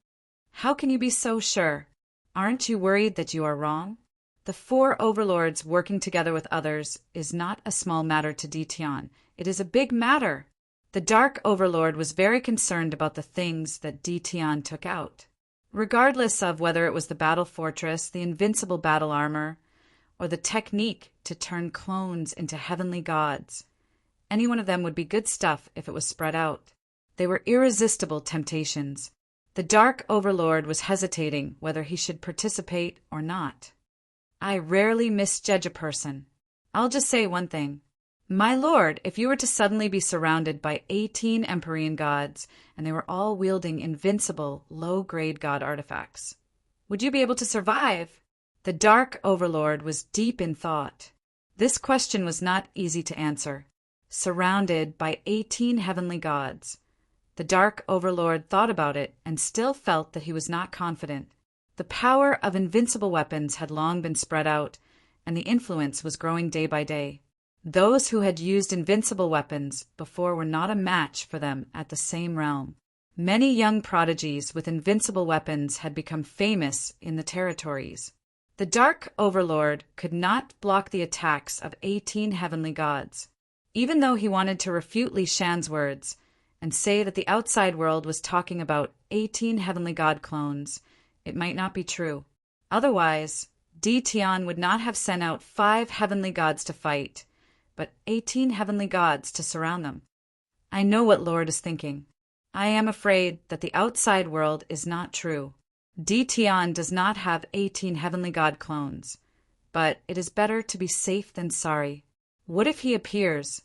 How can you be so sure? Aren't you worried that you are wrong? The 4 overlords working together with others is not a small matter to Di Tian. It is a big matter. The Dark Overlord was very concerned about the things that Di Tian took out. Regardless of whether it was the battle fortress, the invincible battle armor, or the technique to turn clones into heavenly gods, any one of them would be good stuff if it was spread out. They were irresistible temptations. The Dark Overlord was hesitating whether he should participate or not. I rarely misjudge a person. I'll just say one thing. My lord, if you were to suddenly be surrounded by 18 Empyrean gods, and they were all wielding invincible, low-grade god artifacts, would you be able to survive? The Dark Overlord was deep in thought. This question was not easy to answer. Surrounded by 18 heavenly gods, the Dark Overlord thought about it and still felt that he was not confident. The power of invincible weapons had long been spread out, and the influence was growing day by day. Those who had used invincible weapons before were not a match for them at the same realm. Many young prodigies with invincible weapons had become famous in the territories. The Dark Overlord could not block the attacks of 18 heavenly gods. Even though he wanted to refute Li Shan's words and say that the outside world was talking about 18 heavenly god clones, it might not be true. Otherwise, Di Tian would not have sent out 5 heavenly gods to fight, but 18 heavenly gods to surround them. I know what Lord is thinking. I am afraid that the outside world is not true. Di Tian does not have 18 heavenly god clones, but it is better to be safe than sorry. What if he appears?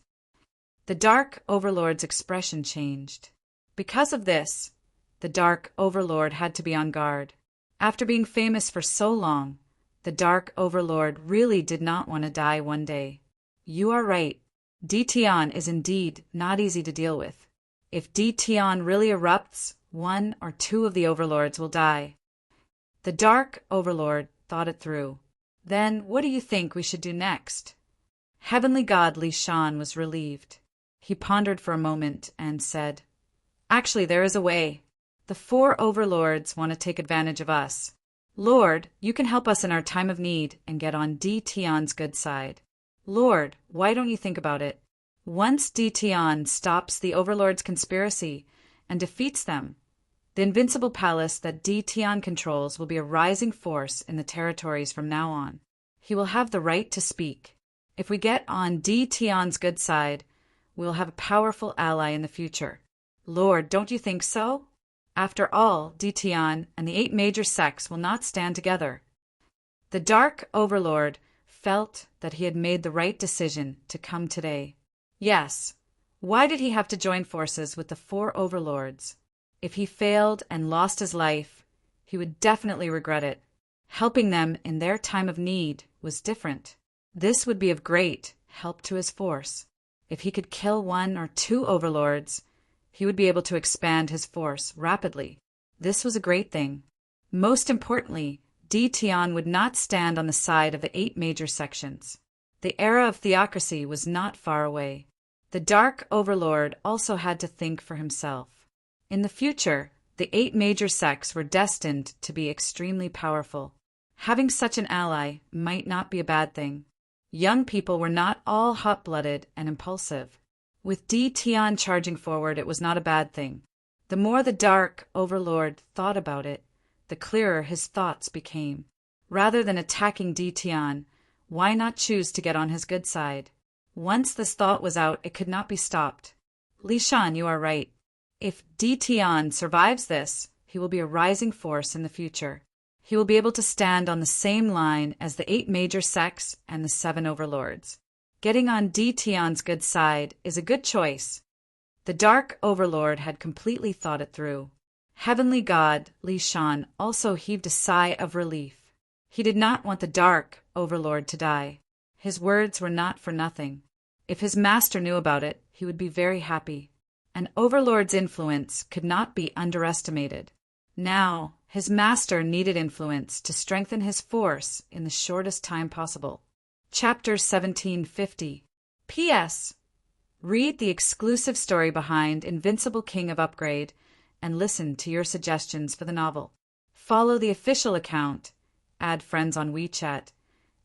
The Dark Overlord's expression changed. Because of this, the Dark Overlord had to be on guard. After being famous for so long, the Dark Overlord really did not want to die one day. You are right. Di Tian is indeed not easy to deal with. If Di Tian really erupts, 1 or 2 of the overlords will die. The Dark Overlord thought it through. Then what do you think we should do next? Heavenly God Li Shan was relieved. He pondered for a moment and said, Actually, there is a way. The 4 overlords want to take advantage of us. Lord, you can help us in our time of need and get on Di Tian's good side. Lord, why don't you think about it? Once Di Tian stops the overlord's conspiracy and defeats them, the invincible palace that Di Tian controls will be a rising force in the territories from now on. He will have the right to speak. If we get on Di Tian's good side, we will have a powerful ally in the future. Lord, don't you think so? After all, Di Tian and the 8 major sects will not stand together. The Dark Overlord felt that he had made the right decision to come today. Yes, why did he have to join forces with the 4 overlords? If he failed and lost his life, he would definitely regret it. Helping them in their time of need was different. This would be of great help to his force. If he could kill 1 or 2 overlords, he would be able to expand his force rapidly. This was a great thing. Most importantly, Di Tian would not stand on the side of the 8 major sections. The era of theocracy was not far away. The Dark Overlord also had to think for himself. In the future, the 8 major sects were destined to be extremely powerful. Having such an ally might not be a bad thing. Young people were not all hot-blooded and impulsive. With Di Tian charging forward, it was not a bad thing. The more the Dark Overlord thought about it, the clearer his thoughts became. Rather than attacking Di Tian, why not choose to get on his good side? Once this thought was out, it could not be stopped. Li Shan, you are right. If Di Tian survives this, he will be a rising force in the future. He will be able to stand on the same line as the 8 major sects and the 7 overlords. Getting on Di Tian's good side is a good choice. The Dark Overlord had completely thought it through. Heavenly God Li Shan also heaved a sigh of relief. He did not want the Dark Overlord to die. His words were not for nothing. If his master knew about it, he would be very happy. An overlord's influence could not be underestimated. Now, his master needed influence to strengthen his force in the shortest time possible. Chapter 1750. P.S. Read the exclusive story behind Invincible King of Upgrade and listen to your suggestions for the novel. Follow the official account, add friends on WeChat,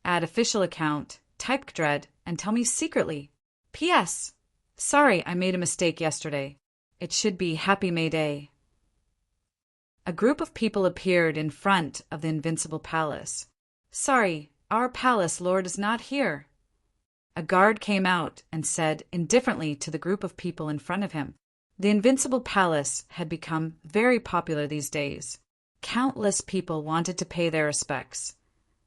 add official account, type Dread, and tell me secretly. P.S. Sorry I made a mistake yesterday. It should be Happy May Day. A group of people appeared in front of the invincible palace. "Sorry, our palace lord is not here." A guard came out and said indifferently to the group of people in front of him. The invincible palace had become very popular these days. Countless people wanted to pay their respects.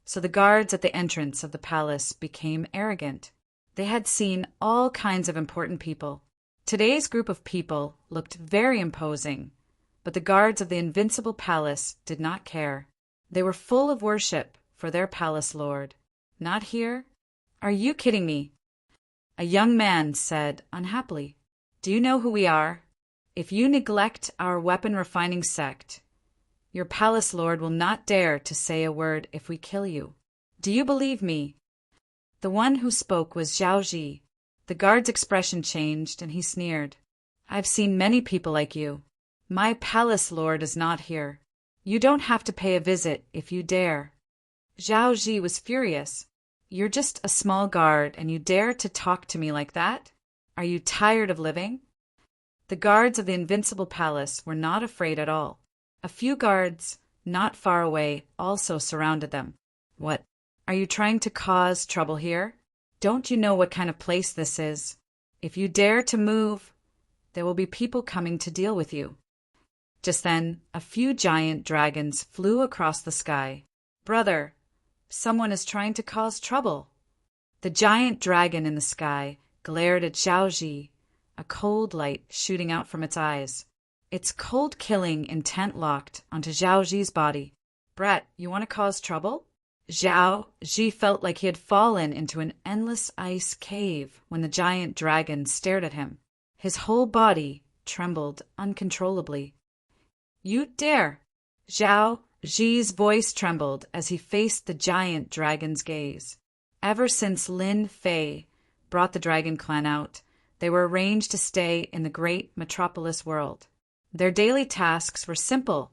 So the guards at the entrance of the palace became arrogant. They had seen all kinds of important people. Today's group of people looked very imposing, but the guards of the invincible palace did not care. They were full of worship for their palace lord. "Not here? Are you kidding me?" A young man said unhappily. "Do you know who we are? If you neglect our weapon refining sect, your palace lord will not dare to say a word if we kill you. Do you believe me?" The one who spoke was Zhao Ji. The guard's expression changed, and he sneered. "I've seen many people like you. My palace lord is not here. You don't have to pay a visit if you dare." Zhao Ji was furious. "You're just a small guard, and you dare to talk to me like that? Are you tired of living?" The guards of the invincible palace were not afraid at all. A few guards, not far away, also surrounded them. "What? Are you trying to cause trouble here? Don't you know what kind of place this is? If you dare to move, there will be people coming to deal with you." Just then, a few giant dragons flew across the sky. "Brother, someone is trying to cause trouble." The giant dragon in the sky glared at Zhao Ji, a cold light shooting out from its eyes. Its cold killing intent locked onto Zhao Ji's body. "Brett, you want to cause trouble?" Zhao Ji felt like he had fallen into an endless ice cave when the giant dragon stared at him. His whole body trembled uncontrollably. "You dare!" Zhao Ji's voice trembled as he faced the giant dragon's gaze. Ever since Lin Fei brought the Dragon Clan out, they were arranged to stay in the great metropolis world. Their daily tasks were simple,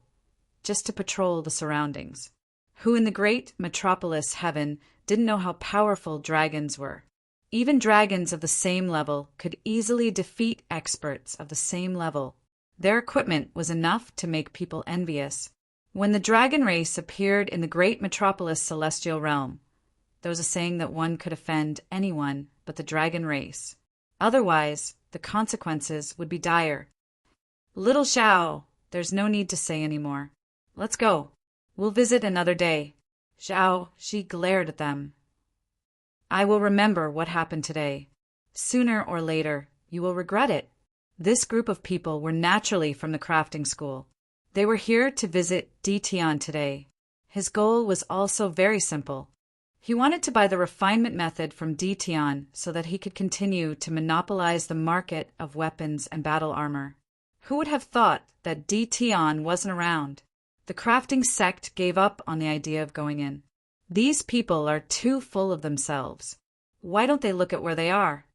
just to patrol the surroundings. Who in the great metropolis heaven didn't know how powerful dragons were? Even dragons of the same level could easily defeat experts of the same level. Their equipment was enough to make people envious. When the dragon race appeared in the great metropolis celestial realm, there was a saying that one could offend anyone but the dragon race. Otherwise, the consequences would be dire. "Little Zhao, there's no need to say any more. Let's go. We'll visit another day." Zhao Ji glared at them. "I will remember what happened today. Sooner or later, you will regret it." This group of people were naturally from the crafting school. They were here to visit Di Tian today. His goal was also very simple. He wanted to buy the refinement method from Di Tian so that he could continue to monopolize the market of weapons and battle armor. Who would have thought that Di Tian wasn't around? The crafting sect gave up on the idea of going in. These people are too full of themselves. Why don't they look at where they are?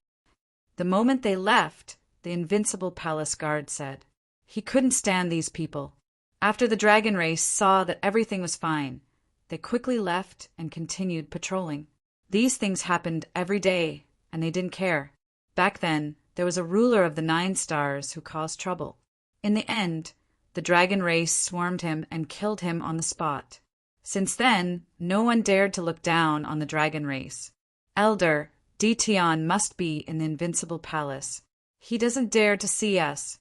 The moment they left, the invincible palace guard said. He couldn't stand these people. After the dragon race saw that everything was fine, they quickly left and continued patrolling. These things happened every day, and they didn't care. Back then, there was a ruler of the 9 stars who caused trouble. In the end, the dragon race swarmed him and killed him on the spot. Since then, no one dared to look down on the dragon race. Elder Di Tian must be in the invincible palace. He doesn't dare to see us.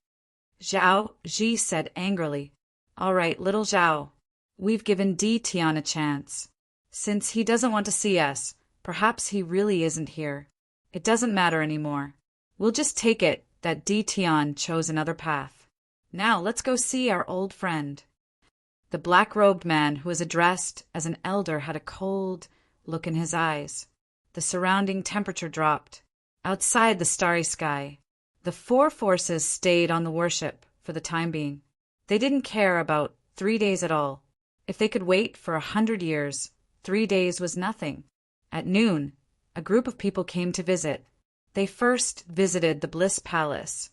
Zhao Ji said angrily. All right, little Zhao, we've given Di Tian a chance. Since he doesn't want to see us, perhaps he really isn't here. It doesn't matter anymore. We'll just take it that Di Tian chose another path. Now let's go see our old friend. The black-robed man who was addressed as an elder had a cold look in his eyes. The surrounding temperature dropped. Outside the starry sky, the 4 forces stayed on the worship for the time being. They didn't care about 3 days at all. If they could wait for 100 years, 3 days was nothing. At noon, a group of people came to visit. They first visited the Bliss Palace,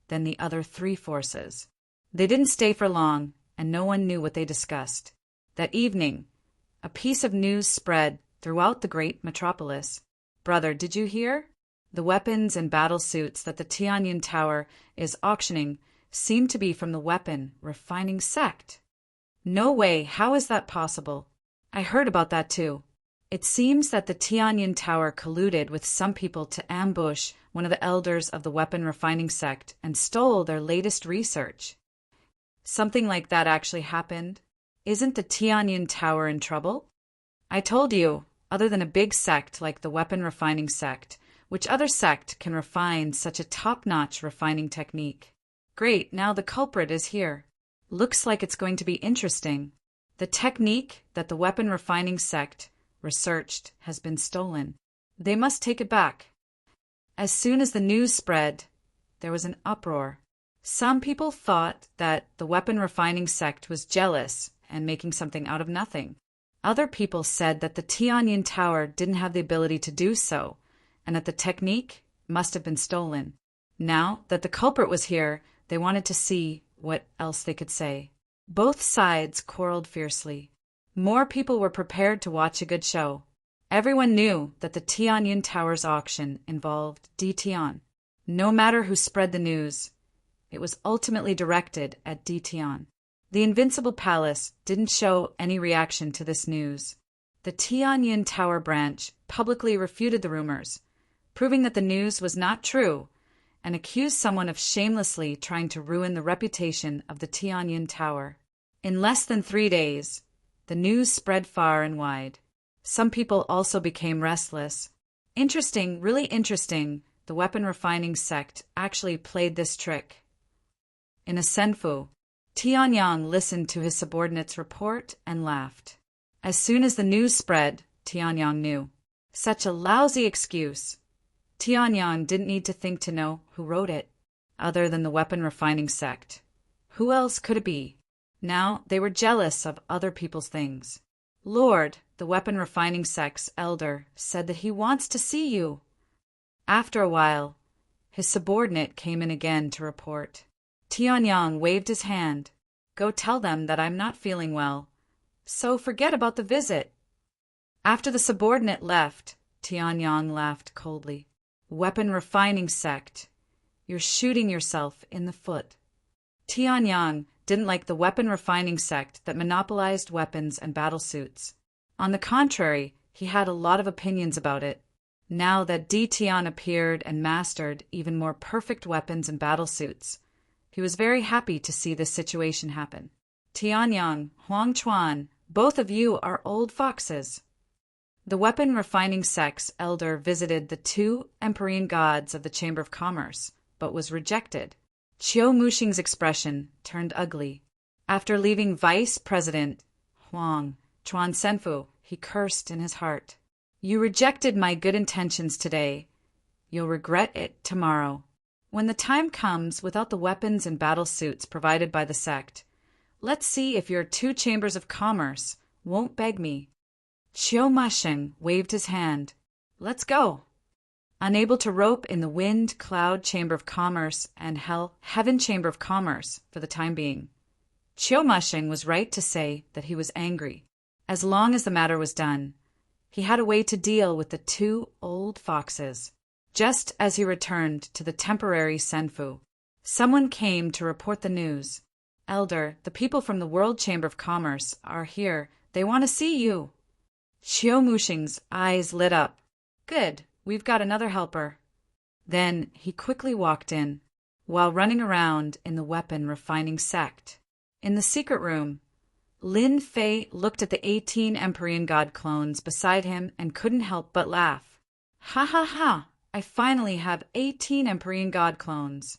then the other 3 forces. They didn't stay for long, and no one knew what they discussed. That evening, a piece of news spread throughout the great metropolis. Brother, did you hear? The weapons and battle suits that the Tianyin Tower is auctioning seem to be from the weapon refining sect. No way, how is that possible? I heard about that too. It seems that the Tianyin Tower colluded with some people to ambush one of the elders of the weapon refining sect and stole their latest research. Something like that actually happened? Isn't the Tianyin Tower in trouble? I told you, other than a big sect like the weapon refining sect, which other sect can refine such a top-notch refining technique? Great, now the culprit is here. Looks like it's going to be interesting. The technique that the weapon refining sect researched has been stolen. They must take it back. As soon as the news spread, there was an uproar. Some people thought that the weapon refining sect was jealous and making something out of nothing. Other people said that the Tianyin Tower didn't have the ability to do so, and that the technique must have been stolen. Now that the culprit was here, they wanted to see what else they could say. Both sides quarreled fiercely. More people were prepared to watch a good show. Everyone knew that the Tianyin Tower's auction involved Ditian. No matter who spread the news, it was ultimately directed at Ditian. The Invincible Palace didn't show any reaction to this news. The Tianyin Tower branch publicly refuted the rumors, proving that the news was not true, and accused someone of shamelessly trying to ruin the reputation of the Tianyin Tower. In less than 3 days, the news spread far and wide. Some people also became restless. Interesting, really interesting, the weapon refining sect actually played this trick. In a senfu, Tianyang listened to his subordinate's report and laughed. As soon as the news spread, Tianyang knew. Such a lousy excuse. Tianyang didn't need to think to know who wrote it, other than the weapon refining sect. Who else could it be? Now they were jealous of other people's things. Lord, the weapon refining sect's elder, said that he wants to see you. After a while, his subordinate came in again to report. Tianyang waved his hand. Go tell them that I'm not feeling well. So forget about the visit. After the subordinate left, Tianyang laughed coldly. Weapon refining sect. You're shooting yourself in the foot. Tianyang didn't like the weapon refining sect that monopolized weapons and battlesuits. On the contrary, he had a lot of opinions about it. Now that Ditian appeared and mastered even more perfect weapons and battlesuits, he was very happy to see this situation happen. Tianyang, Huang Chuan, both of you are old foxes. The weapon refining sect's elder visited the 2 Empyrean gods of the Chamber of Commerce, but was rejected. Qiu Muxing's expression turned ugly. After leaving Vice President Huang Chuan Senfu, he cursed in his heart. You rejected my good intentions today. You'll regret it tomorrow. When the time comes without the weapons and battle suits provided by the sect, let's see if your 2 chambers of commerce won't beg me. Qiu Muxing waved his hand. Let's go. Unable to rope in the Wind Cloud Chamber of Commerce and Heaven Chamber of Commerce for the time being, Qiu Muxing was right to say that he was angry. As long as the matter was done, he had a way to deal with the 2 old foxes. Just as he returned to the temporary senfu, someone came to report the news. Elder, the people from the World Chamber of Commerce are here. They want to see you. Qiu Muxing's eyes lit up. Good. We've got another helper. Then he quickly walked in, while running around in the weapon refining sect. In the secret room, Lin Fei looked at the 18 Empyrean god clones beside him and couldn't help but laugh. Ha ha ha! I finally have 18 Empyrean god clones.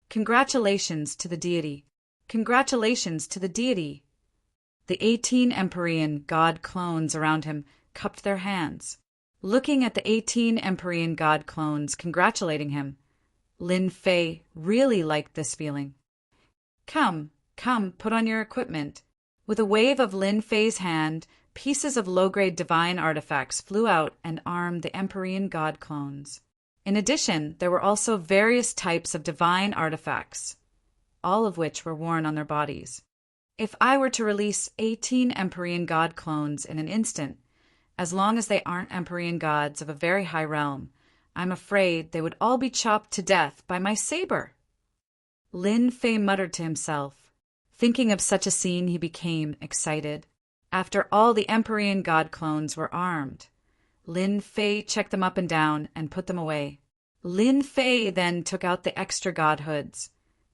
Congratulations to the deity. Congratulations to the deity. The 18 Empyrean god clones around him cupped their hands. Looking at the 18 Empyrean god clones congratulating him, Lin Fei really liked this feeling. Come, put on your equipment. With a wave of Lin Fei's hand, pieces of low-grade divine artifacts flew out and armed the Empyrean god clones. In addition, there were also various types of divine artifacts, all of which were worn on their bodies. If I were to release 18 Empyrean god clones in an instant, as long as they aren't Empyrean gods of a very high realm, I'm afraid they would all be chopped to death by my saber. Lin Fei muttered to himself. Thinking of such a scene, he became excited. After all, the Empyrean god clones were armed. Lin Fei checked them up and down and put them away. Lin Fei then took out the extra godhoods,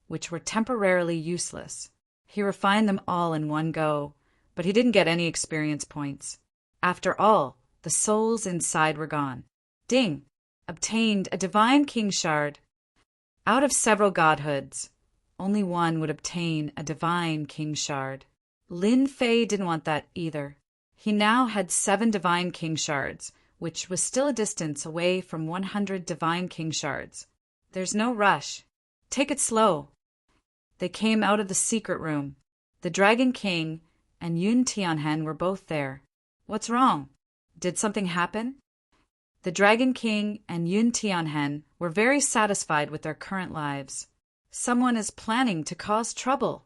which were temporarily useless. He refined them all in one go, but he didn't get any experience points. After all, the souls inside were gone. Ding! Obtained a divine king shard. Out of several godhoods, only one would obtain a divine king shard. Lin Fei didn't want that either. He now had 7 divine king shards, which was still a distance away from 100 divine king shards. There's no rush. Take it slow. They came out of the secret room. The Dragon King and Yun Tianhen were both there. What's wrong? Did something happen? The Dragon King and Yun Tianhen were very satisfied with their current lives. Someone is planning to cause trouble.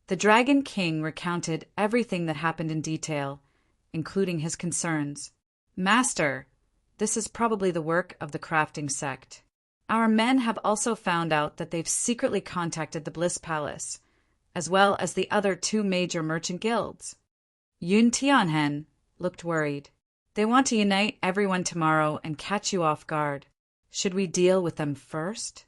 The Dragon King recounted everything that happened in detail, including his concerns. Master, this is probably the work of the crafting sect. Our men have also found out that they've secretly contacted the Bliss Palace, as well as the other 2 major merchant guilds. Yun Tianhen looked worried. They want to unite everyone tomorrow and catch you off guard. Should we deal with them first?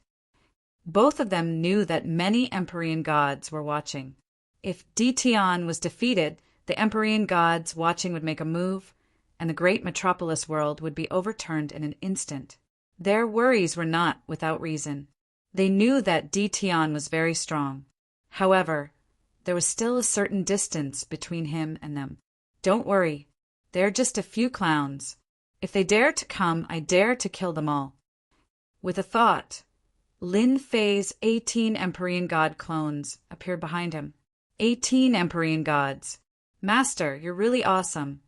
Both of them knew that many Empyrean gods were watching. If Ditian was defeated, the Empyrean gods watching would make a move, and the great metropolis world would be overturned in an instant. Their worries were not without reason. They knew that Ditian was very strong. However, there was still a certain distance between him and them. Don't worry. They're just a few clowns. If they dare to come, I dare to kill them all. With a thought, Lin Fei's 18 Empyrean god clones appeared behind him. 18 Empyrean gods. Master, you're really awesome.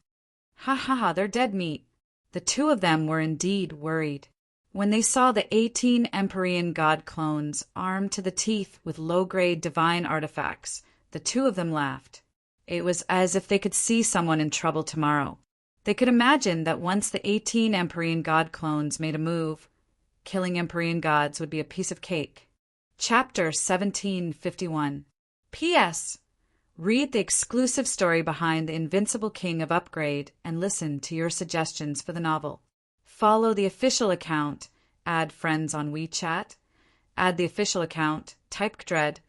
Ha ha ha, they're dead meat. The 2 of them were indeed worried. When they saw the 18 Empyrean god clones armed to the teeth with low-grade divine artifacts, the 2 of them laughed. It was as if they could see someone in trouble tomorrow. They could imagine that once the 18 Empyrean god clones made a move, killing Empyrean gods would be a piece of cake. Chapter 1751. P.S. Read the exclusive story behind The Invincible King of Upgrade and listen to your suggestions for the novel. Follow the official account, add friends on WeChat, add the official account, type Dread,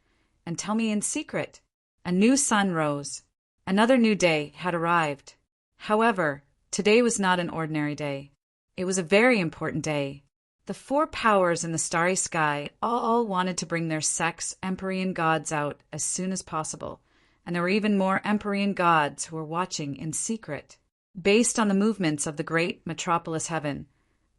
and tell me in secret. A new sun rose. Another new day had arrived. However, today was not an ordinary day. It was a very important day. The 4 powers in the starry sky all wanted to bring their sex Empyrean gods out as soon as possible, and there were even more Empyrean gods who were watching in secret. Based on the movements of the great metropolis heaven,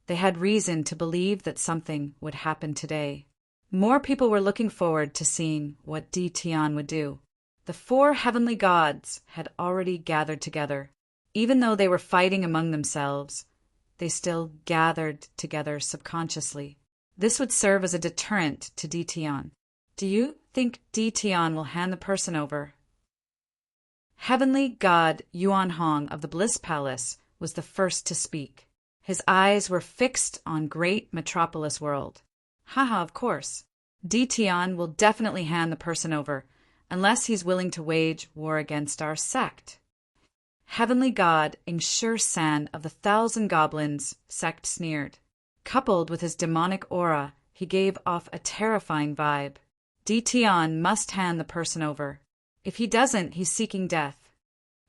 they had reason to believe that something would happen today. More people were looking forward to seeing what Ditian would do. The 4 heavenly gods had already gathered together. Even though they were fighting among themselves, they still gathered together subconsciously. This would serve as a deterrent to Ditian. Do you think Ditian will hand the person over? Heavenly God Yuan Hong of the Bliss Palace was the first to speak. His eyes were fixed on great metropolis world. Haha, of course. Ditian will definitely hand the person over, unless he's willing to wage war against our sect. Heavenly God Ingshur San of the 1,000 Goblins sect sneered. Coupled with his demonic aura, he gave off a terrifying vibe. Ditian must hand the person over. If he doesn't, he's seeking death.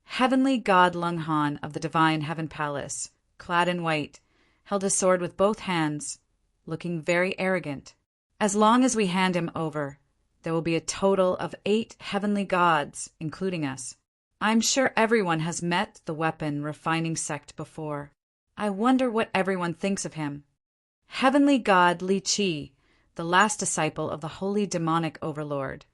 Heavenly God Lung Han of the Divine Heaven Palace, clad in white, held his sword with both hands, looking very arrogant. As long as we hand him over, there will be a total of 8 heavenly gods, including us. I'm sure everyone has met the weapon refining sect before. I wonder what everyone thinks of him. Heavenly God Li Qi, the last disciple of the holy demonic overlord,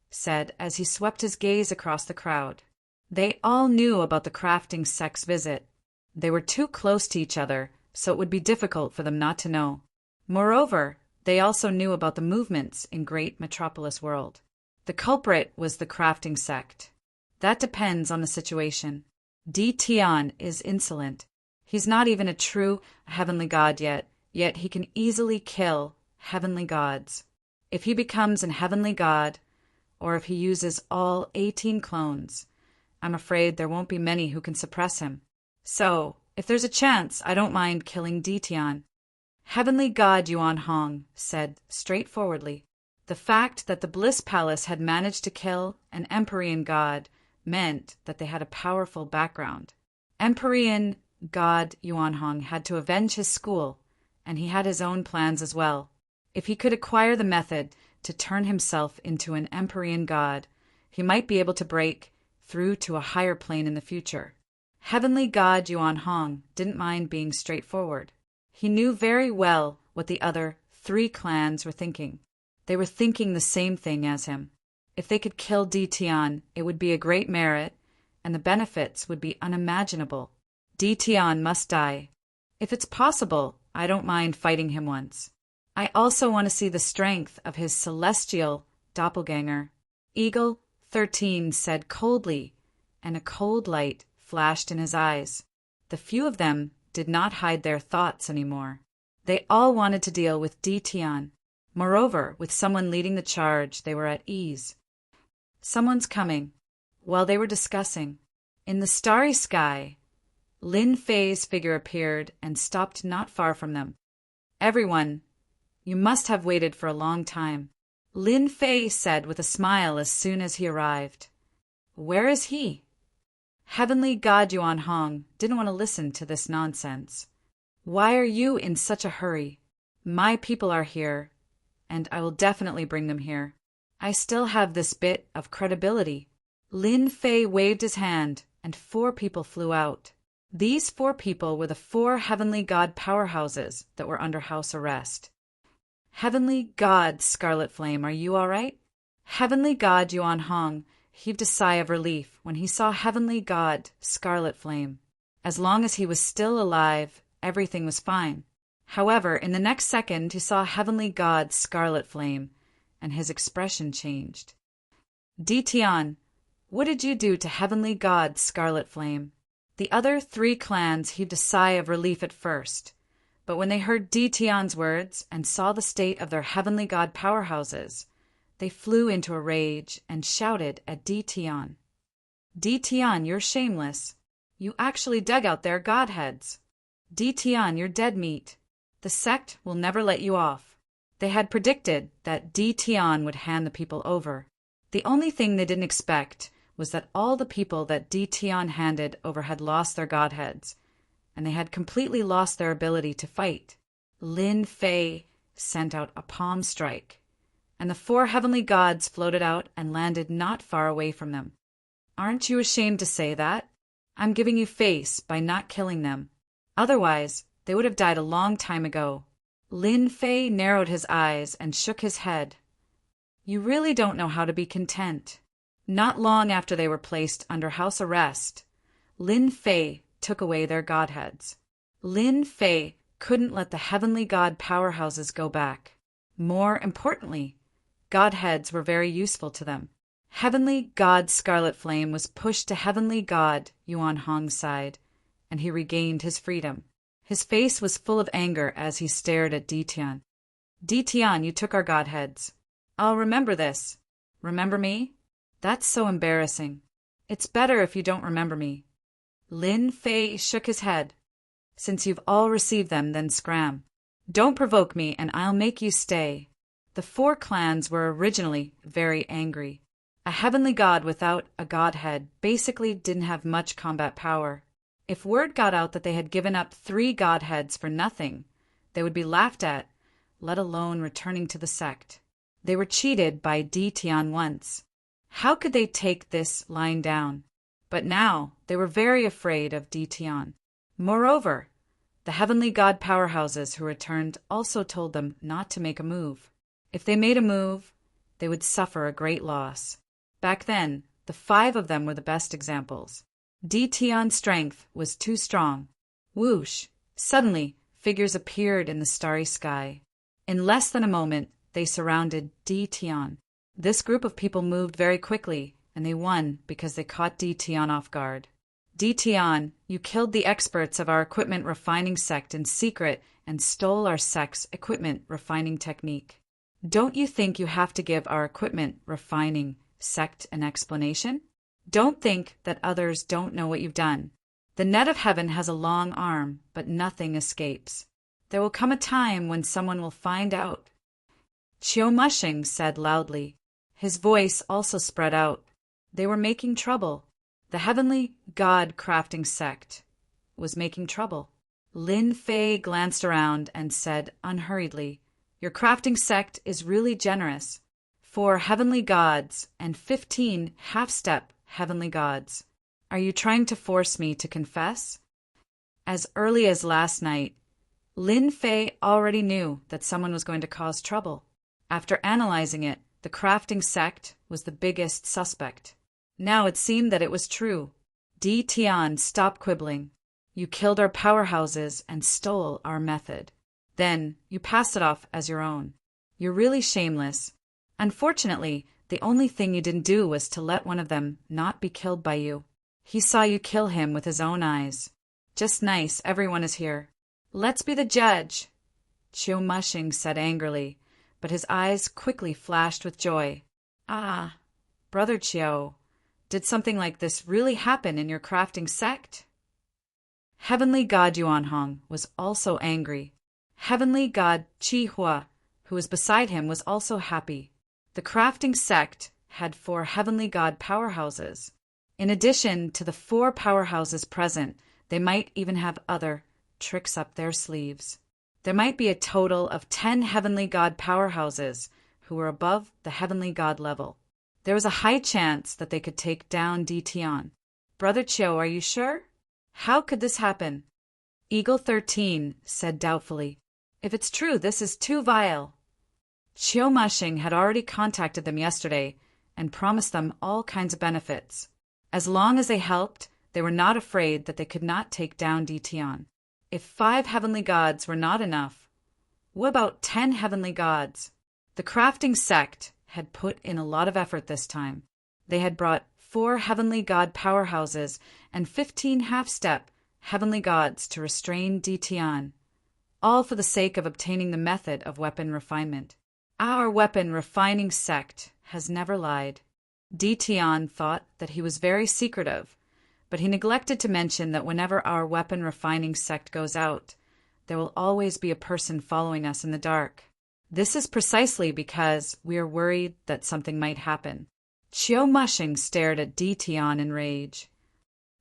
said as he swept his gaze across the crowd. They all knew about the crafting sect's visit. They were too close to each other, so it would be difficult for them not to know. Moreover, they also knew about the movements in great metropolis world. The culprit was the crafting sect. That depends on the situation. Ditian is insolent. He's not even a true heavenly god yet he can easily kill heavenly gods. If he becomes an heavenly god, or if he uses all 18 clones. I'm afraid there won't be many who can suppress him. So, if there's a chance, I don't mind killing Ditian. Heavenly God Yuan Hong said straightforwardly. The fact that the Bliss Palace had managed to kill an Empyrean god meant that they had a powerful background. Empyrean God Yuan Hong had to avenge his school, and he had his own plans as well. If he could acquire the method to turn himself into an Empyrean god, he might be able to break through to a higher plane in the future. Heavenly God Yuan Hong didn't mind being straightforward. He knew very well what the other 3 clans were thinking. They were thinking the same thing as him. If they could kill Ditian, it would be a great merit, and the benefits would be unimaginable. Ditian must die. If it's possible, I don't mind fighting him once. I also want to see the strength of his celestial doppelganger. Eagle 13 said coldly, and a cold light flashed in his eyes. The few of them did not hide their thoughts anymore. They all wanted to deal with Ditian. Moreover, with someone leading the charge, they were at ease. Someone's coming. While they were discussing, in the starry sky, Lin Fei's figure appeared and stopped not far from them. Everyone, you must have waited for a long time, Lin Fei said with a smile as soon as he arrived. Where is he? Heavenly God Yuan Hong didn't want to listen to this nonsense. Why are you in such a hurry? My people are here, and I will definitely bring them here. I still have this bit of credibility. Lin Fei waved his hand, and 4 people flew out. These 4 people were the 4 Heavenly God powerhouses that were under house arrest. Heavenly God Scarlet Flame, are you all right? Heavenly God Yuan Hong heaved a sigh of relief when he saw Heavenly God Scarlet Flame. As long as he was still alive, everything was fine. However, in the next second he saw Heavenly God Scarlet Flame, and his expression changed. Ditian, what did you do to Heavenly God Scarlet Flame? The other 3 clans heaved a sigh of relief at first, but when they heard Ditian's words and saw the state of their Heavenly God powerhouses, they flew into a rage and shouted at Ditian. Ditian, you're shameless. You actually dug out their godheads. Ditian, you're dead meat. The sect will never let you off. They had predicted that Ditian would hand the people over. The only thing they didn't expect was that all the people that Ditian handed over had lost their godheads, and they had completely lost their ability to fight. Lin Fei sent out a palm strike, and the 4 heavenly gods floated out and landed not far away from them. Aren't you ashamed to say that? I'm giving you face by not killing them. Otherwise, they would have died a long time ago. Lin Fei narrowed his eyes and shook his head. You really don't know how to be content. Not long after they were placed under house arrest, Lin Fei took away their godheads. Lin Fei couldn't let the Heavenly God powerhouses go back. More importantly, godheads were very useful to them. Heavenly God Scarlet Flame was pushed to Heavenly God Yuan Hong's side, and he regained his freedom. His face was full of anger as he stared at Ditian. Ditian, you took our godheads. I'll remember this. Remember me? That's so embarrassing. It's better if you don't remember me. Lin Fei shook his head. Since you've all received them, then scram. Don't provoke me, and I'll make you stay. The 4 clans were originally very angry. A heavenly god without a godhead basically didn't have much combat power. If word got out that they had given up 3 godheads for nothing, they would be laughed at, let alone returning to the sect. They were cheated by Ditian once. How could they take this lying down? But now they were very afraid of Ditian. Moreover, the Heavenly God powerhouses who returned also told them not to make a move. If they made a move, they would suffer a great loss. Back then, the 5 of them were the best examples. Ditian's strength was too strong. Whoosh! Suddenly, figures appeared in the starry sky. In less than a moment, they surrounded Ditian. This group of people moved very quickly, and they won because they caught Ditian off guard. Ditian, you killed the experts of our equipment refining sect in secret and stole our sect's equipment refining technique. Don't you think you have to give our equipment refining Sect and explanation? Don't think that others don't know what you've done. The net of heaven has a long arm, but nothing escapes. There will come a time when someone will find out. Chiu Mushing said loudly. His voice also spread out. They were making trouble. The heavenly god crafting sect was making trouble. Lin Fei glanced around and said unhurriedly, "Your crafting sect is really generous. 4 heavenly gods and 15 half-step heavenly gods. Are you trying to force me to confess?" As early as last night, Lin Fei already knew that someone was going to cause trouble. After analyzing it, the crafting sect was the biggest suspect. Now it seemed that it was true. Di Tian, stop quibbling. You killed our powerhouses and stole our method. Then you passed it off as your own. You're really shameless. Unfortunately, the only thing you didn't do was to let one of them not be killed by you. He saw you kill him with his own eyes. Just nice, everyone is here. Let's be the judge, Chiu Mushing said angrily, but his eyes quickly flashed with joy. Ah, Brother Chiu, did something like this really happen in your crafting sect? Heavenly God Yuanhong was also angry. Heavenly God Chi Hua, who was beside him, was also happy. The crafting sect had 4 heavenly god powerhouses. In addition to the 4 powerhouses present, they might even have other tricks up their sleeves. There might be a total of 10 heavenly god powerhouses who were above the heavenly god level. There was a high chance that they could take down Di Tian. Brother Chiu, are you sure? How could this happen? Eagle 13 said doubtfully. If it's true, this is too vile. Chiu Mushing had already contacted them yesterday and promised them all kinds of benefits. As long as they helped, they were not afraid that they could not take down Di Tian. If 5 heavenly gods were not enough, what about 10 heavenly gods? The crafting sect had put in a lot of effort this time. They had brought 4 heavenly god powerhouses and 15 half-step heavenly gods to restrain Di Tian, all for the sake of obtaining the method of weapon refinement. Our weapon refining sect has never lied. Di Tian thought that he was very secretive, but he neglected to mention that whenever our weapon refining sect goes out, there will always be a person following us in the dark. This is precisely because we are worried that something might happen. Chiu Mushing stared at Di Tian in rage.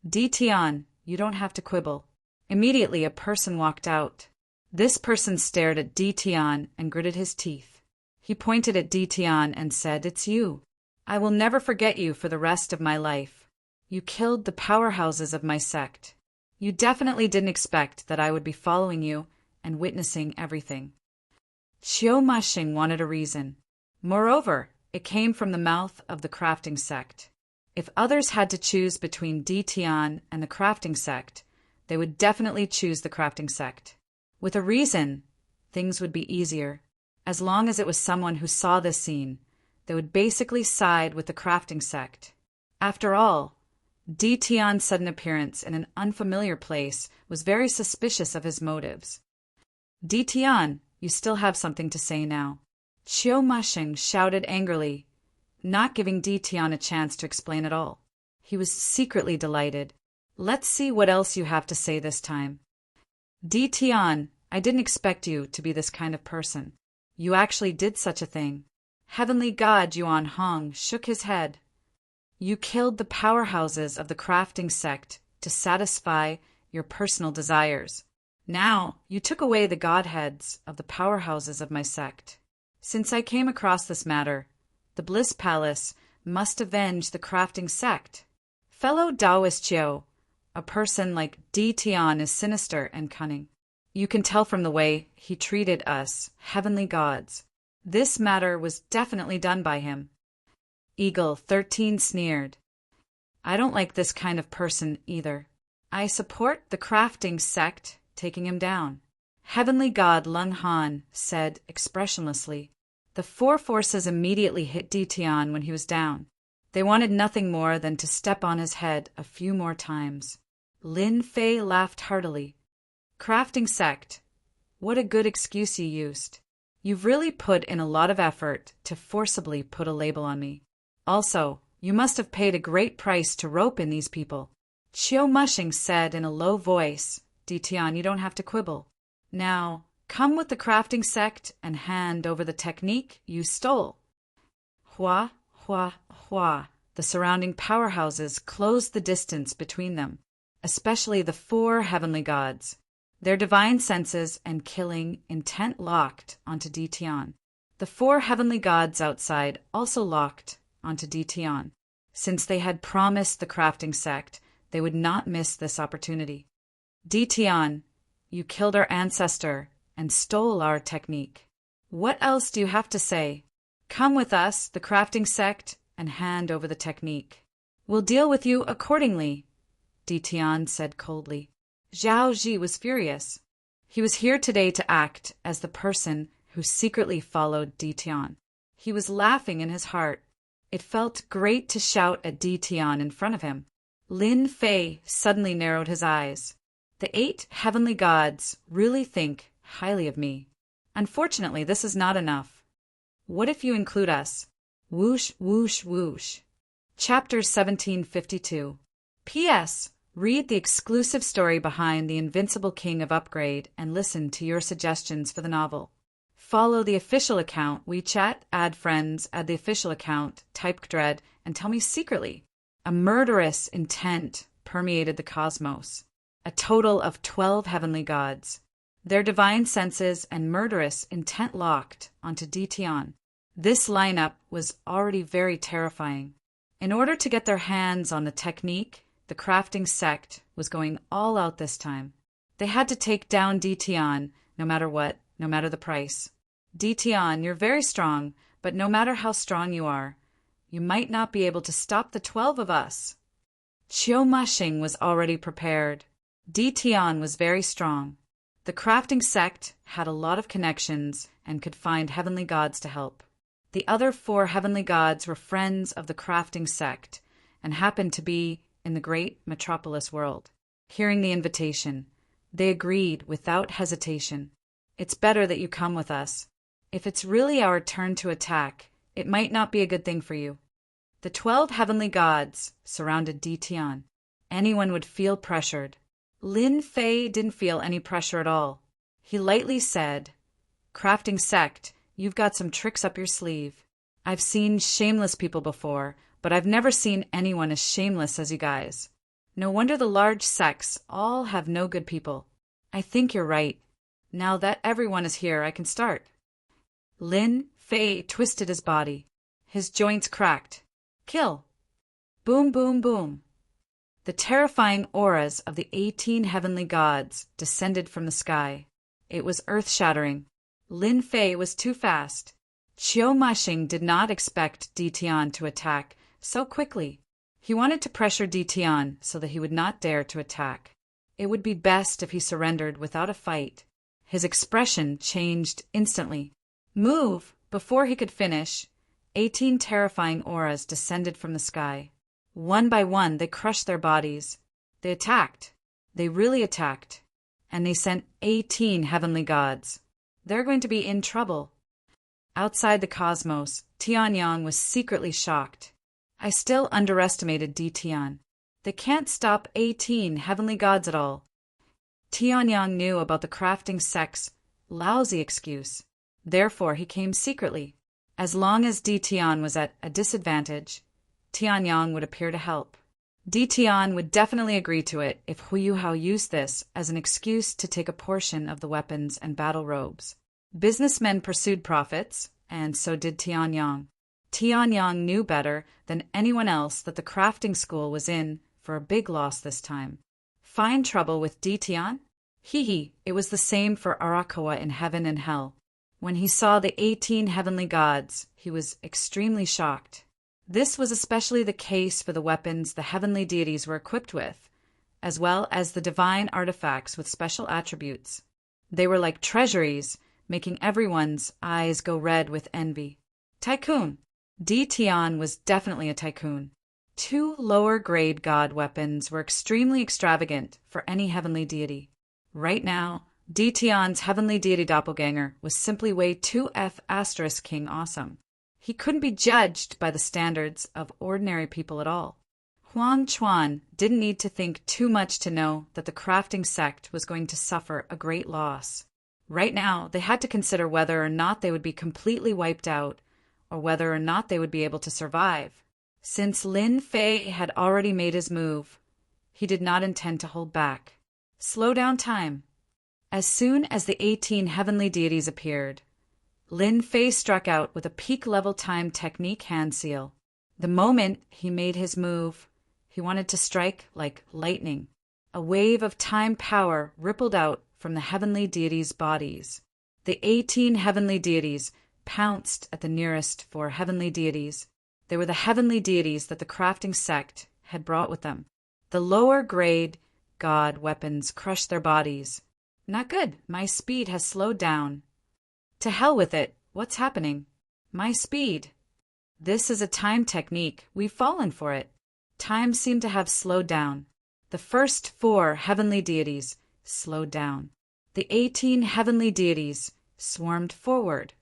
Di Tian, you don't have to quibble. Immediately a person walked out. This person stared at Di Tian and gritted his teeth. He pointed at Di Tian and said, "It's you. I will never forget you for the rest of my life. You killed the powerhouses of my sect. You definitely didn't expect that I would be following you and witnessing everything." Chiu Mushing wanted a reason. Moreover, it came from the mouth of the crafting sect. If others had to choose between Di Tian and the crafting sect, they would definitely choose the crafting sect. With a reason, things would be easier. As long as it was someone who saw this scene, they would basically side with the crafting sect. After all, Di Tian's sudden appearance in an unfamiliar place was very suspicious of his motives. Di Tian, you still have something to say now. Chiu Mushing shouted angrily, not giving Di Tian a chance to explain at all. He was secretly delighted. Let's see what else you have to say this time. Di Tian, I didn't expect you to be this kind of person. You actually did such a thing. Heavenly God Yuanhong shook his head. You killed the powerhouses of the crafting sect to satisfy your personal desires. Now you took away the godheads of the powerhouses of my sect. Since I came across this matter, the Bliss Palace must avenge the crafting sect. Fellow Taoist Chiu, a person like Di Tian is sinister and cunning. You can tell from the way he treated us, heavenly gods. This matter was definitely done by him. Eagle 13 sneered. I don't like this kind of person either. I support the crafting sect taking him down. Heavenly God Lung Han said expressionlessly. The 4 forces immediately hit Di Tian when he was down. They wanted nothing more than to step on his head a few more times. Lin Fei laughed heartily. Crafting sect, what a good excuse you used. You've really put in a lot of effort to forcibly put a label on me. Also, you must have paid a great price to rope in these people. Chiu Mushing said in a low voice, Ditian, you don't have to quibble. Now, come with the crafting sect and hand over the technique you stole. Hua, hua, hua. The surrounding powerhouses closed the distance between them, especially the 4 heavenly gods. Their divine senses and killing intent locked onto Ditian. The 4 heavenly gods outside also locked onto Ditian. Since they had promised the crafting sect, they would not miss this opportunity. Ditian, you killed our ancestor and stole our technique. What else do you have to say? Come with us, the crafting sect, and hand over the technique. We'll deal with you accordingly, Ditian said coldly. Zhao Ji was furious. He was here today to act as the person who secretly followed Ditian. He was laughing in his heart. It felt great to shout at Ditian in front of him. Lin Fei suddenly narrowed his eyes. The 8 heavenly gods really think highly of me. Unfortunately, this is not enough. What if you include us? Whoosh, whoosh, whoosh. Chapter 1752. P.S. Read the exclusive story behind The Invincible King of Upgrade and listen to your suggestions for the novel. Follow the official account, WeChat, add friends, add the official account, type dread, and tell me secretly. A murderous intent permeated the cosmos. A total of 12 heavenly gods. Their divine senses and murderous intent locked onto Ditian. This lineup was already very terrifying. In order to get their hands on the technique, the crafting sect was going all out this time. They had to take down Ditian, no matter what, no matter the price. Ditian, you're very strong, but no matter how strong you are, you might not be able to stop the 12 of us. Chiu Mushing was already prepared. Ditian was very strong. The crafting sect had a lot of connections and could find heavenly gods to help. The other 4 heavenly gods were friends of the crafting sect and happened to be in the great metropolis world. Hearing the invitation, they agreed without hesitation. It's better that you come with us. If it's really our turn to attack, it might not be a good thing for you. The 12 heavenly gods surrounded Ditian. Anyone would feel pressured. Lin Fei didn't feel any pressure at all. He lightly said, Crafting sect, you've got some tricks up your sleeve. I've seen shameless people before, but I've never seen anyone as shameless as you guys. No wonder the large sects all have no good people. I think you're right. Now that everyone is here, I can start. Lin Fei twisted his body. His joints cracked. Kill. Boom, boom, boom. The terrifying auras of the 18 heavenly gods descended from the sky. It was earth-shattering. Lin Fei was too fast. Chiu Mushing did not expect Ditian to attack so quickly. He wanted to pressure Ditian so that he would not dare to attack. It would be best if he surrendered without a fight. His expression changed instantly. Move! Before he could finish, 18 terrifying auras descended from the sky. One by one, they crushed their bodies. They attacked. They really attacked. And they sent 18 heavenly gods. They're going to be in trouble. Outside the cosmos, Tianyang was secretly shocked. I still underestimated Ditian. They can't stop 18 heavenly gods at all. Tianyang knew about the crafting sect's lousy excuse. Therefore, he came secretly. As long as Ditian was at a disadvantage, Tianyang would appear to help. Ditian would definitely agree to it if Huyuhao used this as an excuse to take a portion of the weapons and battle robes. Businessmen pursued profits, and so did Tianyang. Tianyang knew better than anyone else that the crafting school was in for a big loss this time. Find trouble with Ditian? Hee, it was the same for Arakawa in heaven and hell. When he saw the 18 heavenly gods, he was extremely shocked. This was especially the case for the weapons the heavenly deities were equipped with, as well as the divine artifacts with special attributes. They were like treasuries, making everyone's eyes go red with envy. Tycoon. Ditian was definitely a tycoon. 2 lower-grade god weapons were extremely extravagant for any heavenly deity. Right now, Ditian's heavenly deity doppelganger was simply way 2F** king awesome. He couldn't be judged by the standards of ordinary people at all. Huang Chuan didn't need to think too much to know that the crafting sect was going to suffer a great loss. Right now, they had to consider whether or not they would be completely wiped out, or whether or not they would be able to survive. Since Lin Fei had already made his move, he did not intend to hold back. Slow down time. As soon as the 18 heavenly deities appeared, Lin Fei struck out with a peak-level time technique hand seal. The moment he made his move, he wanted to strike like lightning. A wave of time power rippled out from the heavenly deities' bodies. The 18 heavenly deities pounced at the nearest 4 heavenly deities. They were the heavenly deities that the crafting sect had brought with them. The lower-grade god weapons crushed their bodies. Not good. My speed has slowed down. To hell with it. What's happening? My speed. This is a time technique. We've fallen for it. Time seemed to have slowed down. The first 4 heavenly deities slowed down. The 18 heavenly deities swarmed forward,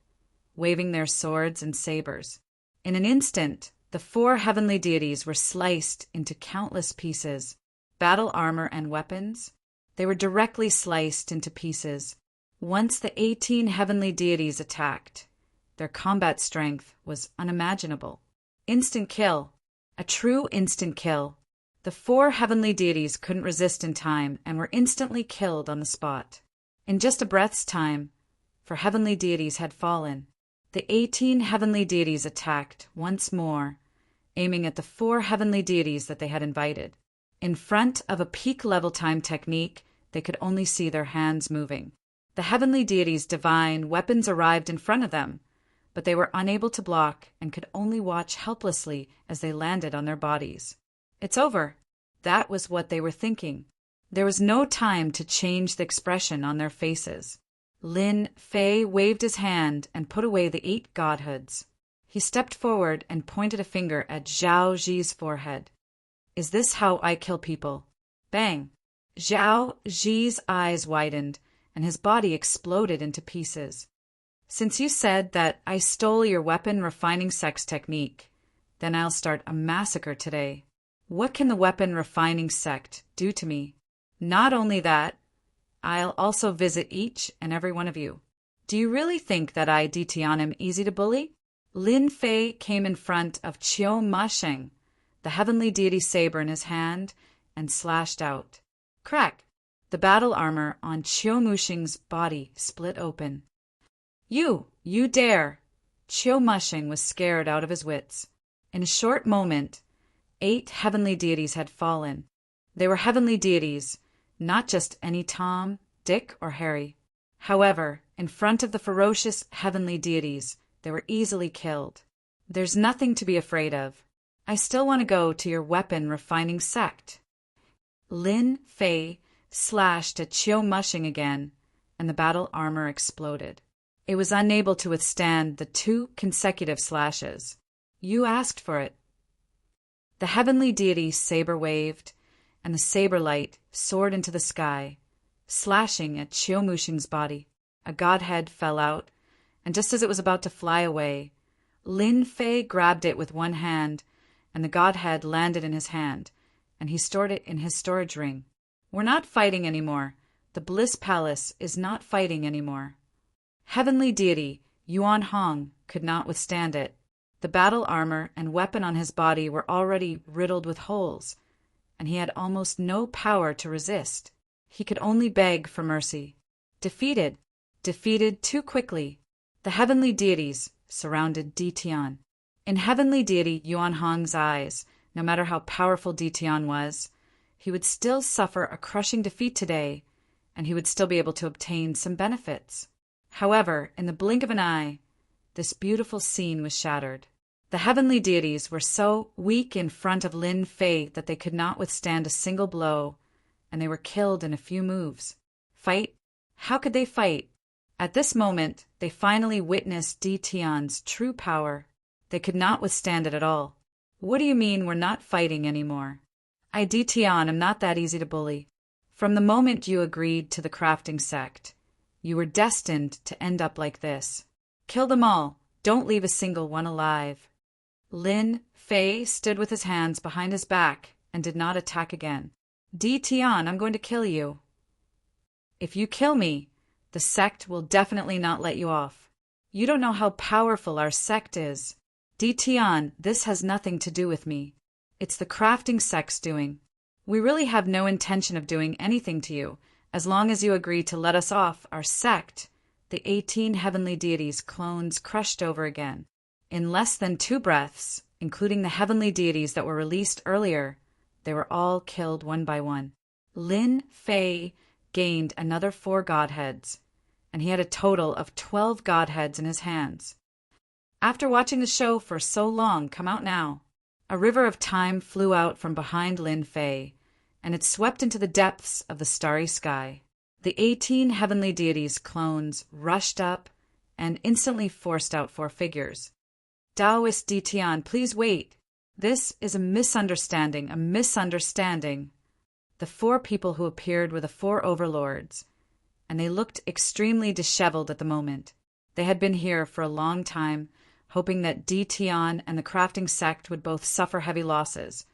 waving their swords and sabers. In an instant, the 4 heavenly deities were sliced into countless pieces. Battle armor and weapons, they were directly sliced into pieces. Once the 18 heavenly deities attacked, their combat strength was unimaginable. Instant kill. A true instant kill. The 4 heavenly deities couldn't resist in time and were instantly killed on the spot. In just a breath's time, for heavenly deities had fallen. The 18 heavenly deities attacked once more, aiming at the 4 heavenly deities that they had invited. In front of a peak-level time technique, they could only see their hands moving. The heavenly deities' divine weapons arrived in front of them, but they were unable to block and could only watch helplessly as they landed on their bodies. It's over. That was what they were thinking. There was no time to change the expression on their faces. Lin Fei waved his hand and put away the 8 godhoods. He stepped forward and pointed a finger at Zhao Zi's forehead. Is this how I kill people? Bang! Zhao Zi's eyes widened, and his body exploded into pieces. Since you said that I stole your weapon refining sex technique, then I'll start a massacre today. What can the weapon refining sect do to me? Not only that, I'll also visit each and every one of you. Do you really think that I DTN am easy to bully? Lin Fei came in front of Qiu Masheng, the heavenly deity saber in his hand, and slashed out. Crack! The battle armor on Qiu Musheng's body split open. You dare! Qiu Musheng was scared out of his wits. In a short moment, 8 heavenly deities had fallen. They were heavenly deities, not just any Tom, Dick, or Harry. However, in front of the ferocious heavenly deities, they were easily killed. There's nothing to be afraid of. I still want to go to your weapon refining sect. Lin Fei slashed at Qiu Musheng again, and the battle armor exploded. It was unable to withstand the 2 consecutive slashes. You asked for it. The heavenly deity saber waved, and the saber light soared into the sky, slashing at Qiu Musheng's body. A godhead fell out, and just as it was about to fly away, Lin Fei grabbed it with one hand, and the godhead landed in his hand, and he stored it in his storage ring. We're not fighting anymore. The Bliss Palace is not fighting anymore. Heavenly deity Yuan Hong could not withstand it. The battle armor and weapon on his body were already riddled with holes, and he had almost no power to resist. He could only beg for mercy. Defeated too quickly. The heavenly deities surrounded Ditian. In heavenly deity Yuan Hong's eyes, no matter how powerful Ditian was, he would still suffer a crushing defeat today, and he would still be able to obtain some benefits. However, in the blink of an eye, this beautiful scene was shattered. The heavenly deities were so weak in front of Lin Fei that they could not withstand a single blow, and they were killed in a few moves. Fight? How could they fight? At this moment, they finally witnessed Ditian's true power. They could not withstand it at all. What do you mean we're not fighting anymore? I, Ditian, am not that easy to bully. From the moment you agreed to the crafting sect, you were destined to end up like this. Kill them all. Don't leave a single one alive." Lin Fei stood with his hands behind his back and did not attack again. "Di Tian, I'm going to kill you." "If you kill me, the sect will definitely not let you off. You don't know how powerful our sect is. Di Tian, this has nothing to do with me. It's the crafting sect's doing. We really have no intention of doing anything to you, as long as you agree to let us off our sect." The 18 heavenly deities' clones crushed over again. In less than 2 breaths, including the heavenly deities that were released earlier, they were all killed one by one. Lin Fei gained another 4 godheads, and he had a total of 12 godheads in his hands. After watching the show for so long, come out now. A river of time flew out from behind Lin Fei, and it swept into the depths of the starry sky. The 18 heavenly deities' clones rushed up and instantly forced out 4 figures. "Taoist Di Tian, please wait. This is a misunderstanding, a misunderstanding." The 4 people who appeared were the 4 overlords, and they looked extremely disheveled at the moment. They had been here for a long time, hoping that Di Tian and the crafting sect would both suffer heavy losses,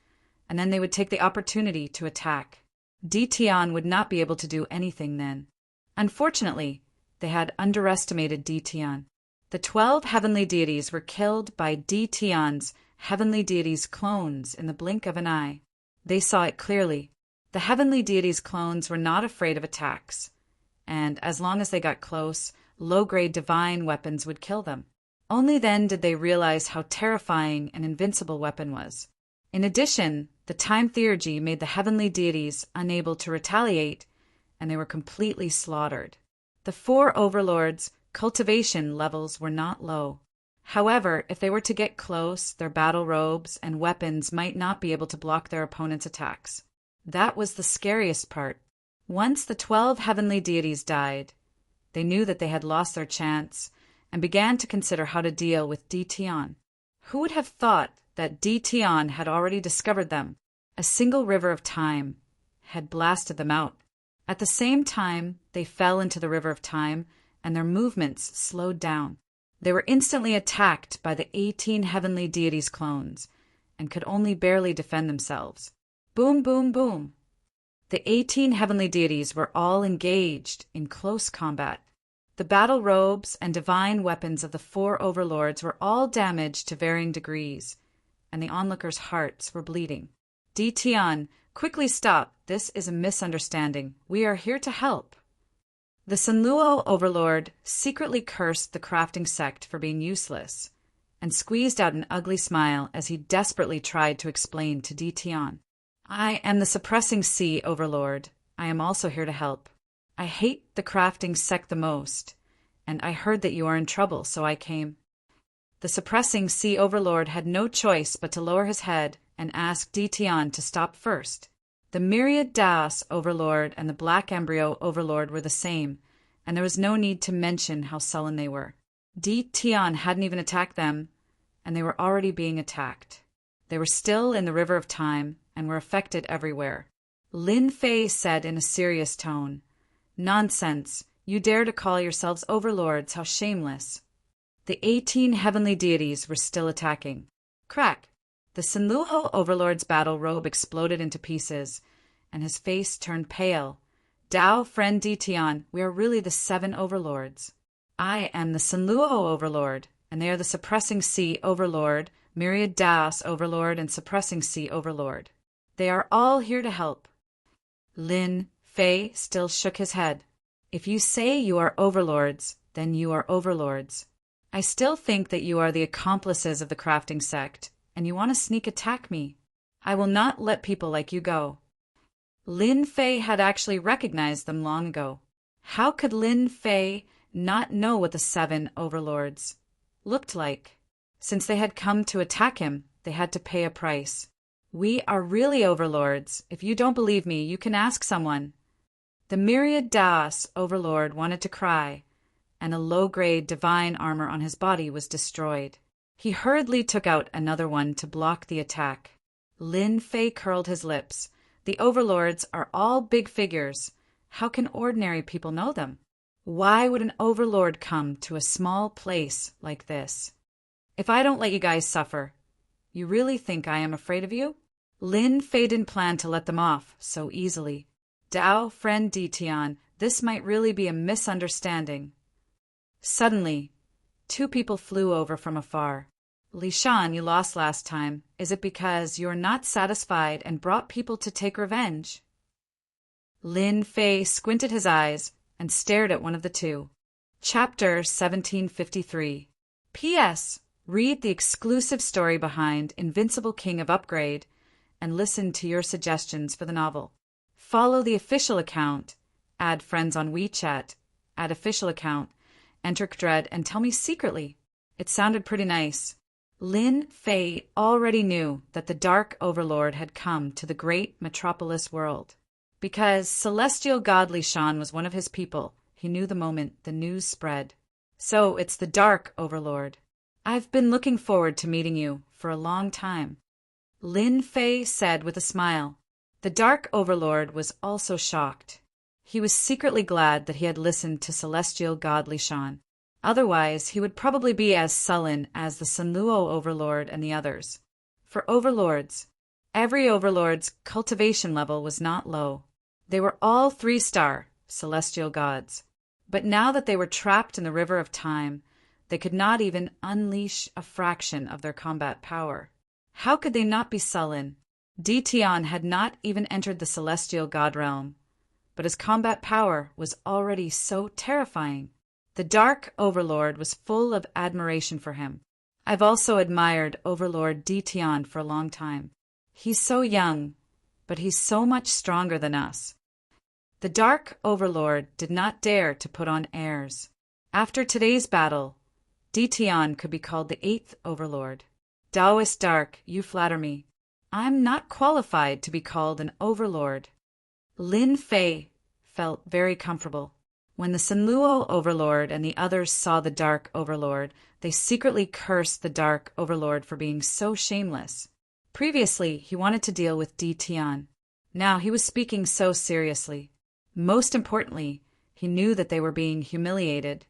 and then they would take the opportunity to attack. Di Tian would not be able to do anything then. Unfortunately, they had underestimated Di Tian. The 12 heavenly deities were killed by Di Tian's heavenly deities' clones in the blink of an eye. They saw it clearly. The heavenly deities' clones were not afraid of attacks, and as long as they got close, low-grade divine weapons would kill them. Only then did they realize how terrifying an invincible weapon was. In addition, the time theurgy made the heavenly deities unable to retaliate, and they were completely slaughtered. The 4 overlords' cultivation levels were not low. However, if they were to get close, their battle robes and weapons might not be able to block their opponent's attacks. That was the scariest part. Once the 12 heavenly deities died, they knew that they had lost their chance and began to consider how to deal with Di Tian. Who would have thought that Di Tian had already discovered them? A single river of time had blasted them out. At the same time, they fell into the river of time, and their movements slowed down. They were instantly attacked by the 18 heavenly deities' clones, and could only barely defend themselves. Boom, boom, boom. The 18 heavenly deities were all engaged in close combat. The battle robes and divine weapons of the 4 overlords were all damaged to varying degrees, and the onlookers' hearts were bleeding. Di Tian, quickly stop. This is a misunderstanding. We are here to help. The Sanluo overlord secretly cursed the crafting sect for being useless, and squeezed out an ugly smile as he desperately tried to explain to Di Tian. "I am the suppressing sea overlord. I am also here to help. I hate the crafting sect the most, and I heard that you are in trouble, so I came." The suppressing sea overlord had no choice but to lower his head and ask Di Tian to stop first. The myriad Das overlord and the black embryo overlord were the same, and there was no need to mention how sullen they were. Di Tian hadn't even attacked them, and they were already being attacked. They were still in the river of time and were affected everywhere. Lin Fei said in a serious tone, "Nonsense! You dare to call yourselves overlords, how shameless!" The 18 heavenly deities were still attacking. Crack! The Sanluo overlord's battle robe exploded into pieces, and his face turned pale. "Dao, friend Di Tian, we are really the 7 overlords. I am the Sanluo overlord, and they are the suppressing sea overlord, myriad Das overlord, and suppressing sea overlord. They are all here to help." Lin Fei still shook his head. "If you say you are overlords, then you are overlords. I still think that you are the accomplices of the crafting sect, and you want to sneak attack me. I will not let people like you go." Lin Fei had actually recognized them long ago. How could Lin Fei not know what the 7 overlords looked like? Since they had come to attack him, they had to pay a price. "We are really overlords. If you don't believe me, you can ask someone." The myriad Das overlord wanted to cry, and a low-grade divine armor on his body was destroyed. He hurriedly took out another one to block the attack. Lin Fei curled his lips. The overlords are all big figures. How can ordinary people know them? Why would an overlord come to a small place like this? If I don't let you guys suffer, you really think I am afraid of you? Lin Fei didn't plan to let them off so easily. Dao, friend Ditian, this might really be a misunderstanding. Suddenly, two people flew over from afar. Li Shan, you lost last time. Is it because you're not satisfied and brought people to take revenge? Lin Fei squinted his eyes and stared at one of the two. Chapter 1753. P.S. Read the exclusive story behind Invincible King of Upgrade and listen to your suggestions for the novel. Follow the official account, add friends on WeChat, add official account, enter Dread and tell me secretly. It sounded pretty nice. Lin Fei already knew that the Dark Overlord had come to the great metropolis world. Because celestial god Li Shan was one of his people, he knew the moment the news spread. So it's the Dark Overlord. I've been looking forward to meeting you for a long time. Lin Fei said with a smile. The Dark Overlord was also shocked. He was secretly glad that he had listened to celestial god Li Shan. Otherwise, he would probably be as sullen as the Sunluo Overlord and the others. For overlords, every overlord's cultivation level was not low. They were all 3-star celestial gods. But now that they were trapped in the river of time, they could not even unleash a fraction of their combat power. How could they not be sullen? Ditian had not even entered the celestial god realm, but his combat power was already so terrifying. The Dark Overlord was full of admiration for him. I've also admired Overlord Ditian for a long time. He's so young, but he's so much stronger than us. The Dark Overlord did not dare to put on airs. After today's battle, Ditian could be called the 8th Overlord. Taoist Dark, you flatter me. I'm not qualified to be called an Overlord. Lin Fei felt very comfortable. When the Sunluo Overlord and the others saw the Dark Overlord, they secretly cursed the Dark Overlord for being so shameless. Previously, he wanted to deal with Ditian. Now he was speaking so seriously. Most importantly, he knew that they were being humiliated,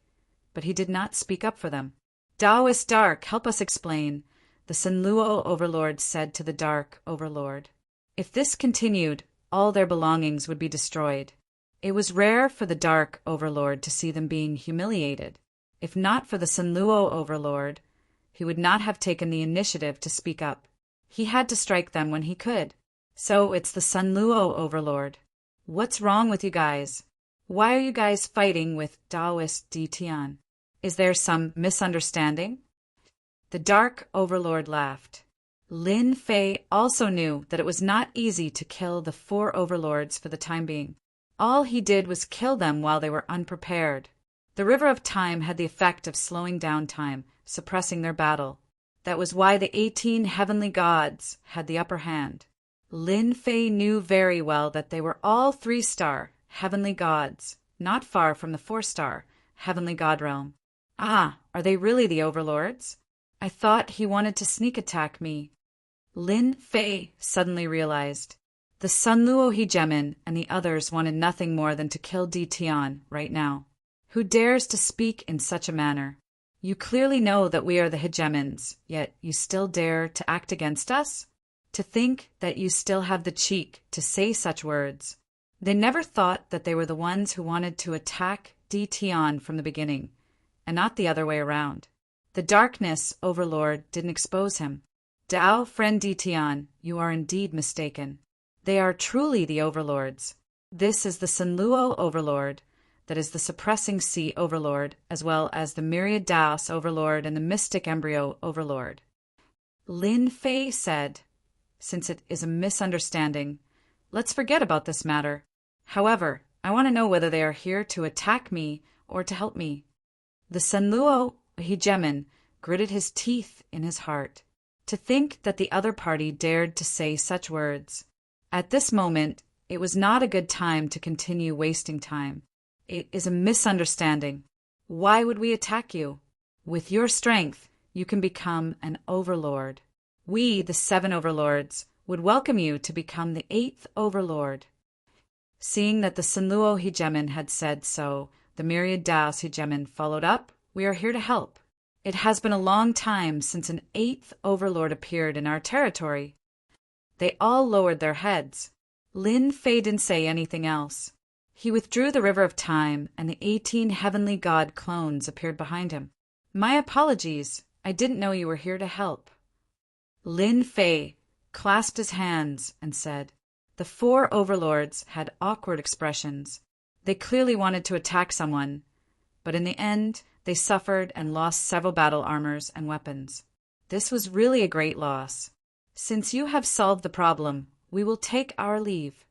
but he did not speak up for them. Taoist Dark, help us explain, the Sunluo Overlord said to the Dark Overlord. If this continued, all their belongings would be destroyed. It was rare for the Dark Overlord to see them being humiliated. If not for the Sunluo Overlord, he would not have taken the initiative to speak up. He had to strike them when he could. So it's the Sunluo Overlord. What's wrong with you guys? Why are you guys fighting with Taoist Ditian? Is there some misunderstanding? The Dark Overlord laughed. Lin Fei also knew that it was not easy to kill the 4 overlords for the time being. All he did was kill them while they were unprepared. The River of Time had the effect of slowing down time, suppressing their battle. That was why the 18 heavenly gods had the upper hand. Lin Fei knew very well that they were all 3-star heavenly gods, not far from the 4-star heavenly god realm. Ah, are they really the overlords? I thought he wanted to sneak attack me. Lin Fei suddenly realized. The Sunluo Hegemon and the others wanted nothing more than to kill Ditian right now. Who dares to speak in such a manner? You clearly know that we are the hegemons, yet you still dare to act against us? To think that you still have the cheek to say such words. They never thought that they were the ones who wanted to attack Ditian from the beginning, and not the other way around. The Darkness Overlord didn't expose him. Dao, friend Ditian, you are indeed mistaken. They are truly the overlords. This is the Sunluo Overlord, that is the Suppressing Sea Overlord, as well as the Myriad Daos Overlord and the Mystic Embryo Overlord. Lin Fei said, since it is a misunderstanding, let's forget about this matter. However, I want to know whether they are here to attack me or to help me. The Sunluo Hegemon gritted his teeth in his heart. To think that the other party dared to say such words. At this moment, it was not a good time to continue wasting time. It is a misunderstanding. Why would we attack you? With your strength, you can become an overlord. We, the 7 overlords, would welcome you to become the 8th overlord. Seeing that the Sunluo Hegemon had said so, the Myriad Daos Hegemon followed up, we are here to help. It has been a long time since an eighth overlord appeared in our territory. They all lowered their heads. Lin Fei didn't say anything else. He withdrew the River of Time, and the 18 heavenly god clones appeared behind him. My apologies. I didn't know you were here to help. Lin Fei clasped his hands and said. The 4 overlords had awkward expressions. They clearly wanted to attack someone, but in the end, they suffered and lost several battle armors and weapons. This was really a great loss. Since you have solved the problem, we will take our leave.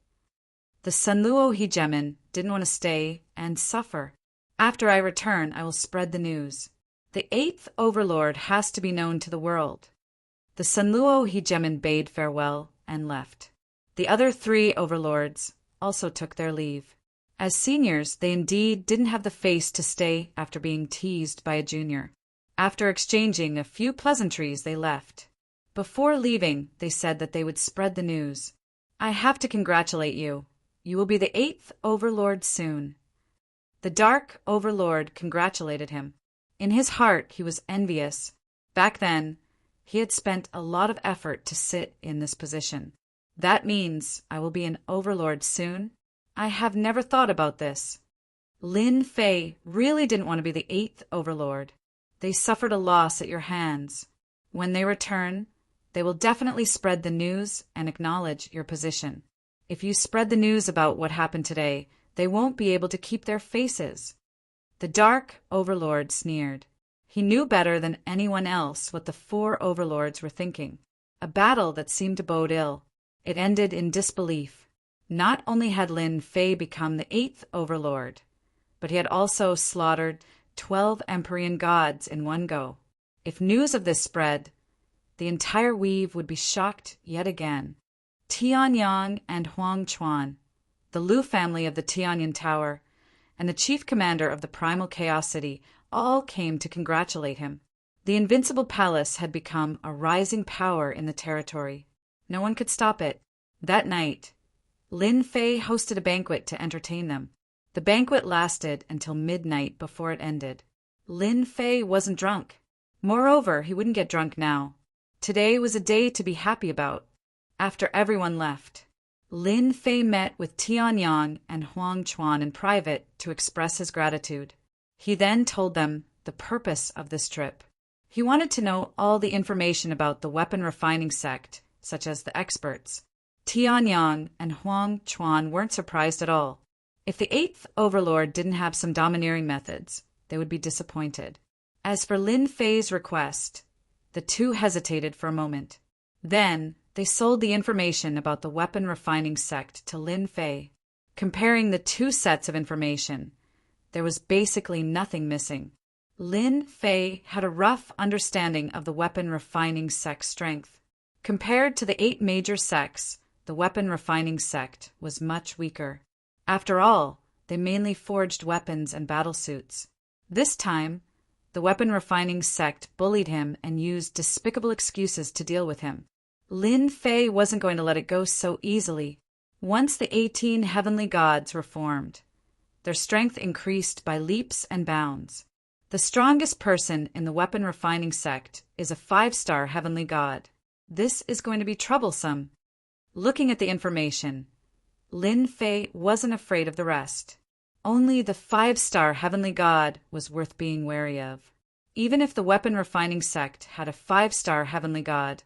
The Sanluo Hegemon didn't want to stay and suffer. After I return, I will spread the news. The 8th overlord has to be known to the world. The Sanluo Hegemon bade farewell and left. The other 3 overlords also took their leave. As seniors, they indeed didn't have the face to stay after being teased by a junior. After exchanging a few pleasantries, they left. Before leaving, they said that they would spread the news. I have to congratulate you. You will be the 8th overlord soon. The Dark Overlord congratulated him. In his heart, he was envious. Back then, he had spent a lot of effort to sit in this position. That means I will be an overlord soon? I have never thought about this. Lin Fei really didn't want to be the 8th overlord. They suffered a loss at your hands. When they return, they will definitely spread the news and acknowledge your position. If you spread the news about what happened today, they won't be able to keep their faces. The Dark Overlord sneered. He knew better than anyone else what the 4 overlords were thinking. A battle that seemed to bode ill. It ended in disbelief. Not only had Lin Fei become the 8th overlord, but he had also slaughtered 12 Empyrean gods in one go. If news of this spread, the entire weave would be shocked yet again. Tianyang and Huang Chuan, the Lu family of the Tianyan Tower, and the chief commander of the Primal Chaos City all came to congratulate him. The Invincible Palace had become a rising power in the territory. No one could stop it. That night, Lin Fei hosted a banquet to entertain them. The banquet lasted until midnight before it ended. Lin Fei wasn't drunk. Moreover, he wouldn't get drunk now. Today was a day to be happy about. After everyone left, Lin Fei met with Tianyang and Huang Chuan in private to express his gratitude. He then told them the purpose of this trip. He wanted to know all the information about the weapon refining sect, such as the experts. Tianyang and Huang Chuan weren't surprised at all. If the 8th overlord didn't have some domineering methods, they would be disappointed. As for Lin Fei's request, the two hesitated for a moment. Then they sold the information about the weapon refining sect to Lin Fei. Comparing the 2 sets of information, there was basically nothing missing. Lin Fei had a rough understanding of the weapon refining sect's strength. Compared to the 8 major sects, the weapon refining sect was much weaker. After all, they mainly forged weapons and battlesuits. This time, the weapon refining sect bullied him and used despicable excuses to deal with him. Lin Fei wasn't going to let it go so easily. Once the 18 heavenly gods were formed, their strength increased by leaps and bounds. The strongest person in the weapon refining sect is a 5-star heavenly god. This is going to be troublesome. Looking at the information, Lin Fei wasn't afraid of the rest. Only the 5-star heavenly god was worth being wary of. Even if the weapon refining sect had a 5-star heavenly god,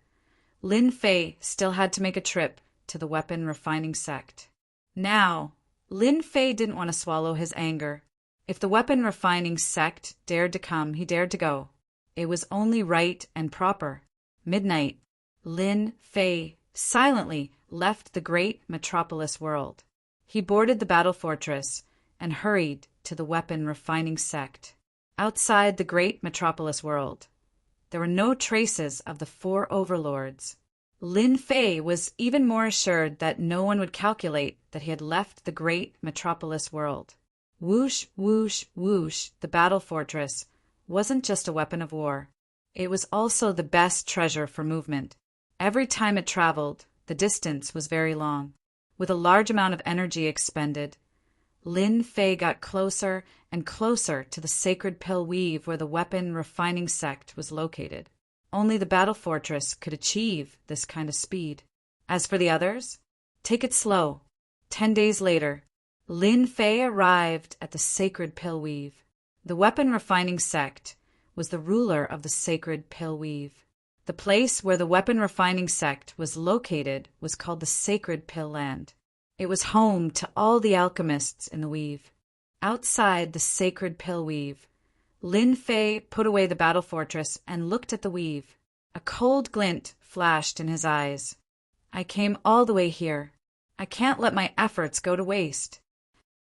Lin Fei still had to make a trip to the weapon refining sect. Now, Lin Fei didn't want to swallow his anger. If the weapon refining sect dared to come, he dared to go. It was only right and proper. Midnight, Lin Fei silently left the great metropolis world. He boarded the battle fortress and hurried to the weapon refining sect. Outside the great metropolis world, there were no traces of the 4 overlords. Lin Fei was even more assured that no one would calculate that he had left the great metropolis world. Whoosh, whoosh, whoosh, the battle fortress wasn't just a weapon of war. It was also the best treasure for movement. Every time it traveled, the distance was very long. With a large amount of energy expended, Lin Fei got closer and closer to the sacred pill weave where the weapon refining sect was located. Only the battle fortress could achieve this kind of speed. As for the others, take it slow. 10 days later, Lin Fei arrived at the sacred pill weave. The weapon refining sect was the ruler of the sacred pill weave. The place where the weapon refining sect was located was called the Sacred Pill Land. It was home to all the alchemists in the weave. Outside the Sacred Pill Weave, Lin Fei put away the battle fortress and looked at the weave. A cold glint flashed in his eyes. I came all the way here. I can't let my efforts go to waste.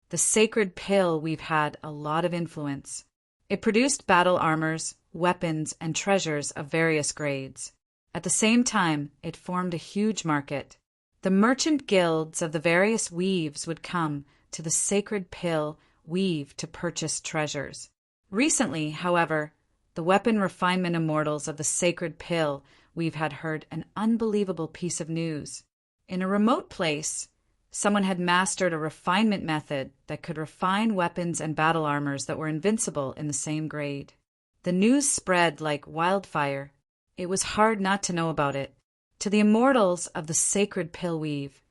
The Sacred Pill Weave had a lot of influence. It produced battle armors, weapons, and treasures of various grades. At the same time, it formed a huge market. The merchant guilds of the various weaves would come to the Sacred Pill Weave to purchase treasures. Recently, however, the weapon refinement immortals of the Sacred Pill Weave had heard an unbelievable piece of news. In a remote place, someone had mastered a refinement method that could refine weapons and battle armors that were invincible in the same grade. The news spread like wildfire. It was hard not to know about it. To the immortals of the Sacred Pill Weave,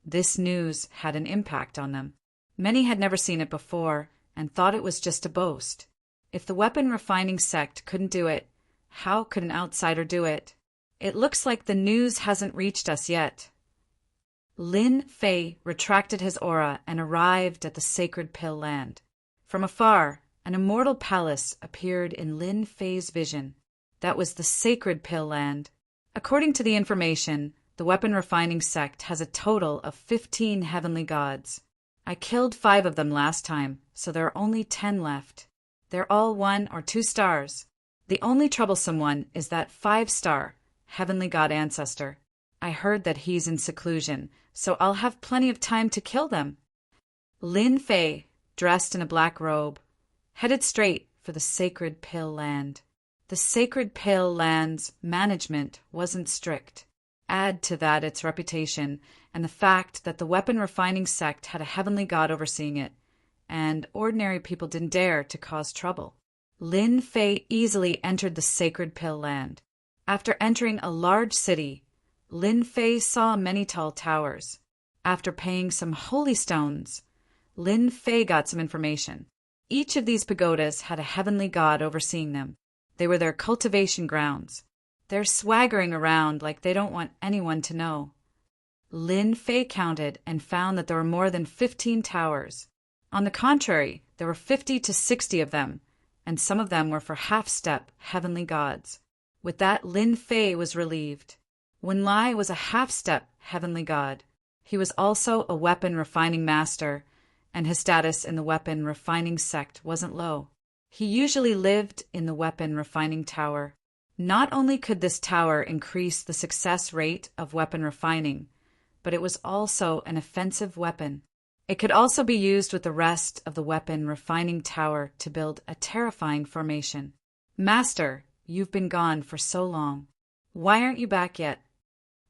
this news had an impact on them. Many had never seen it before and thought it was just a boast. If the weapon refining sect couldn't do it, how could an outsider do it? It looks like the news hasn't reached us yet. Lin Fei retracted his aura and arrived at the Sacred Pill Land. From afar, an immortal palace appeared in Lin Fei's vision. That was the Sacred Pill Land. According to the information, the weapon refining sect has a total of 15 heavenly gods. I killed 5 of them last time, so there are only 10 left. They're all 1 or 2 stars. The only troublesome one is that 5-star heavenly god ancestor. I heard that he's in seclusion, so I'll have plenty of time to kill them. Lin Fei, dressed in a black robe, headed straight for the Sacred Pill Land. The Sacred Pill Land's management wasn't strict. Add to that its reputation and the fact that the weapon refining sect had a heavenly god overseeing it, and ordinary people didn't dare to cause trouble. Lin Fei easily entered the Sacred Pill Land. After entering a large city, Lin Fei saw many tall towers. After paying some holy stones, Lin Fei got some information. Each of these pagodas had a heavenly god overseeing them. They were their cultivation grounds. They're swaggering around like they don't want anyone to know. Lin Fei counted and found that there were more than 15 towers. On the contrary, there were 50 to 60 of them, and some of them were for half-step heavenly gods. With that, Lin Fei was relieved. Wen Lai was a half-step heavenly god. He was also a weapon refining master, and his status in the weapon refining sect wasn't low. He usually lived in the weapon refining tower. Not only could this tower increase the success rate of weapon refining, but it was also an offensive weapon. It could also be used with the rest of the weapon refining tower to build a terrifying formation. Master, you've been gone for so long. Why aren't you back yet?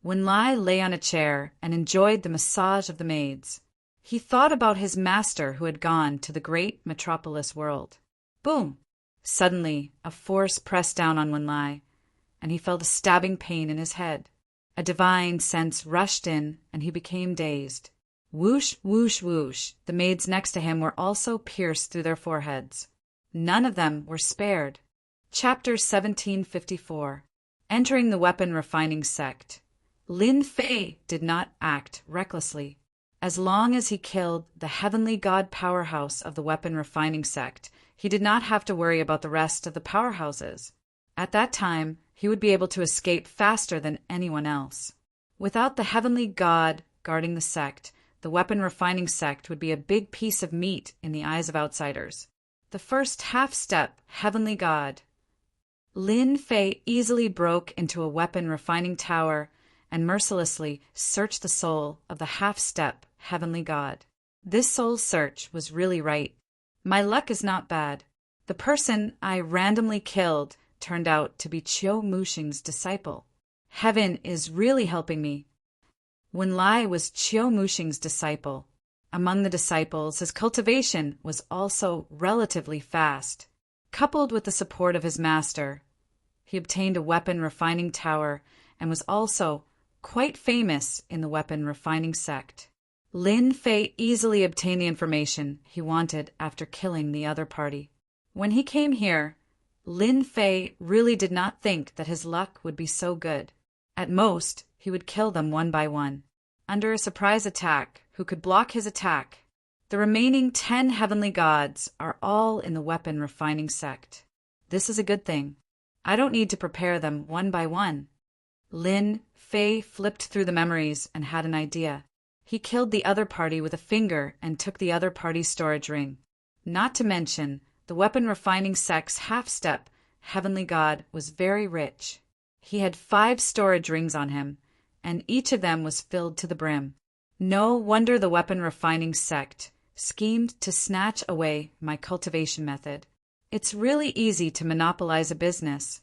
Wen Lai lay on a chair and enjoyed the massage of the maids. He thought about his master who had gone to the great metropolis world. Boom! Suddenly, a force pressed down on Wen Lai, and he felt a stabbing pain in his head. A divine sense rushed in, and he became dazed. Whoosh, whoosh, whoosh. The maids next to him were also pierced through their foreheads. None of them were spared. Chapter 1754. Entering the weapon refining sect. Lin Fei did not act recklessly. As long as he killed the heavenly god powerhouse of the weapon refining sect, he did not have to worry about the rest of the powerhouses. At that time, he would be able to escape faster than anyone else. Without the heavenly god guarding the sect, the weapon refining sect would be a big piece of meat in the eyes of outsiders. The first half-step heavenly god. Lin Fei easily broke into a weapon refining tower and mercilessly searched the soul of the half-step heavenly god. This soul search was really right. My luck is not bad. The person I randomly killed turned out to be Qiu Muxing's disciple. Heaven is really helping me. Wen Lai was Qiu Muxing's disciple. Among the disciples, his cultivation was also relatively fast. Coupled with the support of his master, he obtained a weapon refining tower and was also quite famous in the weapon refining sect. Lin Fei easily obtained the information he wanted after killing the other party. When he came here, Lin Fei really did not think that his luck would be so good. At most, he would kill them one by one. Under a surprise attack, who could block his attack? The remaining 10 heavenly gods are all in the weapon refining sect. This is a good thing. I don't need to prepare them one by one. Lin Fei flipped through the memories and had an idea. He killed the other party with a finger and took the other party's storage ring. Not to mention, the weapon refining sect's half-step heavenly god was very rich. He had 5 storage rings on him, and each of them was filled to the brim. No wonder the weapon refining sect schemed to snatch away my cultivation method. It's really easy to monopolize a business.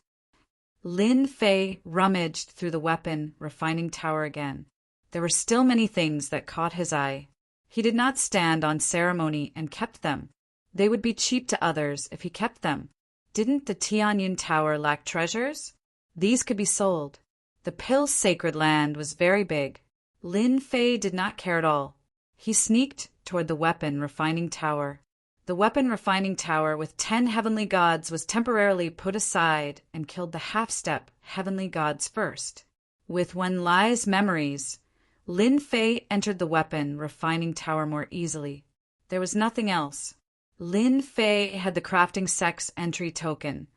Lin Fei rummaged through the weapon refining tower again. There were still many things that caught his eye. He did not stand on ceremony and kept them. They would be cheap to others if he kept them. Didn't the Tianyun Tower lack treasures? These could be sold. The Pill's sacred land was very big. Lin Fei did not care at all. He sneaked toward the weapon refining tower. The weapon refining tower with 10 heavenly gods was temporarily put aside and killed the half-step heavenly gods first. With Wen Lai's memories, Lin Fei entered the weapon refining tower more easily. There was nothing else. Lin Fei had the crafting sect's entry token,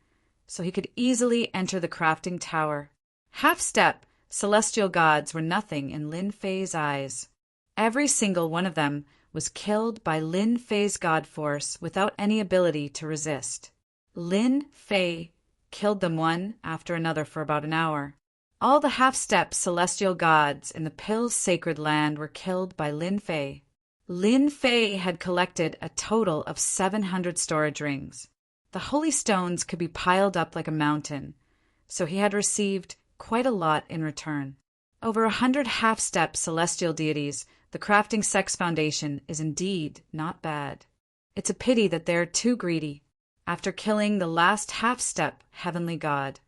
so he could easily enter the crafting tower. Half-step celestial gods were nothing in Lin Fei's eyes. Every single one of them was killed by Lin Fei's god force without any ability to resist. Lin Fei killed them one after another for about an hour. All the half-step celestial gods in the Pill's sacred land were killed by Lin Fei. Lin Fei had collected a total of 700 storage rings. The holy stones could be piled up like a mountain, so he had received quite a lot in return. Over 100 half-step celestial deities, the crafting sect's foundation is indeed not bad. It's a pity that they're too greedy. After killing the last half-step heavenly god,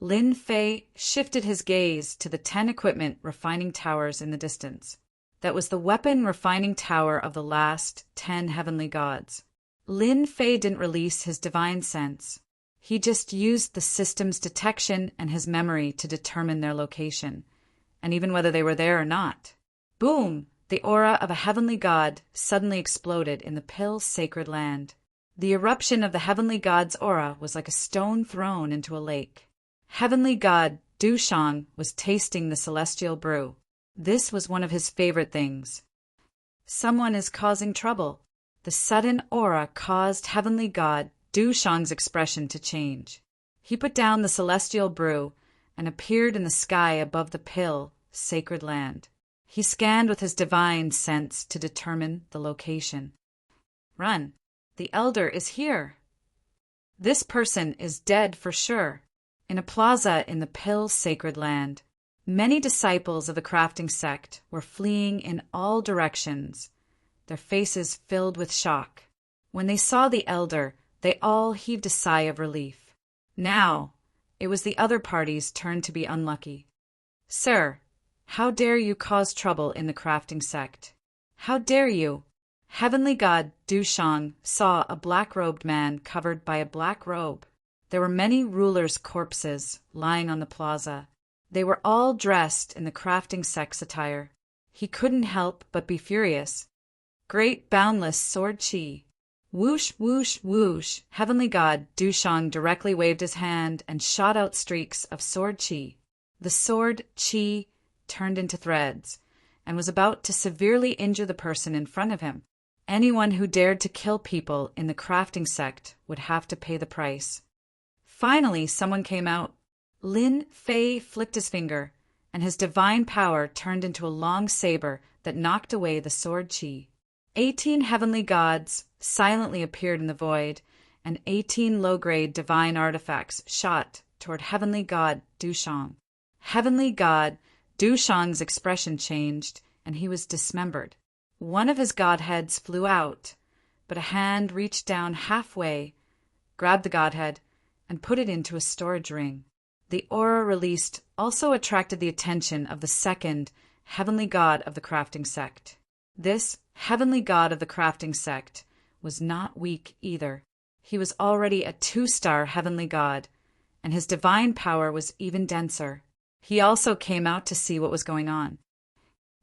Lin Fei shifted his gaze to the 10 equipment refining towers in the distance. That was the weapon refining tower of the last 10 heavenly gods. Lin Fei didn't release his divine sense. He just used the system's detection and his memory to determine their location, and even whether they were there or not. Boom! The aura of a heavenly god suddenly exploded in the Pill's sacred land. The eruption of the heavenly god's aura was like a stone thrown into a lake. Heavenly god Dushang was tasting the celestial brew. This was one of his favorite things. Someone is causing trouble. The sudden aura caused heavenly god Dushang's expression to change. He put down the celestial brew and appeared in the sky above the Pill sacred land. He scanned with his divine sense to determine the location. Run! The elder is here. This person is dead for sure. In a plaza in the Pill sacred land, many disciples of the crafting sect were fleeing in all directions, their faces filled with shock. When they saw the elder, they all heaved a sigh of relief. Now, it was the other party's turn to be unlucky. Sir, how dare you cause trouble in the crafting sect? How dare you? Heavenly god Dushang saw a black-robed man covered by a black robe. There were many rulers' corpses lying on the plaza. They were all dressed in the crafting sect's attire. He couldn't help but be furious. Great boundless sword chi. Whoosh, whoosh, whoosh. Heavenly god Dushang directly waved his hand and shot out streaks of sword chi. The sword chi turned into threads and was about to severely injure the person in front of him. Anyone who dared to kill people in the crafting sect would have to pay the price. Finally, someone came out. Lin Fei flicked his finger, and his divine power turned into a long saber that knocked away the sword chi. 18 heavenly gods silently appeared in the void, and 18 low-grade divine artifacts shot toward heavenly god Dushang. Heavenly god Dushang's expression changed, and he was dismembered. One of his godheads flew out, but a hand reached down halfway, grabbed the godhead, and put it into a storage ring. The aura released also attracted the attention of the second heavenly god of the crafting sect. This heavenly god of the crafting sect was not weak either. He was already a 2-star heavenly god, and his divine power was even denser. He also came out to see what was going on.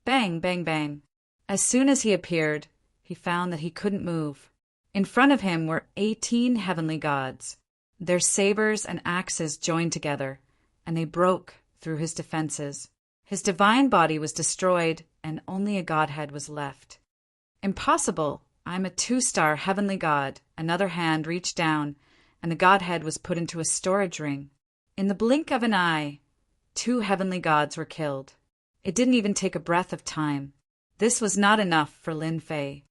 Bang, bang, bang. As soon as he appeared, he found that he couldn't move. In front of him were 18 heavenly gods. Their sabers and axes joined together, and they broke through his defenses. His divine body was destroyed, and only a godhead was left. Impossible! I'm a 2-star heavenly god. Another hand reached down, and the godhead was put into a storage ring. In the blink of an eye, 2 heavenly gods were killed. It didn't even take a breath of time. This was not enough for Lin Fei.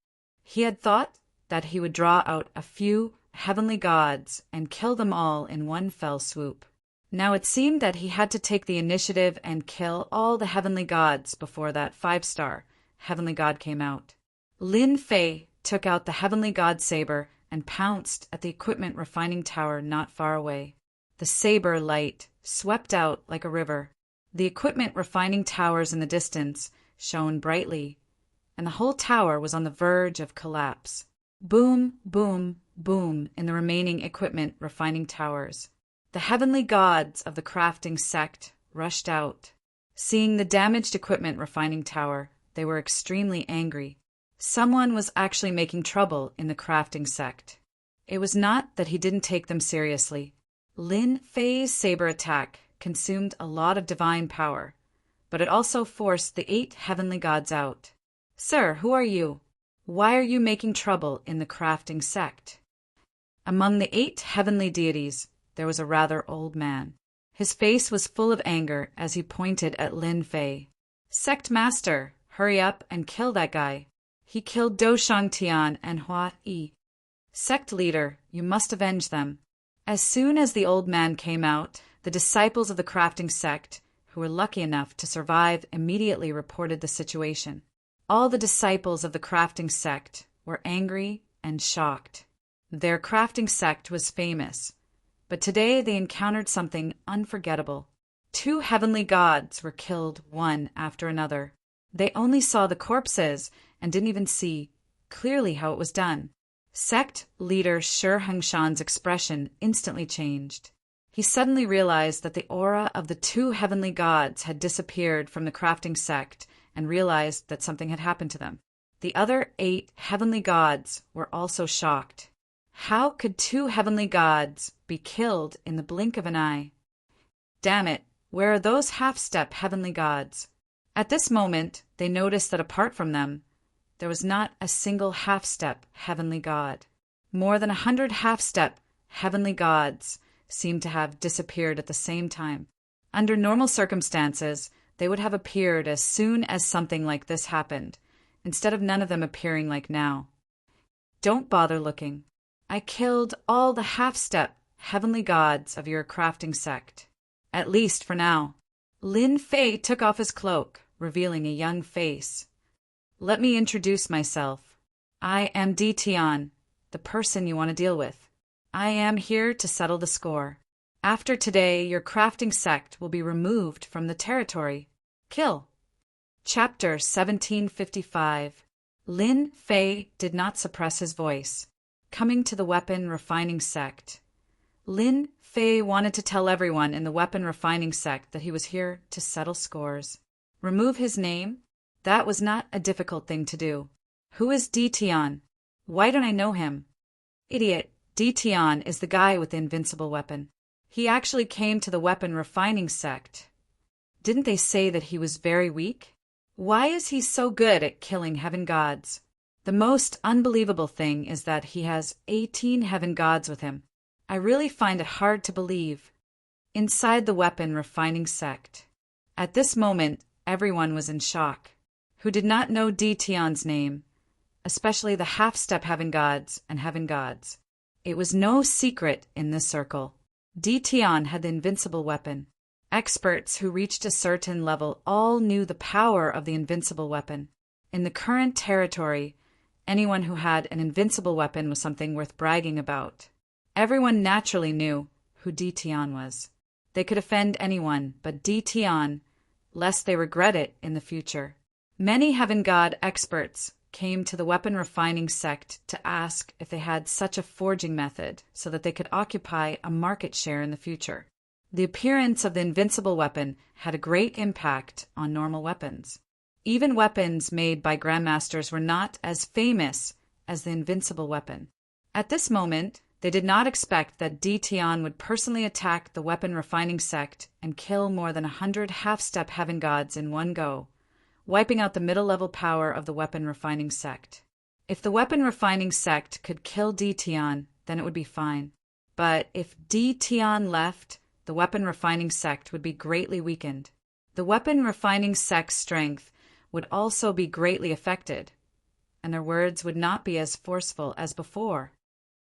He had thought that he would draw out a few heavenly gods and kill them all in one fell swoop. Now it seemed that he had to take the initiative and kill all the heavenly gods before that 5-star heavenly god came out. Lin Fei took out the heavenly god saber and pounced at the equipment refining tower not far away. The saber light swept out like a river. The equipment refining towers in the distance shone brightly, and the whole tower was on the verge of collapse. Boom, boom, boom in the remaining equipment refining towers. The heavenly gods of the crafting sect rushed out. Seeing the damaged equipment refining tower, they were extremely angry. Someone was actually making trouble in the crafting sect. It was not that he didn't take them seriously. Lin Fei's saber attack consumed a lot of divine power, but it also forced the 8 heavenly gods out. Sir, who are you? Why are you making trouble in the crafting sect? Among the 8 heavenly deities, there was a rather old man. His face was full of anger as he pointed at Lin Fei. Sect Master, hurry up and kill that guy. He killed Do Shangtian and Hua Yi. Sect Leader, you must avenge them. As soon as the old man came out, the disciples of the crafting sect, who were lucky enough to survive, immediately reported the situation. All the disciples of the crafting sect were angry and shocked. Their crafting sect was famous, but today they encountered something unforgettable. 2 heavenly gods were killed one after another. They only saw the corpses and didn't even see clearly how it was done. Sect leader Shi Hengshan's expression instantly changed. He suddenly realized that the aura of the 2 heavenly gods had disappeared from the crafting sect and realized that something had happened to them. The other 8 heavenly gods were also shocked. How could 2 heavenly gods be killed in the blink of an eye? Damn it, where are those half-step heavenly gods? At this moment, they noticed that apart from them, there was not a single half-step heavenly god. More than 100 half-step heavenly gods seemed to have disappeared at the same time. Under normal circumstances, they would have appeared as soon as something like this happened, instead of none of them appearing like now. Don't bother looking. I killed all the half-step heavenly gods of your crafting sect. At least for now. Lin Fei took off his cloak, revealing a young face. Let me introduce myself. I am Di Tian, the person you want to deal with. I am here to settle the score. After today, your crafting sect will be removed from the territory. Kill. Chapter 1755. Lin Fei did not suppress his voice. Coming to the weapon refining sect. Lin Fei wanted to tell everyone in the weapon refining sect that he was here to settle scores. Remove his name? That was not a difficult thing to do. Who is Di Tian? Why don't I know him? Idiot, Di Tian is the guy with the invincible weapon. He actually came to the weapon refining sect. Didn't they say that he was very weak? Why is he so good at killing heaven gods? The most unbelievable thing is that he has 18 heaven gods with him. I really find it hard to believe. Inside the weapon refining sect. At this moment, everyone was in shock, who did not know Di Tian's name, especially the half-step heaven gods and heaven gods. It was no secret in this circle. Di Tian had the invincible weapon. Experts who reached a certain level all knew the power of the invincible weapon. In the current territory, anyone who had an invincible weapon was something worth bragging about. Everyone naturally knew who Di Tian was. They could offend anyone but Di Tian, lest they regret it in the future. Many Heaven God experts came to the weapon refining sect to ask if they had such a forging method so that they could occupy a market share in the future. The appearance of the invincible weapon had a great impact on normal weapons. Even weapons made by grandmasters were not as famous as the invincible weapon. At this moment, they did not expect that Di Tian would personally attack the weapon refining sect and kill more than 100 half-step heaven gods in one go, wiping out the middle-level power of the weapon refining sect. If the weapon refining sect could kill Di Tian, then it would be fine. But if Di Tian left, the weapon refining sect would be greatly weakened. The weapon refining sect's strength would also be greatly affected, and their words would not be as forceful as before.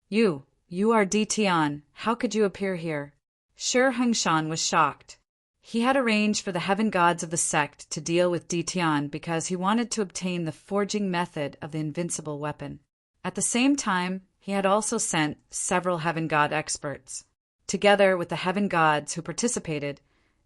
You are Di Tian. How could you appear here? Shi Hengshan was shocked. He had arranged for the heaven gods of the sect to deal with Di Tian because he wanted to obtain the forging method of the invincible weapon. At the same time, he had also sent several heaven god experts. Together with the heaven gods who participated,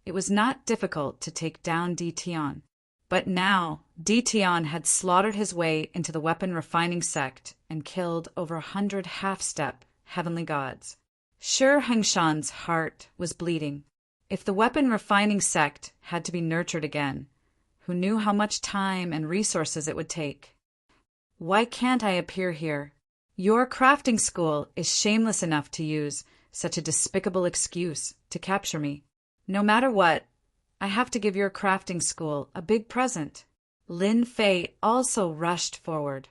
it was not difficult to take down Di Tian. But now, Di Tian had slaughtered his way into the weapon refining sect and killed over 100 half-step heavenly gods. Shi Hengshan's heart was bleeding. If the weapon refining sect had to be nurtured again, who knew how much time and resources it would take? Why can't I appear here? Your crafting school is shameless enough to use such a despicable excuse to capture me. No matter what, I have to give your crafting school a big present. Lin Fei also rushed forward.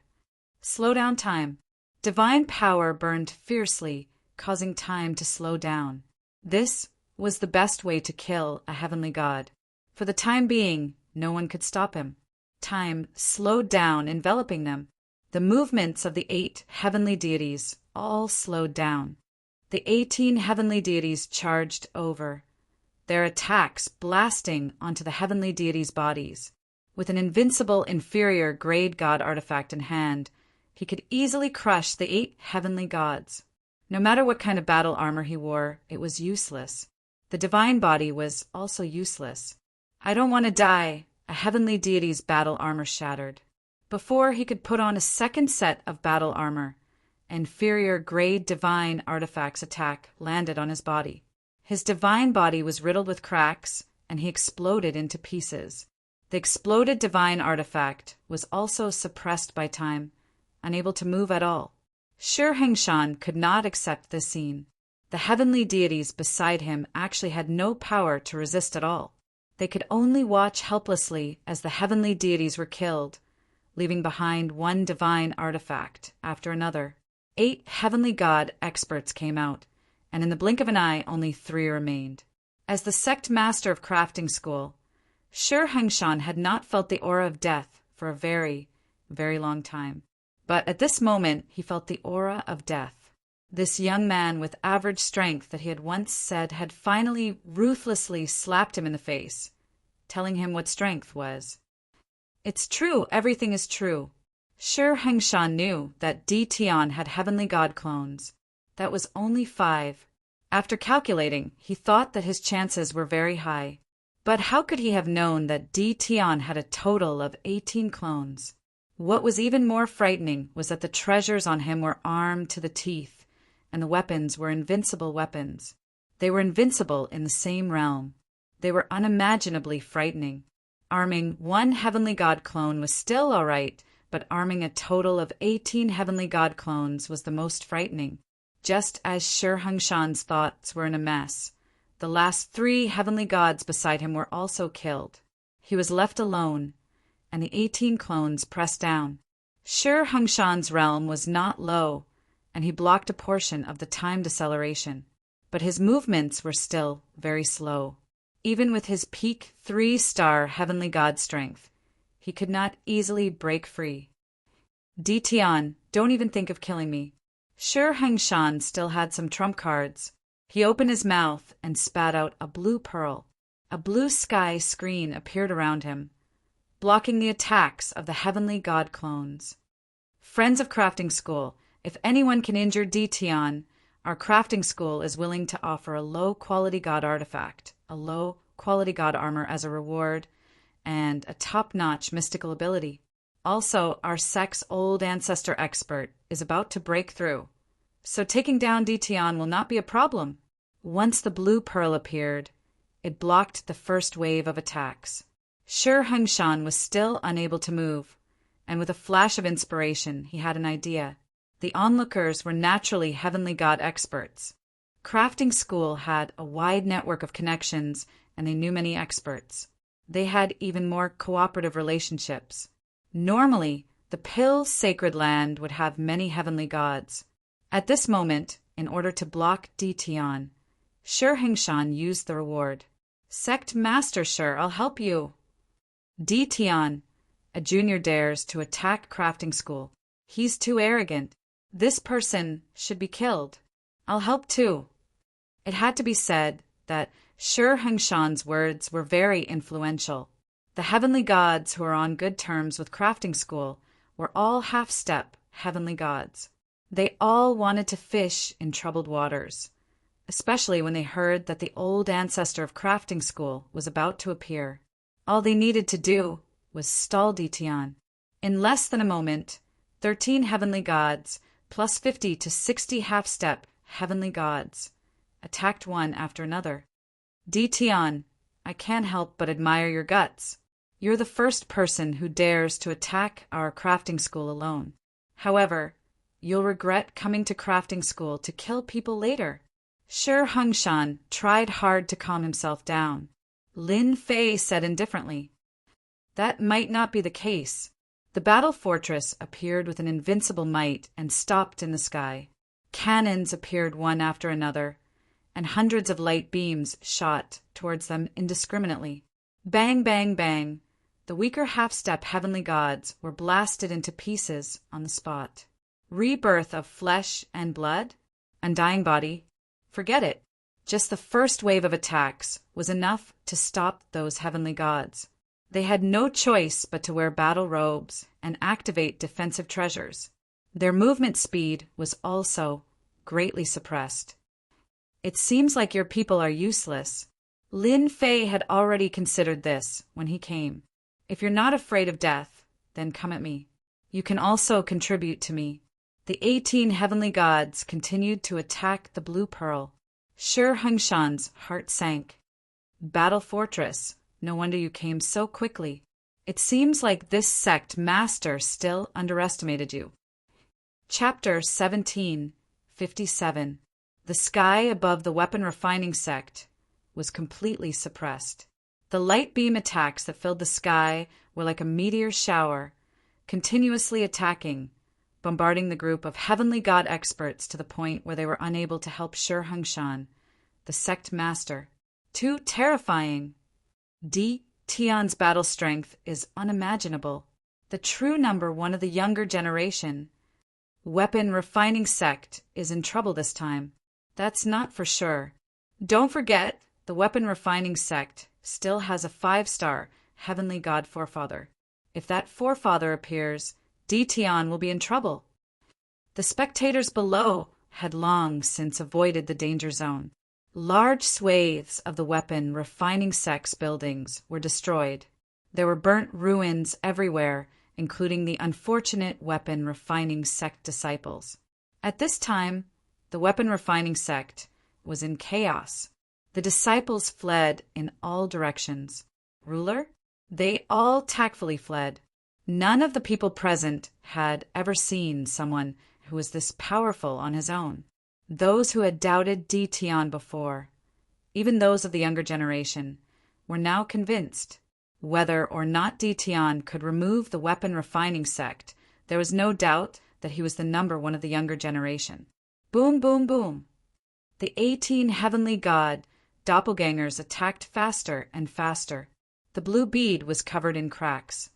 Slow down time. Divine power burned fiercely, causing time to slow down. This was the best way to kill a heavenly god. For the time being, no one could stop him. Time slowed down, enveloping them. The movements of the 8 heavenly deities all slowed down. The 18 heavenly deities charged over, their attacks blasting onto the heavenly deities' bodies. With an invincible inferior grade god artifact in hand, he could easily crush the 8 heavenly gods. No matter what kind of battle armor he wore, it was useless. The divine body was also useless. I don't want to die. A heavenly deity's battle armor shattered. Before he could put on a second set of battle armor, inferior grade divine artifact's attack landed on his body. His divine body was riddled with cracks, and he exploded into pieces. The exploded divine artifact was also suppressed by time, unable to move at all. Shi Hengshan could not accept this scene. The heavenly deities beside him actually had no power to resist at all. They could only watch helplessly as the heavenly deities were killed, leaving behind one divine artifact after another. 8 heavenly god experts came out, and in the blink of an eye only 3 remained. As the sect master of crafting school, Shi Hengshan had not felt the aura of death for a very, very long time. But at this moment he felt the aura of death. This young man with average strength that he had once said had finally ruthlessly slapped him in the face, telling him what strength was. It's true, everything is true. Shi Hengshan knew that Di Tian had heavenly god clones. That was only 5. After calculating, he thought that his chances were very high. But how could he have known that Di Tian had a total of 18 clones? What was even more frightening was that the treasures on him were armed to the teeth, and the weapons were invincible weapons. They were invincible in the same realm. They were unimaginably frightening. Arming one heavenly god clone was still all right, but arming a total of 18 heavenly god clones was the most frightening. Just as Shi Hengshan's thoughts were in a mess, the last 3 heavenly gods beside him were also killed. He was left alone, and the 18 clones pressed down. Shi Hengshan's realm was not low, and he blocked a portion of the time deceleration, but his movements were still very slow. Even with his peak 3-star heavenly god strength, he could not easily break free. Di Tian, don't even think of killing me. Shi Hengshan still had some trump cards. He opened his mouth and spat out a blue pearl. A blue sky screen appeared around him, blocking the attacks of the heavenly god clones. Friends of Crafting School, if anyone can injure Dition, our crafting school is willing to offer a low-quality god artifact, a low-quality god armor as a reward, and a top-notch mystical ability. Also, our sect's old ancestor expert is about to break through, so taking down Dition will not be a problem. Once the blue pearl appeared, it blocked the first wave of attacks. Shi Hengshan was still unable to move, and with a flash of inspiration, he had an idea. The onlookers were naturally heavenly god experts. Crafting School had a wide network of connections, and they knew many experts. They had even more cooperative relationships. Normally, the Pill Sacred Land would have many heavenly gods. At this moment, in order to block Dition, Shi Hengshan used the reward. Sect Master Shi, I'll help you. Dition, a junior, dares to attack Crafting School. He's too arrogant. This person should be killed. I'll help too. It had to be said that Shi Hengshan's words were very influential. The heavenly gods who were on good terms with Crafting School were all half-step heavenly gods. They all wanted to fish in troubled waters, especially when they heard that the old ancestor of Crafting School was about to appear. All they needed to do was stall Dition. In less than a moment, 13 heavenly gods, plus 50 to 60 half-step heavenly gods, attacked one after another. Dition, I can't help but admire your guts. You're the first person who dares to attack our Crafting School alone. However, you'll regret coming to Crafting School to kill people later. Shi Hengshan tried hard to calm himself down. Lin Fei said indifferently, that might not be the case. The battle fortress appeared with an invincible might and stopped in the sky. Cannons appeared one after another, and hundreds of light beams shot towards them indiscriminately. Bang, bang, bang. The weaker half-step heavenly gods were blasted into pieces on the spot. Rebirth of flesh and blood? Undying body? Forget it. Just the first wave of attacks was enough to stop those heavenly gods. They had no choice but to wear battle robes and activate defensive treasures. Their movement speed was also greatly suppressed. It seems like your people are useless. Lin Fei had already considered this when he came. If you're not afraid of death, then come at me. You can also contribute to me. The 18 heavenly gods continued to attack the Blue Pearl. Shi Hengshan's heart sank. Battle Fortress, no wonder you came so quickly. It seems like this sect master still underestimated you. Chapter 17:57. The sky above the weapon refining sect was completely suppressed. The light beam attacks that filled the sky were like a meteor shower, continuously attacking, bombarding the group of heavenly god experts to the point where they were unable to help Shi Hengshan, the sect master. Too terrifying. Tion's battle strength is unimaginable. The true number one of the younger generation. Weapon refining sect is in trouble this time. That's not for sure. Don't forget, the weapon refining sect still has a 5-star heavenly god forefather. If that forefather appears, Tion will be in trouble. The spectators below had long since avoided the danger zone. Large swathes of the weapon refining sect's buildings were destroyed. There were burnt ruins everywhere, including the unfortunate weapon refining sect disciples. At this time, the weapon refining sect was in chaos. The disciples fled in all directions. Ruler? They all tactfully fled. None of the people present had ever seen someone who was this powerful on his own. Those who had doubted Tion before, even those of the younger generation, were now convinced. Whether or not Tion could remove the weapon refining sect, there was no doubt that he was the number one of the younger generation. Boom, boom, boom. The 18 heavenly god doppelgangers attacked faster and faster. The blue bead was covered in cracks.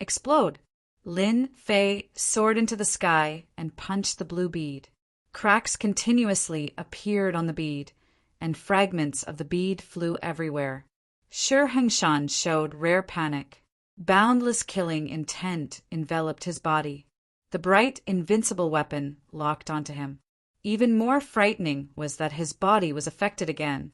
Explode! Lin Fei soared into the sky and punched the blue bead. Cracks continuously appeared on the bead, and fragments of the bead flew everywhere. Shi Hengshan showed rare panic. Boundless killing intent enveloped his body. The bright, invincible weapon locked onto him. Even more frightening was that his body was affected again.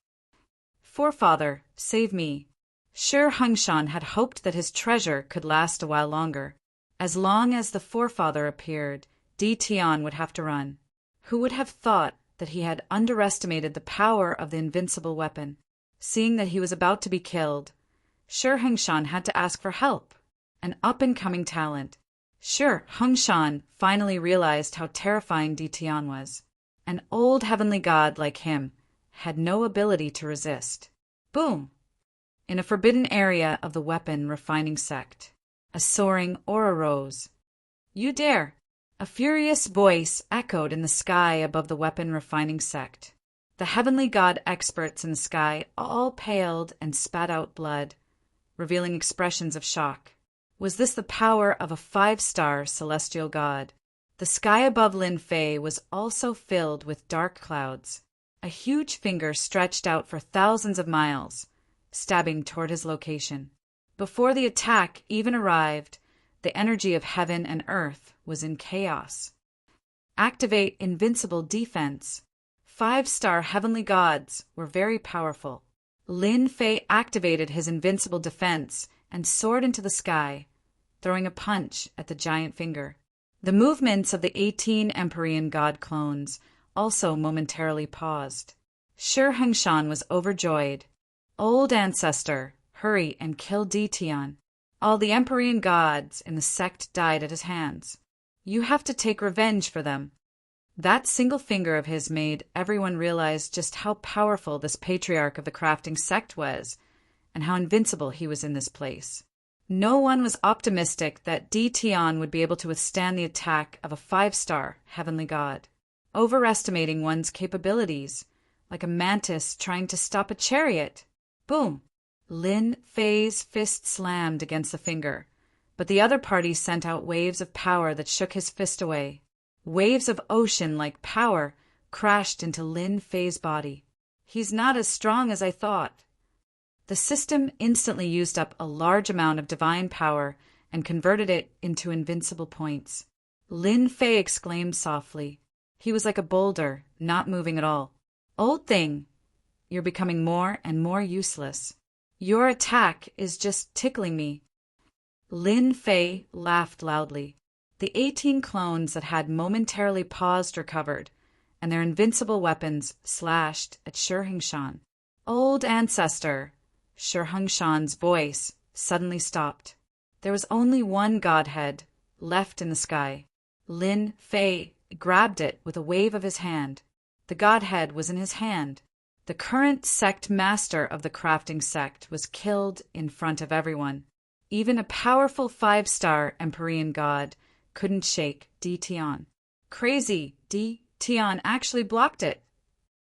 Forefather, save me. Sure Hungshan had hoped that his treasure could last a while longer. As long as the forefather appeared, Di Tian would have to run. Who would have thought that he had underestimated the power of the invincible weapon? Seeing that he was about to be killed, Sure Hungshan had to ask for help, an up-and-coming talent. Sure Hungshan finally realized how terrifying Di Tian was. An old heavenly god like him had no ability to resist. Boom! In a forbidden area of the weapon refining sect, a soaring aura rose. You dare! A furious voice echoed in the sky above the weapon refining sect. The heavenly god experts in the sky all paled and spat out blood, revealing expressions of shock. Was this the power of a 5-star celestial god? The sky above Lin Fei was also filled with dark clouds. A huge finger stretched out for thousands of miles, stabbing toward his location. Before the attack even arrived, the energy of heaven and earth was in chaos. Activate invincible defense. 5-star heavenly gods were very powerful. Lin Fei activated his invincible defense and soared into the sky, throwing a punch at the giant finger. The movements of the 18 Empyrean god clones also momentarily paused. Sure Hungshan was overjoyed. Old ancestor, hurry and kill Di Tian. All the Empyrean gods in the sect died at his hands. You have to take revenge for them. That single finger of his made everyone realize just how powerful this patriarch of the crafting sect was, and how invincible he was in this place. No one was optimistic that Di Tian would be able to withstand the attack of a 5-star heavenly god. Overestimating one's capabilities, like a mantis trying to stop a chariot. Boom! Lin Fei's fist slammed against the finger, but the other party sent out waves of power that shook his fist away. Waves of ocean-like power crashed into Lin Fei's body. He's not as strong as I thought. The system instantly used up a large amount of divine power and converted it into invincible points. Lin Fei exclaimed softly. He was like a boulder, not moving at all. Old thing, you're becoming more and more useless. Your attack is just tickling me. Lin Fei laughed loudly. The 18 clones that had momentarily paused recovered, and their invincible weapons slashed at Sure Hungshan. Old ancestor! Sure Hungshan's voice suddenly stopped. There was only one godhead left in the sky. Lin Fei grabbed it with a wave of his hand. The godhead was in his hand. The current sect master of the crafting sect was killed in front of everyone. Even a powerful 5-star Empyrean god couldn't shake Di Tian. Crazy, Di Tian actually blocked it.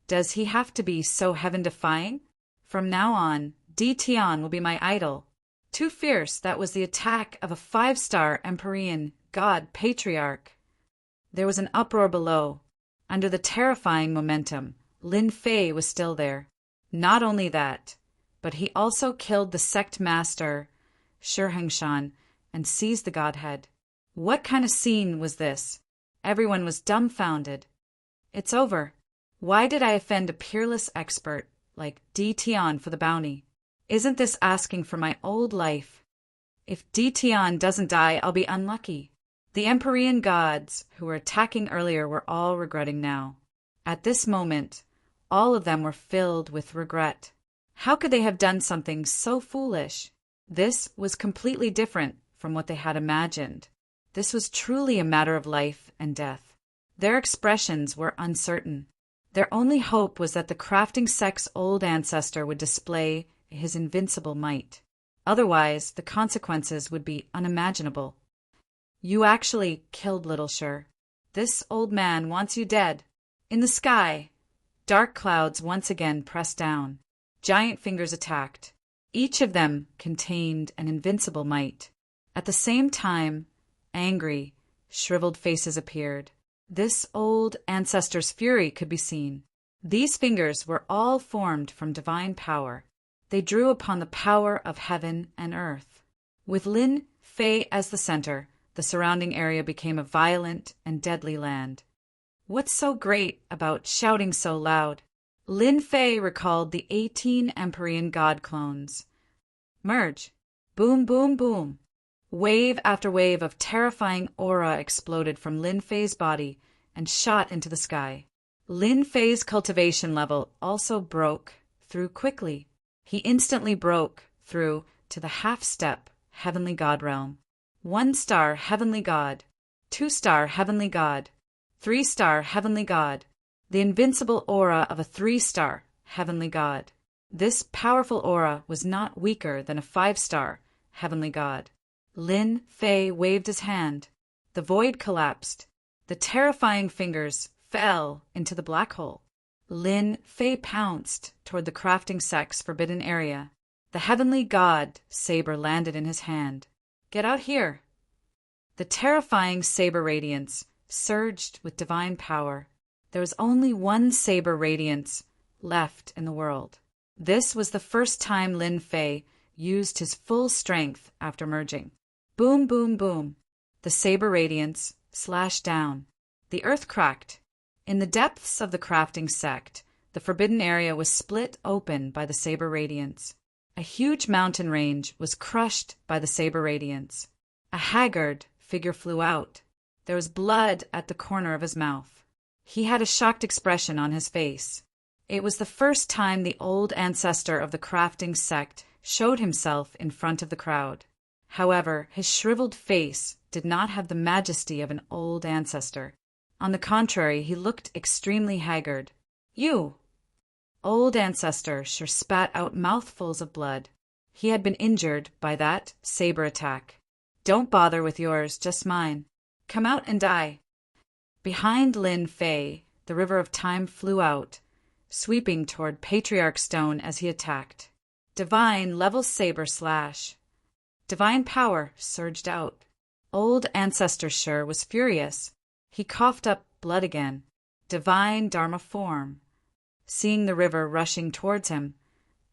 Does he have to be so heaven-defying? From now on, Di Tian will be my idol. Too fierce, that was the attack of a 5-star Empyrean god patriarch. There was an uproar below. Under the terrifying momentum, Lin Fei was still there. Not only that, but he also killed the sect master, Sure Hungshan, and seized the godhead. What kind of scene was this? Everyone was dumbfounded. It's over. Why did I offend a peerless expert like Di Tian for the bounty? Isn't this asking for my old life? If Di Tian doesn't die, I'll be unlucky. The Empyrean gods who were attacking earlier were all regretting now. At this moment, all of them were filled with regret. How could they have done something so foolish? This was completely different from what they had imagined. This was truly a matter of life and death. Their expressions were uncertain. Their only hope was that the crafting sect's old ancestor would display his invincible might. Otherwise, the consequences would be unimaginable. You actually killed Little Sure. This old man wants you dead. In the sky, dark clouds once again pressed down. Giant fingers attacked. Each of them contained an invincible might. At the same time, angry, shriveled faces appeared. This old ancestor's fury could be seen. These fingers were all formed from divine power. They drew upon the power of heaven and earth. With Lin Fei as the center, the surrounding area became a violent and deadly land. What's so great about shouting so loud? Lin Fei recalled the 18 Empyrean god clones. Merge. Boom, boom, boom. Wave after wave of terrifying aura exploded from Lin Fei's body and shot into the sky. Lin Fei's cultivation level also broke through quickly. He instantly broke through to the half-step heavenly god realm. 1-star heavenly god, 2-star heavenly god, 3-star heavenly god, the invincible aura of a 3-star heavenly god. This powerful aura was not weaker than a 5-star heavenly god. Lin Fei waved his hand. The void collapsed. The terrifying fingers fell into the black hole. Lin Fei pounced toward the crafting sect's forbidden area. The heavenly god saber landed in his hand. Get out here. The terrifying saber radiance surged with divine power. There was only one saber radiance left in the world. This was the first time Lin Fei used his full strength after merging. Boom, boom, boom. The saber radiance slashed down. The earth cracked. In the depths of the crafting sect, the forbidden area was split open by the saber radiance. A huge mountain range was crushed by the saber radiance. A haggard figure flew out. There was blood at the corner of his mouth. He had a shocked expression on his face. It was the first time the old ancestor of the crafting sect showed himself in front of the crowd. However, his shriveled face did not have the majesty of an old ancestor. On the contrary, he looked extremely haggard. You! Old ancestor sure spat out mouthfuls of blood. He had been injured by that saber attack. Don't bother with yours, just mine. Come out and die. Behind Lin Fei, the river of time flew out, sweeping toward Patriarch Stone as he attacked. Divine level saber slash. Divine power surged out. Old ancestor Shur was furious. He coughed up blood again. Divine Dharma form. Seeing the river rushing towards him,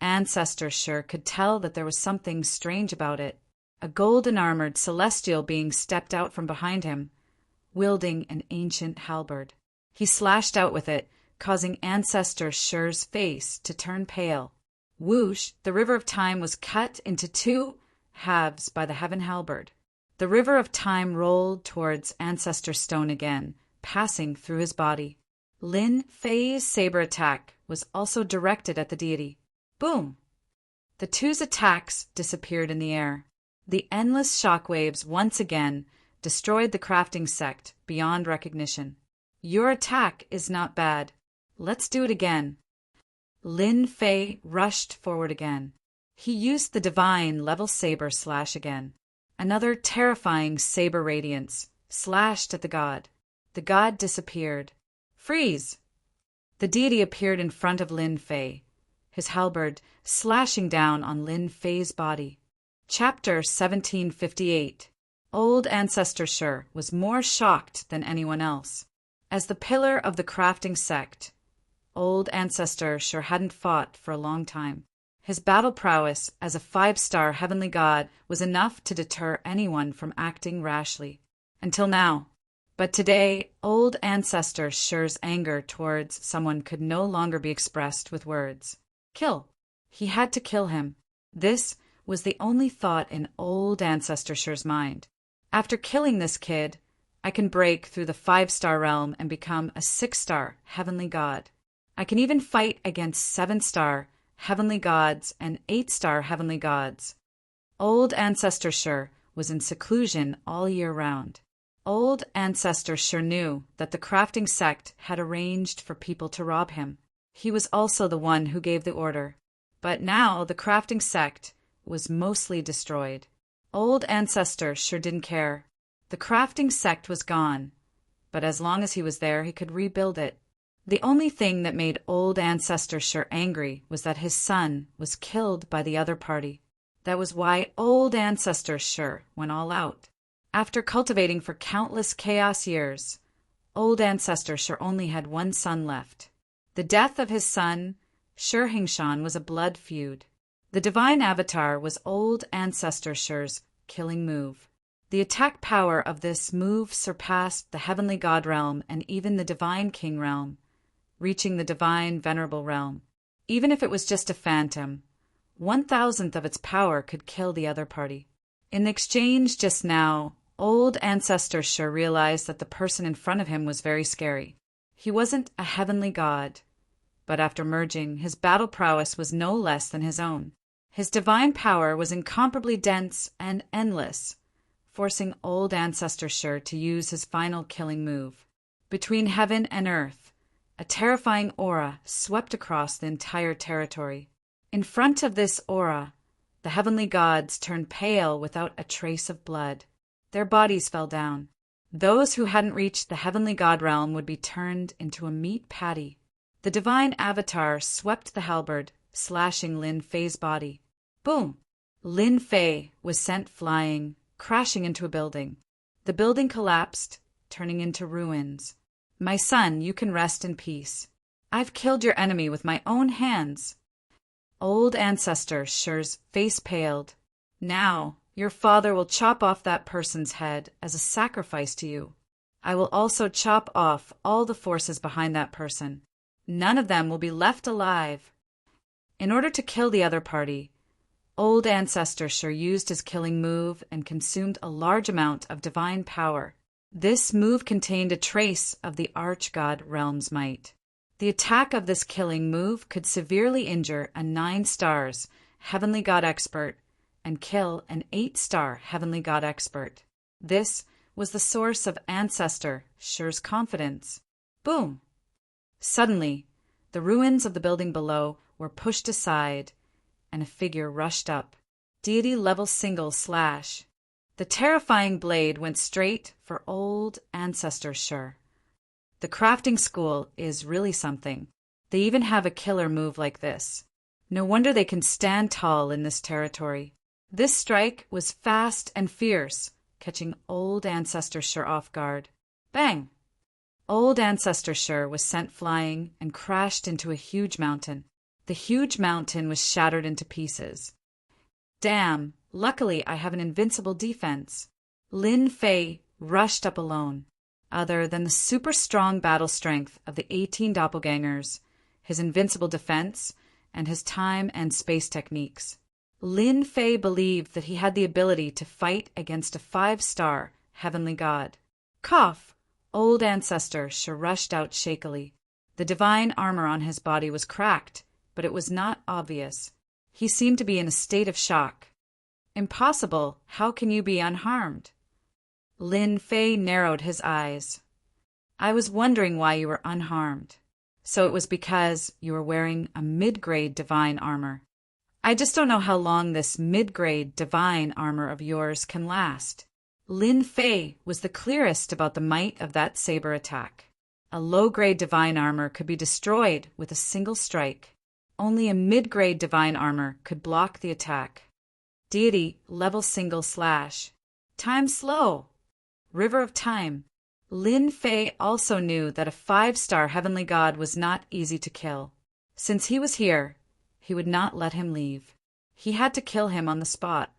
Ancestor Shur could tell that there was something strange about it. A golden-armored celestial being stepped out from behind him, wielding an ancient halberd. He slashed out with it, causing Ancestor Shur's face to turn pale. Whoosh, the river of time was cut into 2 halves by the heaven halberd. The river of time rolled towards Ancestor Stone again, passing through his body. Lin Fei's saber attack was also directed at the deity. Boom! The two's attacks disappeared in the air. The endless shockwaves once again destroyed the crafting sect beyond recognition. Your attack is not bad. Let's do it again. Lin Fei rushed forward again. He used the divine level saber slash again. Another terrifying saber radiance slashed at the god. The god disappeared. Freeze! The deity appeared in front of Lin Fei, his halberd slashing down on Lin Fei's body. Chapter 1758. Old Ancestor Shur was more shocked than anyone else. As the pillar of the crafting sect, Old Ancestor Shur hadn't fought for a long time. His battle prowess as a 5-star heavenly god was enough to deter anyone from acting rashly. Until now. But today, Old Ancestor Shur's anger towards someone could no longer be expressed with words. Kill. He had to kill him. This was the only thought in Old Ancestor Shur's mind. After killing this kid, I can break through the 5-star realm and become a 6-star heavenly god. I can even fight against 7-star heavenly gods and 8-star heavenly gods. Old Ancestor Shur was in seclusion all year round. Old Ancestor Shur knew that the crafting sect had arranged for people to rob him. He was also the one who gave the order. But now the crafting sect was mostly destroyed. Old Ancestor Shur didn't care. The crafting sect was gone, but as long as he was there, he could rebuild it. The only thing that made Old Ancestor Shur angry was that his son was killed by the other party. That was why Old Ancestor Shur went all out. After cultivating for countless chaos years, Old Ancestor Shur only had one son left. The death of his son, Shur Hingshan, was a blood feud. The divine avatar was Old Ancestor Shur's killing move. The attack power of this move surpassed the heavenly god realm and even the divine king realm, reaching the divine venerable realm. Even if it was just a phantom, 1,000th of its power could kill the other party. In the exchange just now, old ancestor sure realized that the person in front of him was very scary. He wasn't a heavenly god, but after merging, his battle prowess was no less than his own. His divine power was incomparably dense and endless, forcing old ancestor Shur to use his final killing move. Between heaven and earth, a terrifying aura swept across the entire territory. In front of this aura, the heavenly gods turned pale without a trace of blood. Their bodies fell down. Those who hadn't reached the heavenly god realm would be turned into a meat patty. The divine avatar swept the halberd, slashing Lin Fei's body. Boom! Lin Fei was sent flying, crashing into a building. The building collapsed, turning into ruins. My son, you can rest in peace. I've killed your enemy with my own hands. Old ancestor Shur's face paled. Now, your father will chop off that person's head as a sacrifice to you. I will also chop off all the forces behind that person. None of them will be left alive. In order to kill the other party, old ancestor Shur used his killing move and consumed a large amount of divine power. This move contained a trace of the arch-god realm's might. The attack of this killing move could severely injure a 9-star heavenly god expert and kill an 8-star heavenly god expert. This was the source of ancestor Shur's confidence. Boom! Suddenly, the ruins of the building below were pushed aside, and a figure rushed up. Deity level single slash. The terrifying blade went straight for old ancestor Shur. The crafting school is really something. They even have a killer move like this. No wonder they can stand tall in this territory. This strike was fast and fierce, catching old ancestor Shur off guard. Bang! Old ancestor Shur was sent flying and crashed into a huge mountain. The huge mountain was shattered into pieces. Damn, luckily I have an invincible defense. Lin Fei rushed up alone. Other than the super strong battle strength of the 18 doppelgangers, his invincible defense, and his time and space techniques, Lin Fei believed that he had the ability to fight against a 5-star heavenly god. Cough! Old ancestor Shur rushed out shakily. The divine armor on his body was cracked, but it was not obvious. He seemed to be in a state of shock. Impossible! How can you be unharmed? Lin Fei narrowed his eyes. I was wondering why you were unharmed. So it was because you were wearing a mid-grade divine armor. I just don't know how long this mid-grade divine armor of yours can last. Lin Fei was the clearest about the might of that saber attack. A low-grade divine armor could be destroyed with a single strike. Only a mid-grade divine armor could block the attack. Deity level single slash. Time slow. River of time. Lin Fei also knew that a 5-star heavenly god was not easy to kill. Since he was here, he would not let him leave. He had to kill him on the spot.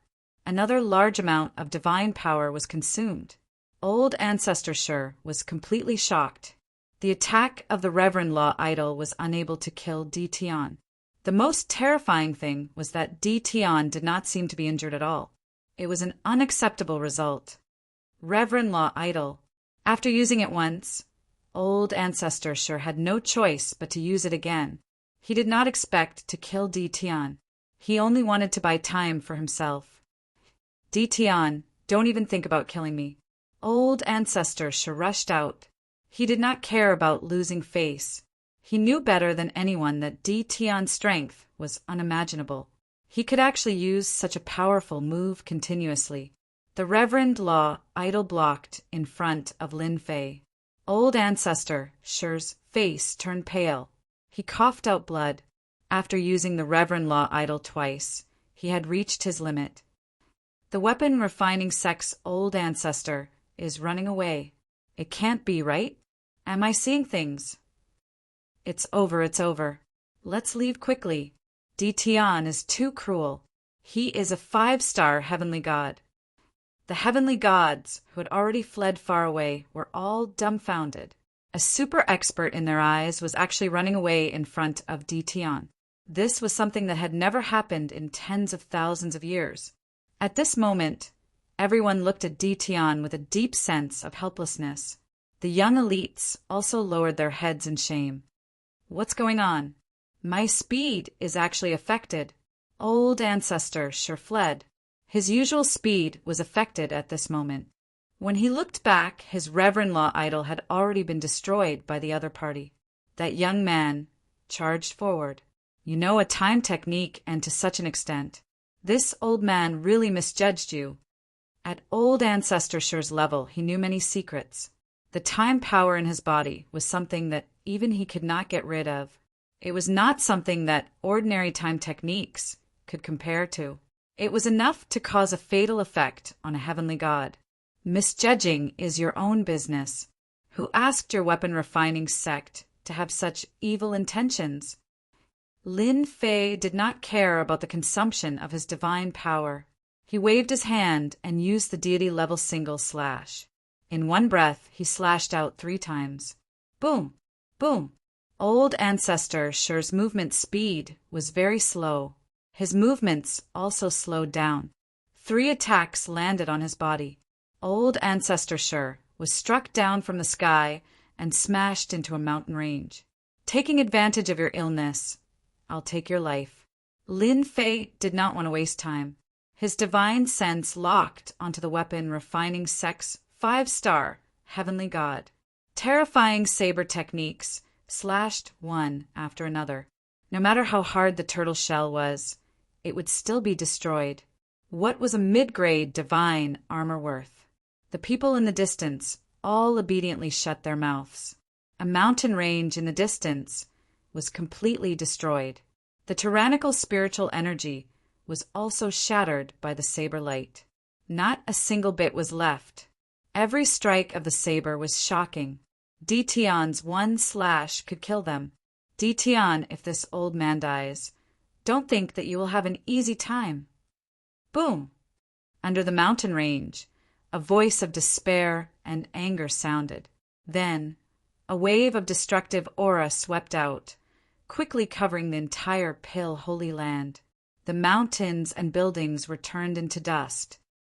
Another large amount of divine power was consumed. Old ancestor Shur was completely shocked. The attack of the Reverend Law idol was unable to kill Di Tian. The most terrifying thing was that Di Tian did not seem to be injured at all. It was an unacceptable result. Reverend Law idol. After using it once, old ancestor Shur had no choice but to use it again. He did not expect to kill Di Tian. He only wanted to buy time for himself. Di Tian, don't even think about killing me. Old ancestor Shur rushed out. He did not care about losing face. He knew better than anyone that Di Tian's strength was unimaginable. He could actually use such a powerful move continuously. The Reverend Law idol blocked in front of Lin Fei. Old ancestor Shur's face turned pale. He coughed out blood. After using the Reverend Law idol twice, he had reached his limit. The weapon refining sex old ancestor is running away. It can't be, right? Am I seeing things? It's over, it's over. Let's leave quickly. Di Tian is too cruel. He is a 5-star heavenly god. The heavenly gods, who had already fled far away, were all dumbfounded. A super expert in their eyes was actually running away in front of Dition. This was something that had never happened in tens of thousands of years. At this moment, everyone looked at Dition with a deep sense of helplessness. The young elites also lowered their heads in shame. What's going on? My speed is actually affected. Old ancestor sure fled. His usual speed was affected at this moment. When he looked back, his reverend-law idol had already been destroyed by the other party. That young man charged forward. You know a time technique, and to such an extent. This old man really misjudged you. At old ancestor Shur's level, he knew many secrets. The time power in his body was something that even he could not get rid of. It was not something that ordinary time techniques could compare to. It was enough to cause a fatal effect on a heavenly god. Misjudging is your own business. Who asked your weapon refining sect to have such evil intentions? Lin Fei did not care about the consumption of his divine power. He waved his hand and used the deity-level single slash. In one breath, he slashed out 3 times. Boom! Boom! Old ancestor Shur's movement speed was very slow. His movements also slowed down. 3 attacks landed on his body. Old ancestor Shur was struck down from the sky and smashed into a mountain range. Taking advantage of your illness, I'll take your life. Lin Fei did not want to waste time. His divine sense locked onto the weapon refining sect's 5-star heavenly god. Terrifying saber techniques slashed one after another. No matter how hard the turtle shell was, it would still be destroyed. What was a mid-grade divine armor worth? The people in the distance all obediently shut their mouths. A mountain range in the distance was completely destroyed. The tyrannical spiritual energy was also shattered by the saber light. Not a single bit was left. Every strike of the saber was shocking. Dition's 1 slash could kill them. Dition, if this old man dies, don't think that you will have an easy time. Boom! Under the mountain range, a voice of despair and anger sounded. Then, a wave of destructive aura swept out, quickly covering the entire Pale Holy Land. The mountains and buildings were turned into dust.